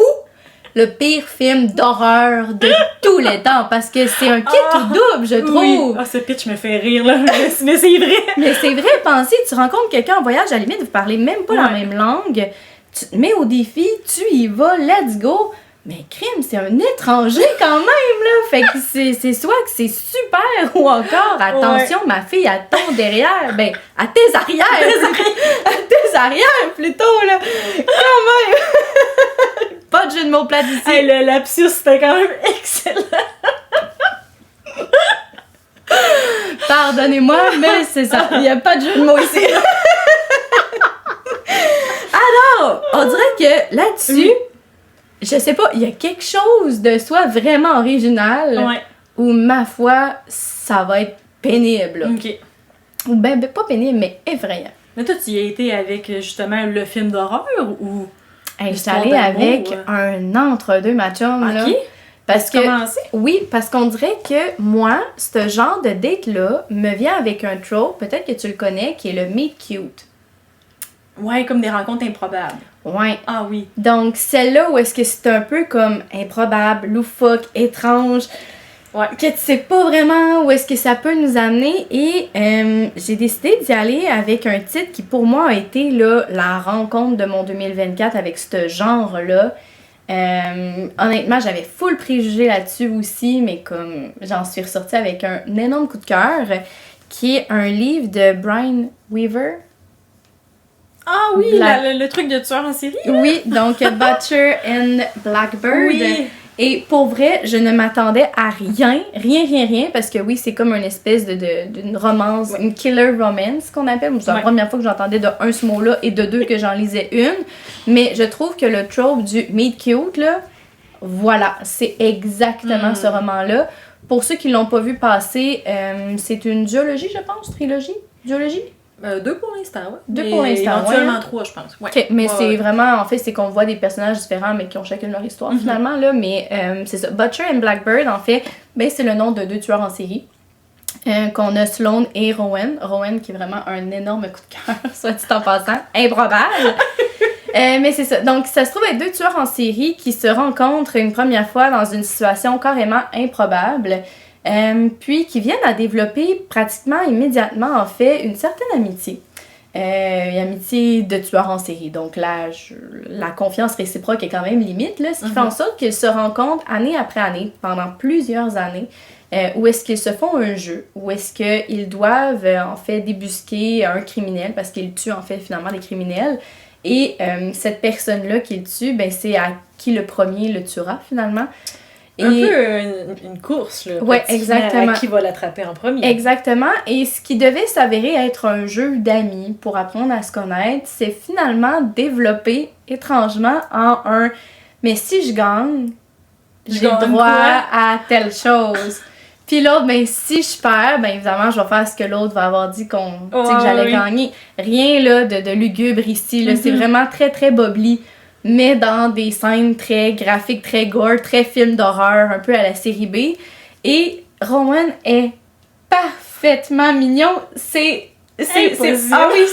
le pire film d'horreur de tous les temps? Parce que c'est un kit ou double, je trouve. Ah, ce pitch me fait rire, là. Mais c'est vrai. Mais c'est vrai, pensez, tu rencontres quelqu'un en voyage, à la limite, vous parlez même pas la même langue. Tu te mets au défi, tu y vas, let's go. Mais crime, c'est un étranger quand même, là. Fait que c'est soit que c'est super ou encore, attention, ma fille, à ton derrière. Ben, à tes arrières. À tes arrières, plutôt, là. Quand même. Pas de jeu de mots plate ici. Hey, le lapsus, c'était quand même excellent. Pardonnez-moi, mais c'est ça. Il n'y a pas de jeu de mots ici. Alors, on dirait que là-dessus, je sais pas, il y a quelque chose de soi vraiment original où, ma foi, ça va être pénible. OK. Ou ben pas pénible, mais effrayant. Mais toi, tu y as été avec, justement, le film d'horreur ou... Hey, j'étais allée avec un entre-deux ma chum, là. OK. Parce que, commencer? oui, parce qu'on dirait que moi, ce genre de date-là me vient avec un trope, peut-être que tu le connais, qui est le meet cute. Ouais, comme des rencontres improbables. Ouais. Ah oui. Donc, celle-là où est-ce que c'est un peu comme improbable, loufoque, étrange, ouais. que tu sais pas vraiment où est-ce que ça peut nous amener. Et j'ai décidé d'y aller avec un titre qui, pour moi, a été là, la rencontre de mon 2024 avec ce genre-là. Honnêtement, j'avais full préjugé là-dessus aussi, mais comme j'en suis ressortie avec un énorme coup de cœur, qui est un livre de Brian Weaver. Ah oui, le truc de tueur en série. Là. Oui, donc Butcher and Blackbird. Oui. Et pour vrai, je ne m'attendais à rien, parce que oui, c'est comme une espèce d'une romance, une killer romance qu'on appelle. C'est la première fois que j'entendais de un ce mot-là et de deux que j'en lisais une. Mais je trouve que le trope du meet cute, là, voilà, c'est exactement ce roman-là. Pour ceux qui l'ont pas vu passer, c'est une duologie, je pense, trilogie, duologie. 2 pour l'instant, ouais. 2 pour l'instant, éventuellement 3, je pense. Ouais. OK, mais c'est vraiment, en fait, c'est qu'on voit des personnages différents, mais qui ont chacune leur histoire, finalement, là. Mais c'est ça. Butcher and Blackbird, en fait, ben, c'est le nom de 2 tueurs en série. Qu'on a Sloane et Rowan. Rowan, qui est vraiment un énorme coup de cœur, soit dit en passant. Improbable! Mais c'est ça. Donc, ça se trouve être 2 tueurs en série qui se rencontrent une première fois dans une situation carrément improbable. Puis qui viennent à développer pratiquement immédiatement, en fait, une certaine amitié. Une amitié de tueurs en série. Donc la confiance réciproque est quand même limite, là, ce qui fait en sorte qu'ils se rencontrent année après année, pendant plusieurs années, où est-ce qu'ils se font un jeu, où est-ce qu'ils doivent, en fait, débusquer un criminel, parce qu'ils tuent, en fait, finalement, des criminels. Et cette personne-là qu'ils tuent, ben, c'est à qui le premier le tuera, finalement. Un peu une course, là. Ouais, exactement. À qui va l'attraper en premier. Exactement. Et ce qui devait s'avérer être un jeu d'amis pour apprendre à se connaître, c'est finalement développé étrangement en un « mais si je gagne, j'ai le droit à telle chose ». Puis l'autre, ben si je perds, ben évidemment, je vais faire ce que l'autre va avoir dit que j'allais gagner. Rien là de lugubre ici, là. C'est vraiment très, très bubbly. Mais dans des scènes très graphiques, très gore, très film d'horreur, un peu à la série B. Et Rowan est parfaitement mignon. Ah oui,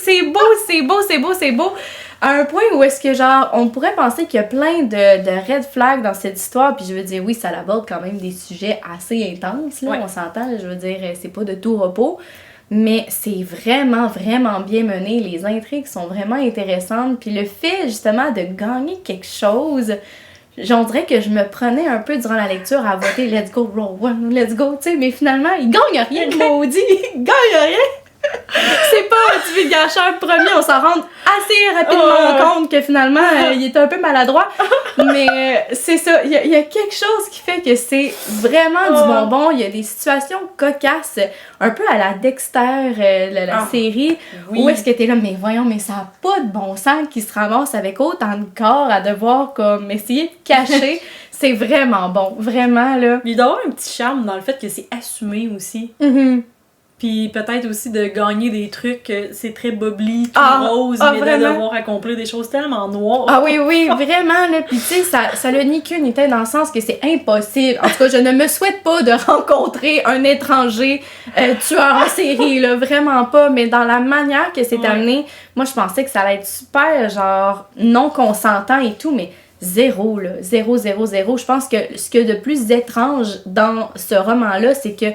c'est beau. À un point où est-ce que, genre, on pourrait penser qu'il y a plein de red flags dans cette histoire. Puis je veux dire, oui, ça aborde quand même des sujets assez intenses, là, on s'entend. Là, je veux dire, c'est pas de tout repos. Mais c'est vraiment, vraiment bien mené. Les intrigues sont vraiment intéressantes. Puis le fait, justement, de gagner quelque chose, on dirait que je me prenais un peu durant la lecture à voter « Let's go, Rowan, let's go », tu sais. Mais finalement, il gagne rien, le maudit. Il gagne rien. C'est pas un petit gâcheur premier, on s'en rend assez rapidement compte que finalement il est un peu maladroit, mais c'est ça, il y a quelque chose qui fait que c'est vraiment du bonbon. Il y a des situations cocasses, un peu à la Dexter, la série, où est-ce que t'es là, mais voyons, mais ça a pas de bon sens qu'il se ramasse avec autant de corps à devoir comme essayer de cacher. C'est vraiment bon, vraiment là. Il doit y avoir un petit charme dans le fait que c'est assumé aussi. Puis peut-être aussi de gagner des trucs, c'est très bubbly, tout rose, mais vraiment? De devoir accomplir des choses tellement noires. Ah oui, vraiment, là. Puis tu sais, ça n'a ni queue ni tête dans le sens que c'est impossible. En tout cas, je ne me souhaite pas de rencontrer un étranger tueur en série, là. Vraiment pas. Mais dans la manière que c'est amené, moi, je pensais que ça allait être super, genre, non consentant et tout, mais... Zéro. Je pense que ce qu'il y a de plus étrange dans ce roman-là, c'est que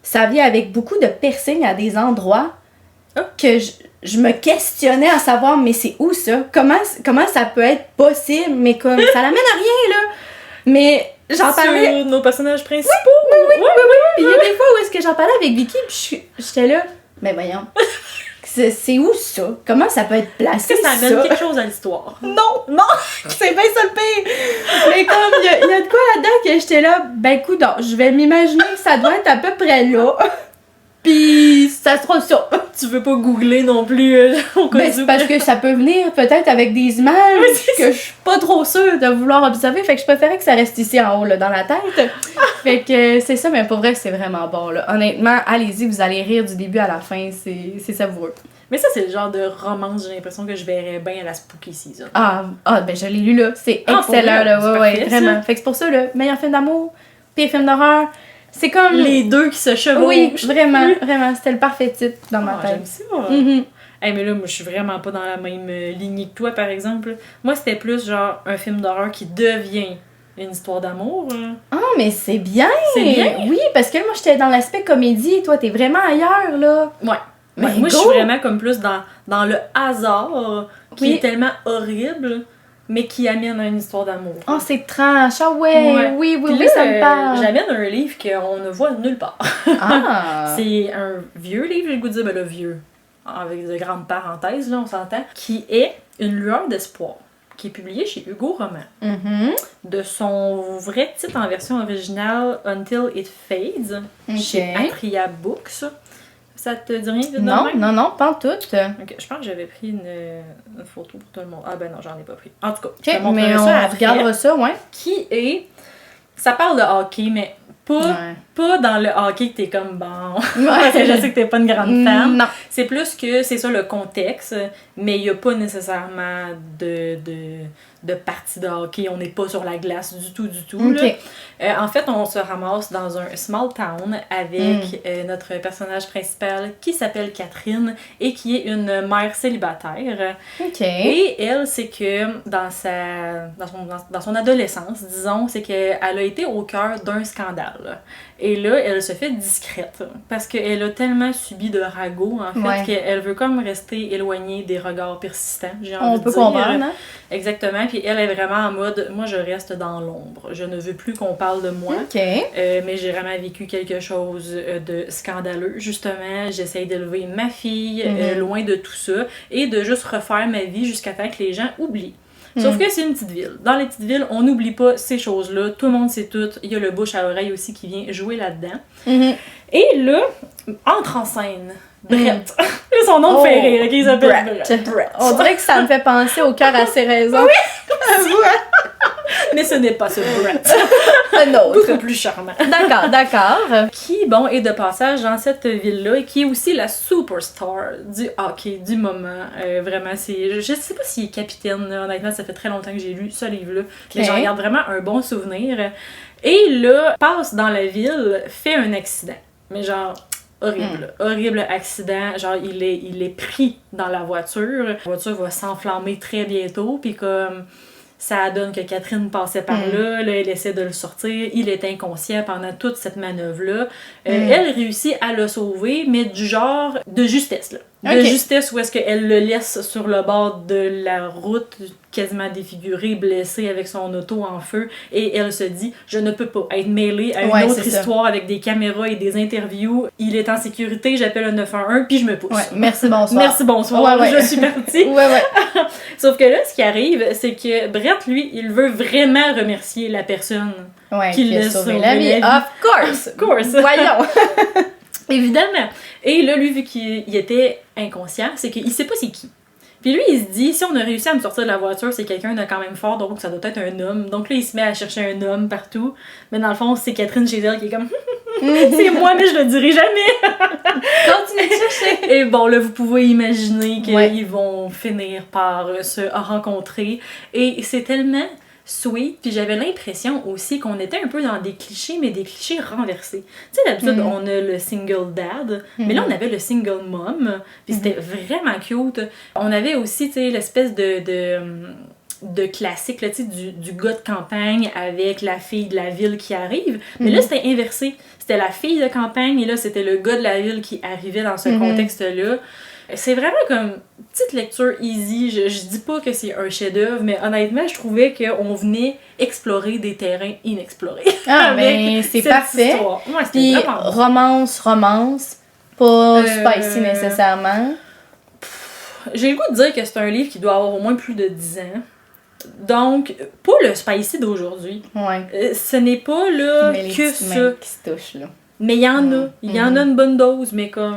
ça vient avec beaucoup de piercings à des endroits que je me questionnais à savoir, mais c'est où ça? Comment ça peut être possible? Mais comme, ça l'amène à rien, là. Mais j'en parlais... Sur nos personnages principaux? Oui. Puis il y a des fois où est-ce que j'en parlais avec Vicky, puis j'étais là, mais voyons... C'est où ça? Comment ça peut être placé? Est-ce que ça amène quelque chose à l'histoire? Non! C'est bien ça le pire! Mais comme, il y a de quoi là-dedans que j'étais là, ben écoute, je vais m'imaginer que ça doit être à peu près là. Pis ça sera ça. Tu veux pas googler non plus au cas où? C'est parce que ça peut venir peut-être avec des images que je suis pas trop sûre de vouloir observer, fait que je préférais que ça reste ici en haut, là, dans la tête. Fait que c'est ça, mais pour vrai, c'est vraiment bon, là. Honnêtement, allez-y, vous allez rire du début à la fin, c'est savoureux. Mais ça, c'est le genre de romance, j'ai l'impression que je verrais bien à la Spooky Season. Ben je l'ai lu là. C'est excellent, pour vrai? là. C'est Ouais, parfait, vraiment. ça. Fait que c'est pour ça, le meilleur film d'amour, puis film d'horreur, c'est comme... Les deux qui se chevauchent. Oui, vraiment, vraiment. C'était le parfait titre dans ma tête. J'aime ça. Mhm. Hey, mais là, moi, je suis vraiment pas dans la même lignée que toi, par exemple. Moi, c'était plus genre un film d'horreur qui devient une histoire d'amour. Ah, mais c'est bien! C'est bien? Oui, parce que moi, j'étais dans l'aspect comédie, toi, t'es vraiment ailleurs, là. Ouais. Ben, Moi, je go! suis vraiment comme plus dans le hasard, qui Oui. est tellement horrible, mais qui amène à une histoire d'amour. Oh, c'est tranche. Ah ouais, oui, Puis oui, là, ça me parle. j'amène un livre qu'on ne voit nulle part. Ah! C'est un vieux livre, j'ai le goût de dire, ben le vieux, avec de grandes parenthèses, là, on s'entend, qui est Une lueur d'espoir, qui est publié chez Hugo Roman. Mhm. De son vrai titre en version originale, Until It Fades, chez Ok. Atria Books. Ça te dit rien de Non, même? non, non, pas en tout. Ok, je pense que j'avais pris une photo pour tout le monde. Ah ben non, j'en ai pas pris. En tout cas, je te Ok, montrerai mais on ça après. regardera ça, ouais. Qui est... Ça parle de hockey, mais pas dans le hockey que t'es comme bon. Parce que je sais que t'es pas une grande fan. Non. C'est plus que c'est ça le contexte, mais il n'y a pas nécessairement de partie de hockey. On n'est pas sur la glace du tout, du tout. Ok. Là. En fait, on se ramasse dans un small town avec notre personnage principal qui s'appelle Catherine et qui est une mère célibataire. Ok. Et elle, c'est que dans son adolescence, disons, c'est qu'elle a été au cœur d'un scandale. Et là, elle se fait discrète parce qu'elle a tellement subi de ragots, en fait, Ouais. qu'elle veut comme rester éloignée des regards persistants, j'ai envie On de peut dire. comprendre, hein? Exactement, puis elle est vraiment en mode, moi je reste dans l'ombre, je ne veux plus qu'on parle de moi. Ok. Mais j'ai vraiment vécu quelque chose de scandaleux. Justement, j'essaye d'élever ma fille loin de tout ça et de juste refaire ma vie jusqu'à temps que les gens oublient. Sauf que c'est une petite ville. Dans les petites villes, on n'oublie pas ces choses-là. Tout le monde sait tout. Il y a le bouche à oreille aussi qui vient jouer là-dedans. Mhm. Et là, entre en scène Brett. Là, son nom me fait rire, ok? Il s'appelle Brett. On dirait que ça me fait penser au cœur à ses raisons. Mais ce n'est pas ce Brett. Un autre. Beaucoup plus charmant. D'accord, d'accord. Qui, bon, est de passage dans cette ville-là et qui est aussi la superstar du hockey du moment. Vraiment, c'est... Je sais pas s'il est capitaine, là. Honnêtement, ça fait très longtemps que j'ai lu ce livre-là. Mais j'en garde vraiment un bon souvenir. Et là, passe dans la ville, fait un accident. Mais genre... horrible. Horrible accident. Genre, il est pris dans la voiture. La voiture va s'enflammer très bientôt. Puis comme... ça donne que Catherine passait par là, elle essaie de le sortir, il est inconscient pendant toute cette manœuvre-là. Elle réussit à le sauver, mais du genre de justesse, là. De justesse où est-ce qu'elle le laisse sur le bord de la route, quasiment défiguré, blessé avec son auto en feu, et elle se dit « Je ne peux pas être mêlée à une autre histoire avec des caméras et des interviews. Il est en sécurité, j'appelle le 911, puis je me pousse. » Ouais, merci, bonsoir. Merci, bonsoir, je suis partie. Ouais. Sauf que là, ce qui arrive, c'est que Brett, lui, il veut vraiment remercier la personne qui l'a sauvé la vie. Of course! Voyons! Évidemment. Et là, lui, vu qu'il était inconscient, c'est qu'il sait pas c'est qui. Puis lui, il se dit, si on a réussi à me sortir de la voiture, c'est quelqu'un de quand même fort, donc ça doit être un homme. Donc là, il se met à chercher un homme partout. Mais dans le fond, c'est Catherine chez elle qui est comme, c'est moi, mais je le dirai jamais. Continue de chercher. Et bon, là, vous pouvez imaginer qu'ils vont finir par se rencontrer. Et c'est tellement sweet, puis j'avais l'impression aussi qu'on était un peu dans des clichés, mais des clichés renversés. Tu sais, d'habitude, on a le single dad, mais là, on avait le single mom, puis c'était vraiment cute. On avait aussi, tu sais, l'espèce de classique, là, tu sais, du gars de campagne avec la fille de la ville qui arrive, mais là, c'était inversé. C'était la fille de campagne, et là, c'était le gars de la ville qui arrivait dans ce contexte-là. C'est vraiment comme petite lecture easy. Je dis pas que c'est un chef-d'œuvre, mais honnêtement, je trouvais qu'on venait explorer des terrains inexplorés. Ah, mais c'est parfait. Ouais, puis romance, pas spicy nécessairement. J'ai le goût de dire que c'est un livre qui doit avoir au moins plus de 10 ans. Donc, pas le spicy d'aujourd'hui. Ouais. Ce n'est pas là mais que ça. Qui se touchent, là. Mais il y en a. Il y en a une bonne dose, mais comme...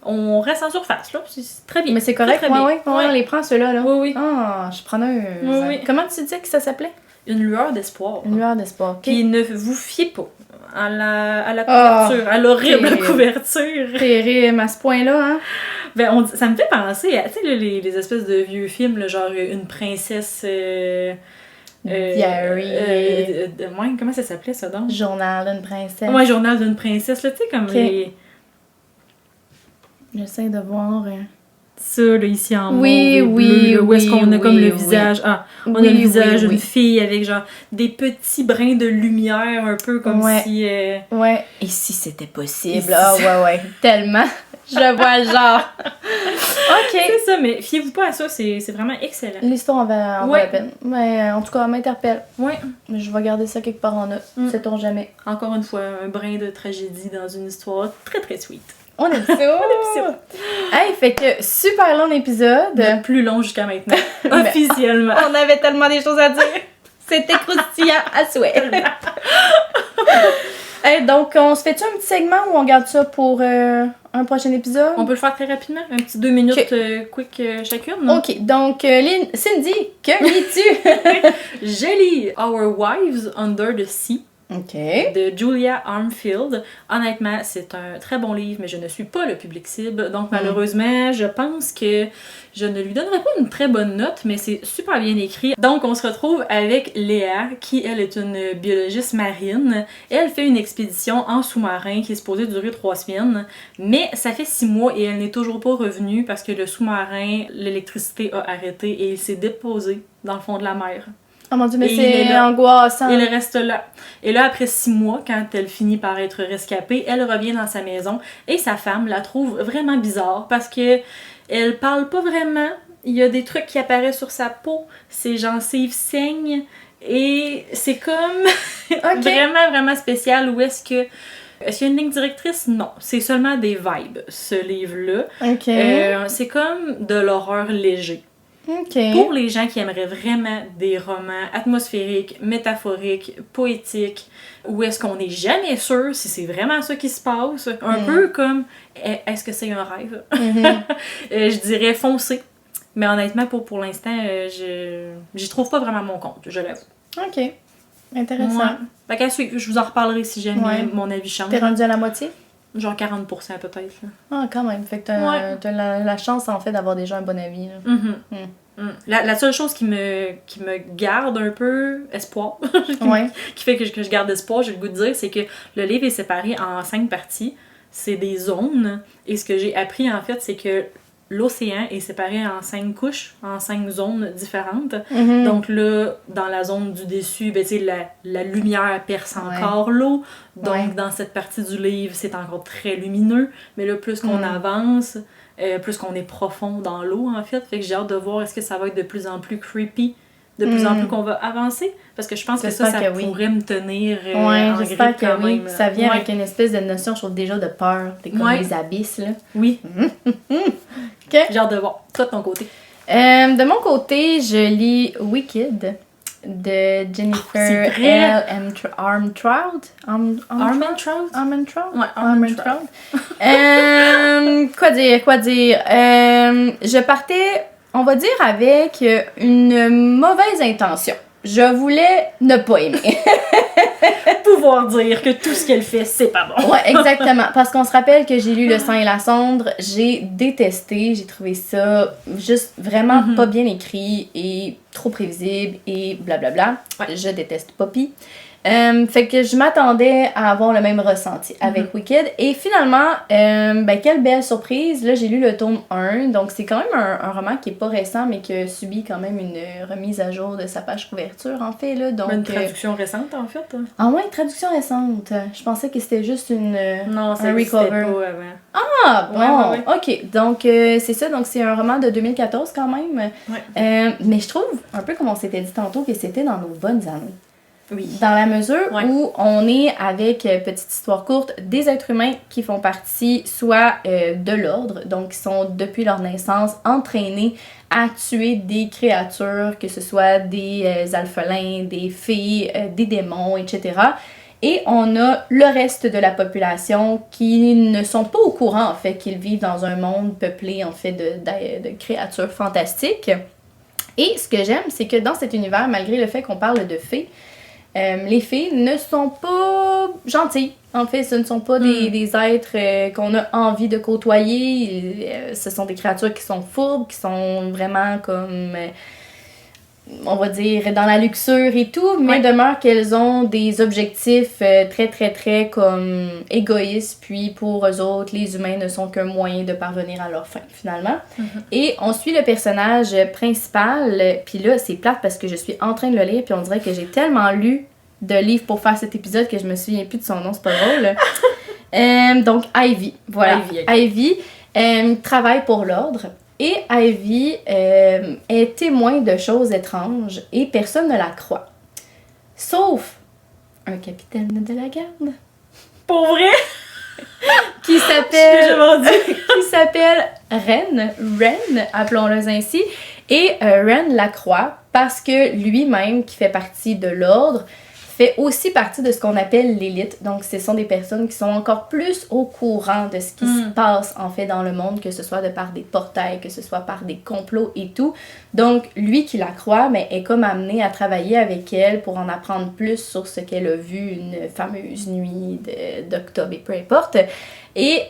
On reste en surface, là. C'est très bien. Mais c'est correct, ouais, on les prend ceux-là, là. Oui. Ah, je prends un. Oui. Comment tu disais que ça s'appelait? Une lueur d'espoir. Une lueur d'espoir. Puis ne vous fiez pas à la couverture, à l'horrible couverture. Terrible à ce point-là, hein? Ça me fait penser à, tu sais, les espèces de vieux films, là, genre une princesse... Diary. Ouais, comment ça s'appelait, ça, donc? Journal d'une princesse. Ouais, Journal d'une princesse, là, tu sais, comme les... J'essaie de voir... Ça, là, ici, en mauve Oui, et bleu, là, où est-ce qu'on a comme le oui. visage... Ah, on a Oui, le visage d'une oui. fille avec, genre, des petits brins de lumière, un peu comme si... Ouais. Et si c'était possible? Ah, ouais, tellement. Je vois le genre. OK. C'est ça, mais fiez-vous pas à ça, c'est vraiment excellent. L'histoire en va la peine. Mais en tout cas, elle m'interpelle. Ouais. Je vais garder ça quelque part en note. Sait-on jamais. Encore une fois, un brin de tragédie dans une histoire très très sweet. On aime ça! Hey, fait que super long épisode. Le plus long jusqu'à maintenant. Officiellement. On avait tellement des choses à dire. C'était croustillant à souhait. Hey, donc, on se fait-tu un petit segment ou on garde ça pour un prochain épisode? On peut le faire très rapidement, un petit 2 minutes quick chacune. Non? Ok, donc Cindy, que lis-tu? Je lis Our Wives Under the Sea. Okay. De Julia Armfield. Honnêtement, c'est un très bon livre, mais je ne suis pas le public cible. Donc, malheureusement, je pense que je ne lui donnerai pas une très bonne note, mais c'est super bien écrit. Donc, on se retrouve avec Léa, qui, elle, est une biologiste marine. Elle fait une expédition en sous-marin qui est supposée durer 3 semaines, mais ça fait 6 mois et elle n'est toujours pas revenue parce que le sous-marin, l'électricité a arrêté et il s'est déposé dans le fond de la mer. Oh mon Dieu, mais c'est angoissant. Il reste là. Et là, après 6 mois, quand elle finit par être rescapée, elle revient dans sa maison et sa femme la trouve vraiment bizarre parce que elle parle pas vraiment. Il y a des trucs qui apparaissent sur sa peau. Ses gencives saignent et c'est comme vraiment, vraiment spécial. Où est-ce qu'il y a une ligne directrice? Non. C'est seulement des vibes, ce livre-là. C'est comme de l'horreur léger. Pour les gens qui aimeraient vraiment des romans atmosphériques, métaphoriques, poétiques, où est-ce qu'on n'est jamais sûr si c'est vraiment ça qui se passe, un peu comme est-ce que c'est un rêve? Je dirais foncez. Mais honnêtement, pour l'instant, j'y trouve pas vraiment mon compte, je l'avoue. Ok. Intéressant. Ouais. Fait qu'à suivre, je vous en reparlerai si jamais mon avis change. T'es rendu à la moitié? Genre 40% peut-être. Ah, quand même. Fait que t'as la chance, en fait, d'avoir déjà un bon avis. Là. La seule chose qui me garde un peu espoir, qui fait que je garde espoir, j'ai le goût de dire, c'est que le livre est séparé en 5 parties. C'est des zones. Et ce que j'ai appris, en fait, c'est que l'océan est séparé en 5 couches, en 5 zones différentes. Donc là, dans la zone du dessus, ben, la lumière perce encore l'eau. Donc dans cette partie du livre, c'est encore très lumineux. Mais là, plus qu'on avance, plus qu'on est profond dans l'eau, en fait. Fait que j'ai hâte de voir est-ce que ça va être de plus en plus creepy, de plus en plus qu'on va avancer. Parce que je pense que ça pourrait me tenir en j'espère grippe quand que oui. même. Ça vient avec une espèce de notion, je trouve, déjà de peur. T'es comme les abysses, là. Oui. Okay. J'ai hâte de voir. Toi, de ton côté. De mon côté, je lis Wicked de Jennifer L. Armentrout. Ouais, Armentrout. Quoi dire? Je partais, on va dire, avec une mauvaise intention. Je voulais ne pas aimer. Pouvoir dire que tout ce qu'elle fait, c'est pas bon. Ouais, exactement. Parce qu'on se rappelle que j'ai lu Le sang et la cendre, j'ai détesté, j'ai trouvé ça juste vraiment pas bien écrit et trop prévisible et blablabla. Je déteste Poppy. Fait que je m'attendais à avoir le même ressenti avec Wicked. Et finalement, quelle belle surprise. Là, j'ai lu le tome 1. Donc, c'est quand même un roman qui est pas récent, mais qui a subi quand même une remise à jour de sa page couverture, en fait. Là. Donc, une traduction récente, en fait. Ah ouais, une traduction récente. Je pensais que c'était juste non, ça un recover. Pas avant. Ah, bon. Ouais. OK. Donc, c'est ça. Donc, c'est un roman de 2014 quand même. Mais je trouve, un peu comme on s'était dit tantôt, que c'était dans nos bonnes années. Oui. Dans la mesure où on est avec, petite histoire courte, des êtres humains qui font partie soit de l'ordre, donc qui sont depuis leur naissance entraînés à tuer des créatures, que ce soit des alphelins, des fées, des démons, etc. Et on a le reste de la population qui ne sont pas au courant, en fait, qu'ils vivent dans un monde peuplé, en fait, de créatures fantastiques. Et ce que j'aime, c'est que dans cet univers, malgré le fait qu'on parle de fées, Les filles ne sont pas gentilles. En fait, ce ne sont pas des êtres qu'on a envie de côtoyer. Ce sont des créatures qui sont fourbes, qui sont vraiment comme... on va dire, dans la luxure et tout, mais demeure qu'elles ont des objectifs très, très, très comme égoïstes, puis pour eux autres, les humains ne sont qu'un moyen de parvenir à leur fin, finalement. Et on suit le personnage principal, puis là, c'est plate parce que je suis en train de le lire, puis on dirait que j'ai tellement lu de livres pour faire cet épisode que je me souviens plus de son nom, c'est pas drôle. Donc, Ivy, voilà. Ivy travaille pour l'ordre. Et Ivy est témoin de choses étranges et personne ne la croit. Sauf un capitaine de la garde. Pour vrai? Qui s'appelle Ren, appelons-le ainsi. Et Ren la croit parce que lui-même, qui fait partie de l'ordre, fait aussi partie de ce qu'on appelle l'élite. Donc, ce sont des personnes qui sont encore plus au courant de ce qui se passe, en fait, dans le monde, que ce soit de par des portails, que ce soit par des complots et tout. Donc, lui qui la croit, mais est comme amené à travailler avec elle pour en apprendre plus sur ce qu'elle a vu une fameuse nuit d'octobre et peu importe. Et,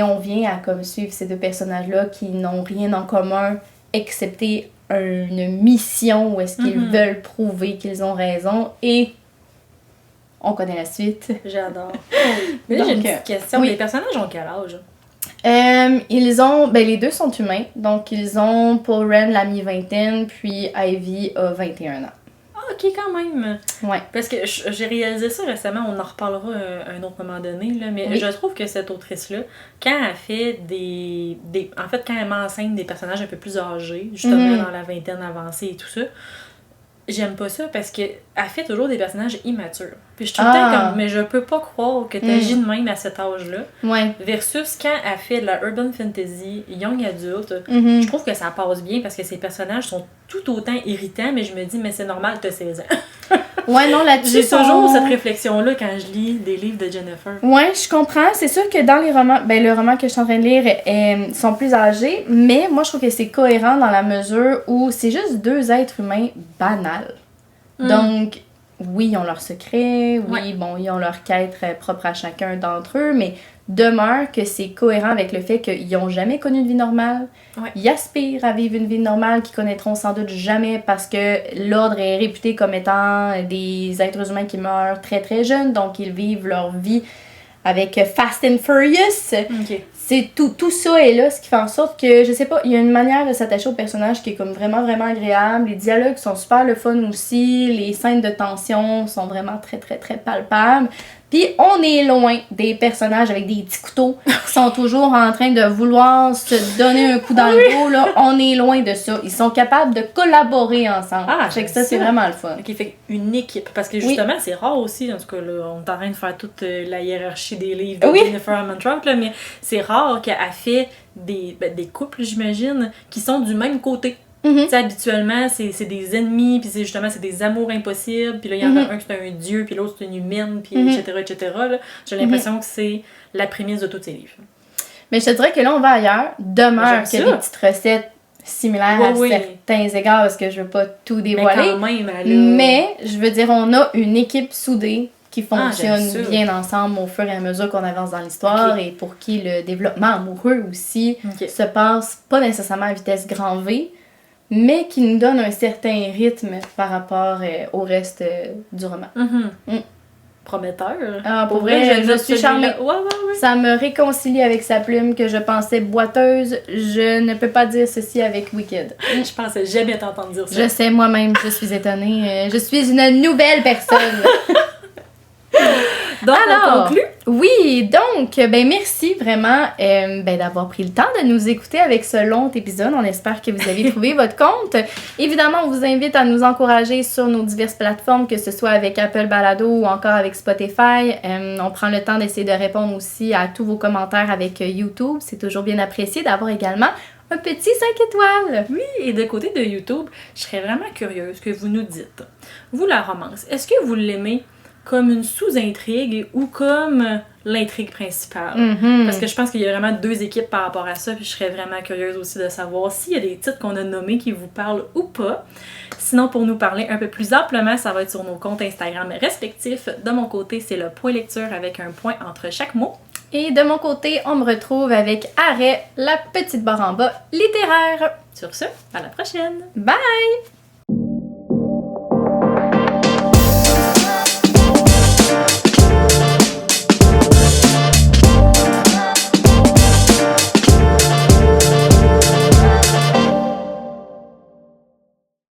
on vient à comme suivre ces deux personnages-là qui n'ont rien en commun, excepté une mission où est-ce qu'ils veulent prouver qu'ils ont raison et... on connaît la suite. J'adore. Mais là, j'ai une petite question. Les personnages ont quel âge? Ils ont... les deux sont humains. Donc, ils ont pour Ren la mi-vingtaine, puis Ivy a 21 ans. Ah, ok, quand même. Ouais. Parce que j'ai réalisé ça récemment, on en reparlera à un autre moment donné, là, mais je trouve que cette autrice-là, quand elle fait en fait, quand elle m'enseigne des personnages un peu plus âgés, justement dans la vingtaine avancée et tout ça, j'aime pas ça parce qu'elle fait toujours des personnages immatures. Puis je suis tout le temps comme, mais je peux pas croire que t'agis de même à cet âge-là. Ouais. Versus quand elle fait de la urban fantasy, young adulte, je trouve que ça passe bien parce que ces personnages sont tout autant irritants, mais je me dis, mais c'est normal, t'as 16 ans. Ouais, non, là-dessus. J'ai toujours cette réflexion-là quand je lis des livres de Jennifer. Ouais, je comprends. C'est sûr que dans les romans, le roman que je suis en train de lire sont plus âgés, mais moi, je trouve que c'est cohérent dans la mesure où c'est juste deux êtres humains banals. Donc, oui, ils ont leurs secrets, oui, bon, ils ont leur quête propre à chacun d'entre eux, mais demeure que c'est cohérent avec le fait qu'ils n'ont jamais connu une vie normale. Ils aspirent à vivre une vie normale qu'ils connaîtront sans doute jamais parce que l'ordre est réputé comme étant des êtres humains qui meurent très très jeunes, donc ils vivent leur vie avec Fast and Furious. C'est tout ça est là, ce qui fait en sorte que, je sais pas, il y a une manière de s'attacher au personnage qui est comme vraiment, vraiment agréable. Les dialogues sont super le fun aussi. Les scènes de tension sont vraiment très, très, très palpables. Puis on est loin des personnages avec des petits couteaux qui sont toujours en train de vouloir se donner un coup dans le dos, là. On est loin de ça. Ils sont capables de collaborer ensemble. Fait que ça, c'est vraiment le fun. Ok, fait une équipe. Parce que justement, c'est rare aussi, en tout cas, là, on est en train de faire toute la hiérarchie des livres de Jennifer Armentrout, là, mais c'est rare qu'elle fait des couples, j'imagine, qui sont du même côté. Tu sais, habituellement, c'est des ennemis, puis c'est des amours impossibles, puis là, il y en a un qui est un dieu, puis l'autre c'est une humaine, puis etc. Là. J'ai l'impression que c'est la prémisse de tous ces livres. Mais je te dirais que là, on va ailleurs. Demeure qu'il y a des petites recettes similaires à certains égards, parce que je veux pas tout dévoiler. Mais je veux dire, on a une équipe soudée qui fonctionne bien ensemble au fur et à mesure qu'on avance dans l'histoire et pour qui le développement amoureux aussi se passe pas nécessairement à vitesse grand V, mais qui nous donne un certain rythme par rapport au reste du roman. Prometteur. Pour vrai, je suis charmée. Ça me réconcilie avec sa plume que je pensais boiteuse. Je ne peux pas dire ceci avec Wicked. Je pensais jamais t'entendre dire ça. Je sais, moi-même, je suis étonnée. Je suis une nouvelle personne. Donc, on conclut? Oui, donc, merci vraiment d'avoir pris le temps de nous écouter avec ce long épisode. On espère que vous avez trouvé votre compte. Évidemment, on vous invite à nous encourager sur nos diverses plateformes, que ce soit avec Apple Balado ou encore avec Spotify. On prend le temps d'essayer de répondre aussi à tous vos commentaires avec YouTube. C'est toujours bien apprécié d'avoir également un petit 5 étoiles. Oui, et de côté de YouTube, je serais vraiment curieuse que vous nous dites. Vous, la romance, est-ce que vous l'aimez comme une sous-intrigue ou comme l'intrigue principale. Parce que je pense qu'il y a vraiment 2 équipes par rapport à ça, puis je serais vraiment curieuse aussi de savoir s'il y a des titres qu'on a nommés qui vous parlent ou pas. Sinon, pour nous parler un peu plus amplement, ça va être sur nos comptes Instagram respectifs. De mon côté, c'est le point lecture avec un point entre chaque mot. Et de mon côté, on me retrouve avec arrêt, la petite barre en bas littéraire. Sur ce, à la prochaine! Bye!